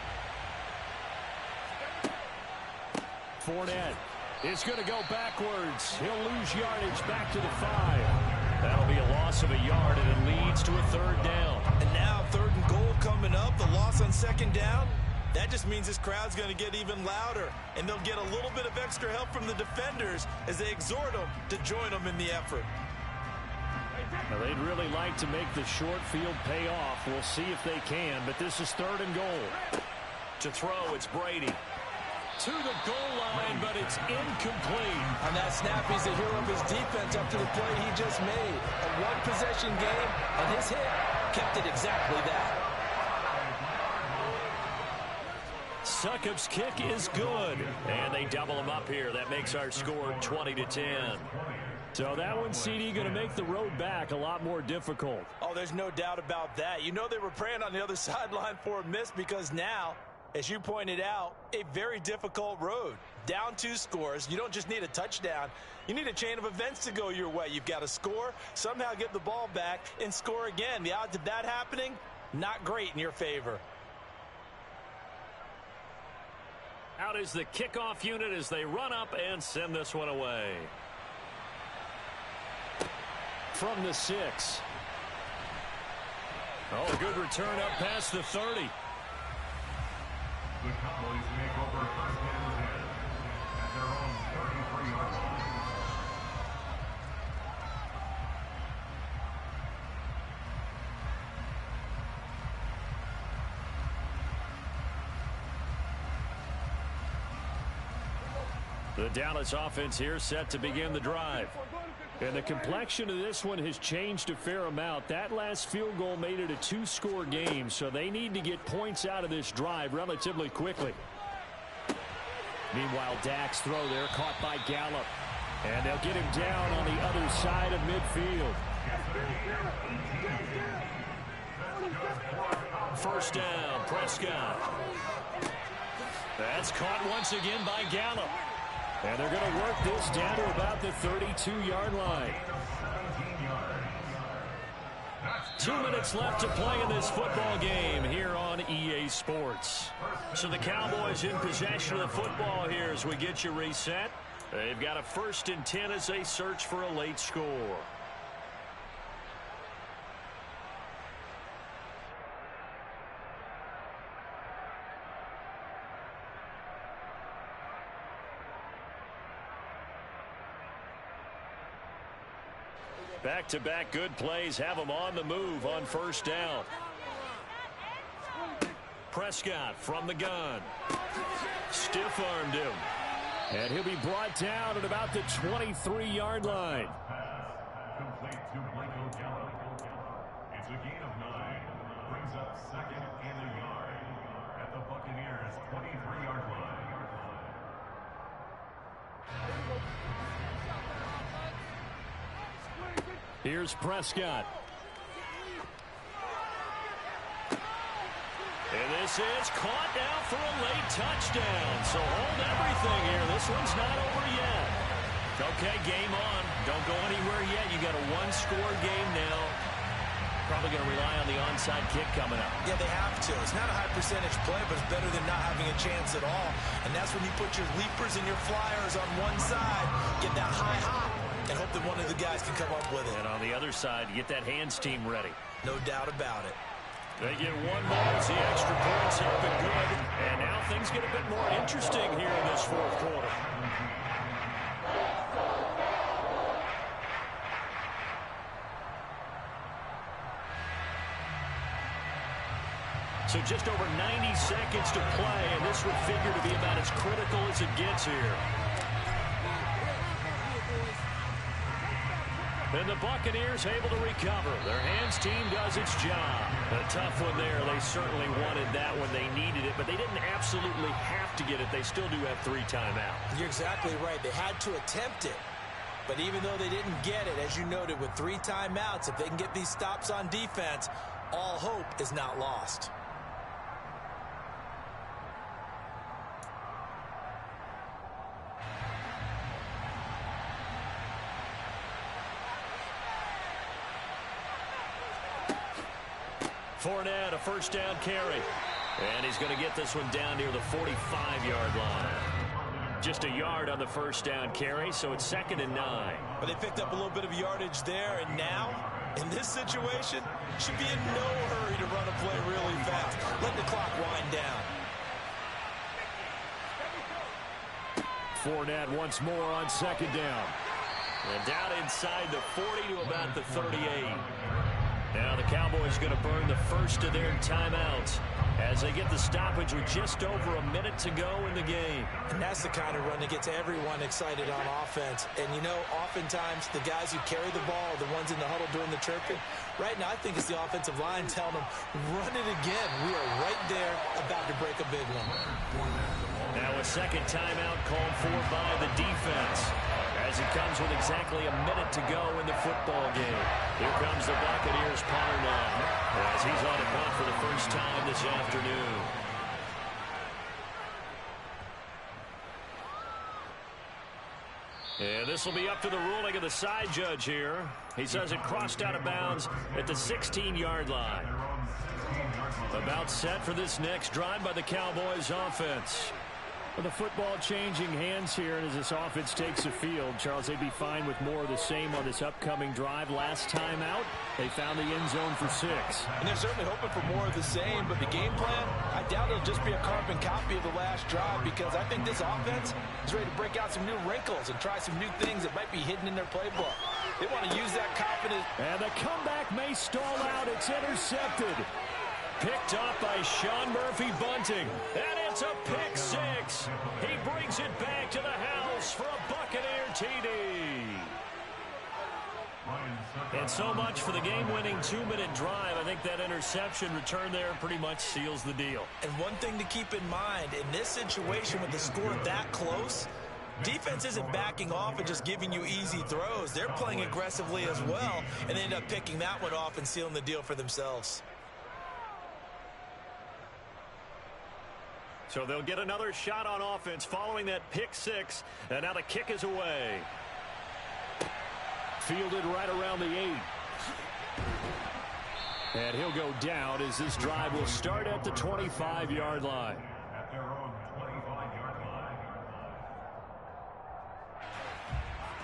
Fournette is going to go backwards. He'll lose yardage back to the 5. That'll be a loss of a yard, and it leads to a third down. And now 3rd and goal coming up. The loss on 2nd down. That just means this crowd's going to get even louder, and they'll get a little bit of extra help from the defenders as they exhort them to join them in the effort. Now, they'd really like to make the short field pay off. We'll see if they can, but this is 3rd and goal. To throw, it's Brady. To the goal line, but it's incomplete. On that snap, he's the hero of his defense after the play he just made. A one-possession game, and his hit kept it exactly that. Succup's kick is good, and they double him up here. That makes our score 20-10. So that one, CD, going to make the road back a lot more difficult. Oh, there's no doubt about that. You know they were praying on the other sideline for a miss because now, as you pointed out, a very difficult road. Down 2 scores. You don't just need a touchdown. You need a chain of events to go your way. You've got to score, somehow get the ball back, and score again. The odds of that happening, not great in your favor. Out is the kickoff unit as they run up and send this one away. From the 6. Oh, good return up past the 30. The Cowboys make over 1st and 10 at their own 33-yard line. The Dallas offense here set to begin the drive. And the complexion of this one has changed a fair amount. That last field goal made it a 2-score game, so they need to get points out of this drive relatively quickly. Meanwhile, Dak's throw there caught by Gallup. And they'll get him down on the other side of midfield. First down, Prescott. That's caught once again by Gallup. And they're going to work this down to about the 32-yard line. 2 minutes left to play in this football game here on EA Sports. So the Cowboys in possession of the football here as we get you reset. They've got a 1st and 10 as they search for a late score. Back-to-back good plays have them on the move on first down. Prescott from the gun. Stiff-armed him. And he'll be brought down at about the 23-yard line. Complete to Michael Gallup. It's a gain of 9. Brings up 2nd and a yard at the Buccaneers' 23-yard line. Here's Prescott. And this is caught now for a late touchdown. So hold everything here. This one's not over yet. Okay, game on. Don't go anywhere yet. You got a one-score game now. Probably going to rely on the onside kick coming up. Yeah, they have to. It's not a high percentage play, but it's better than not having a chance at all. And that's when you put your leapers and your flyers on one side, get that high hop, and hope that one of the guys can come up with it. And on the other side, get that hands team ready. No doubt about it. They get one more as the extra points have been good. And now things get a bit more interesting here in this 4th quarter. So just over 90 seconds to play, and this would figure to be about as critical as it gets here. And the Buccaneers able to recover. Their hands team does its job. A tough one there. They certainly wanted that when they needed it, but they didn't absolutely have to get it. They still do have 3 timeouts. You're exactly right. They had to attempt it. But even though they didn't get it, as you noted, with 3 timeouts, if they can get these stops on defense, all hope is not lost. Fournette, a first down carry. And he's going to get this one down near the 45-yard line. Just a yard on the first down carry, so it's 2nd and 9. But they picked up a little bit of yardage there, and now, in this situation, should be in no hurry to run a play really fast. Let the clock wind down. Fournette once more on 2nd down. And down inside the 40 to about the 38. Now the Cowboys going to burn the first of their timeouts as they get the stoppage with just over a minute to go in the game. And that's the kind of run that gets everyone excited on offense. And, you know, oftentimes the guys who carry the ball are the ones in the huddle doing the chirping. Right now, I think it's the offensive line telling them, run it again. We are right there about to break a big one. Now a second timeout called for by the defense as it comes with exactly a minute to go in the football game. Here comes the Buccaneers punter now as he's on a punt for the first time this afternoon. And this will be up to the ruling of the side judge here. He says it crossed out of bounds at the 16-yard line. About set for this next drive by the Cowboys offense. Well, the football changing hands here, and as this offense takes the field, Charles, they'd be fine with more of the same on this upcoming drive. Last time out, they found the end zone for 6. And they're certainly hoping for more of the same, but the game plan, I doubt it'll just be a carbon copy of the last drive, because I think this offense is ready to break out some new wrinkles and try some new things that might be hidden in their playbook. They want to use that confidence. And the comeback may stall out. It's intercepted. Picked up by Sean Murphy-Bunting. And it's a pick 6. He brings it back to the house for a Buccaneer TD. And so much for the game-winning 2-minute drive. I think that interception return there pretty much seals the deal. And one thing to keep in mind, in this situation with the score that close, defense isn't backing off and just giving you easy throws. They're playing aggressively as well, and they end up picking that one off and sealing the deal for themselves. So they'll get another shot on offense following that pick six. And now the kick is away. Fielded right around the 8. And he'll go down as this drive will start at the 25-yard line. At their own 25-yard line.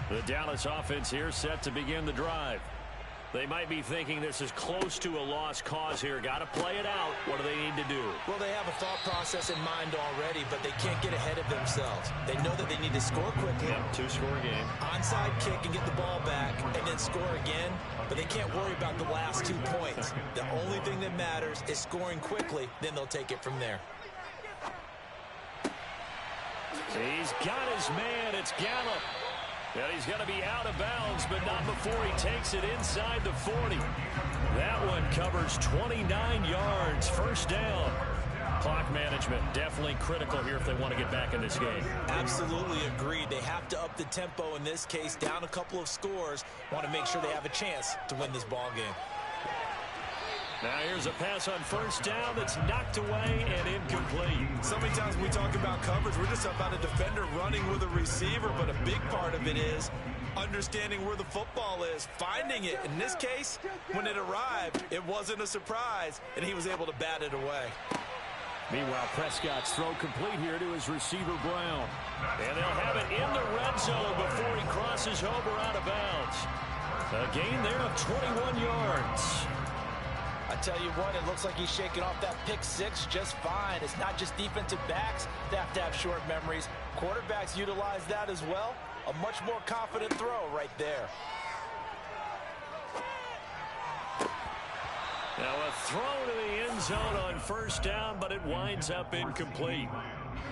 The Dallas offense here set to begin the drive. They might be thinking this is close to a lost cause here. Got to play it out. What do they need to do? Well, they have a thought process in mind already, but they can't get ahead of themselves. They know that they need to score quickly. Yep, 2-score game. Onside kick and get the ball back and then score again, but they can't worry about the last 2 points. The only thing that matters is scoring quickly, then they'll take it from there. He's got his man. It's Gallup. And he's going to be out of bounds, but not before he takes it inside the 40. That one covers 29 yards. First down. Clock management definitely critical here if they want to get back in this game. Absolutely agreed. They have to up the tempo in this case, down a couple of scores. Want to make sure they have a chance to win this ball game. Now here's a pass on first down that's knocked away and incomplete. So many times when we talk about coverage, we're just about a defender running with a receiver, but a big part of it is understanding where the football is, finding it. In this case, when it arrived, it wasn't a surprise, and he was able to bat it away. Meanwhile, Prescott's throw complete here to his receiver, Brown. And they'll have it in the red zone before he crosses over out of bounds. A gain there of 21 yards. I tell you what, it looks like he's shaking off that pick six just fine. It's not just defensive backs that have to have short memories. Quarterbacks utilize that as well. A much more confident throw right there. Now a throw to the end zone on first down, but it winds up incomplete.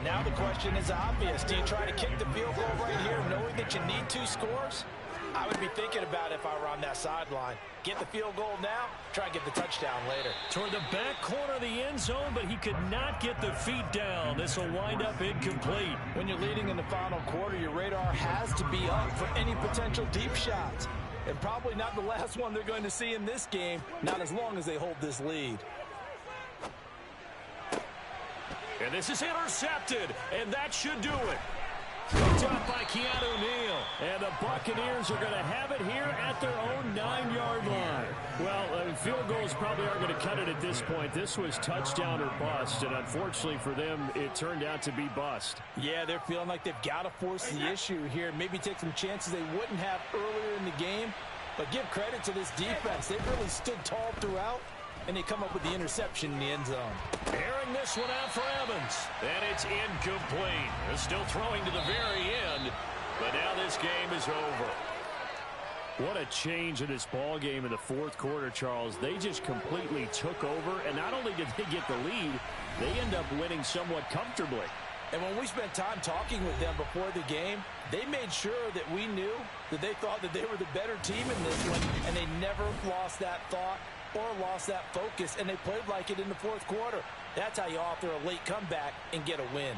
Now the question is obvious. Do you try to kick the field goal right here knowing that you need 2 scores? I would be thinking about it if I were on that sideline. Get the field goal now, try and get the touchdown later. Toward the back corner of the end zone, but he could not get the feet down. This will wind up incomplete. When you're leading in the final quarter, your radar has to be up for any potential deep shots. And probably not the last one they're going to see in this game, not as long as they hold this lead. And this is intercepted, and that should do it. Picked up by Keanu Neal. And the Buccaneers are going to have it here at their own 9-yard line. Well, field goals probably aren't going to cut it at this point. This was touchdown or bust, and unfortunately for them, it turned out to be bust. Yeah, they're feeling like they've got to force the issue here. Maybe take some chances they wouldn't have earlier in the game. But give credit to this defense. They've really stood tall throughout, and they come up with the interception in the end zone. Airing this one out for Evans. And it's incomplete. They're still throwing to the very end. But now this game is over. What a change in this ball game in the fourth quarter, Charles. They just completely took over, and not only did they get the lead, they end up winning somewhat comfortably. And when we spent time talking with them before the game, they made sure that we knew that they thought that they were the better team in this one, and they never lost that thought or lost that focus, and they played like it in the fourth quarter. That's how you author a late comeback and get a win.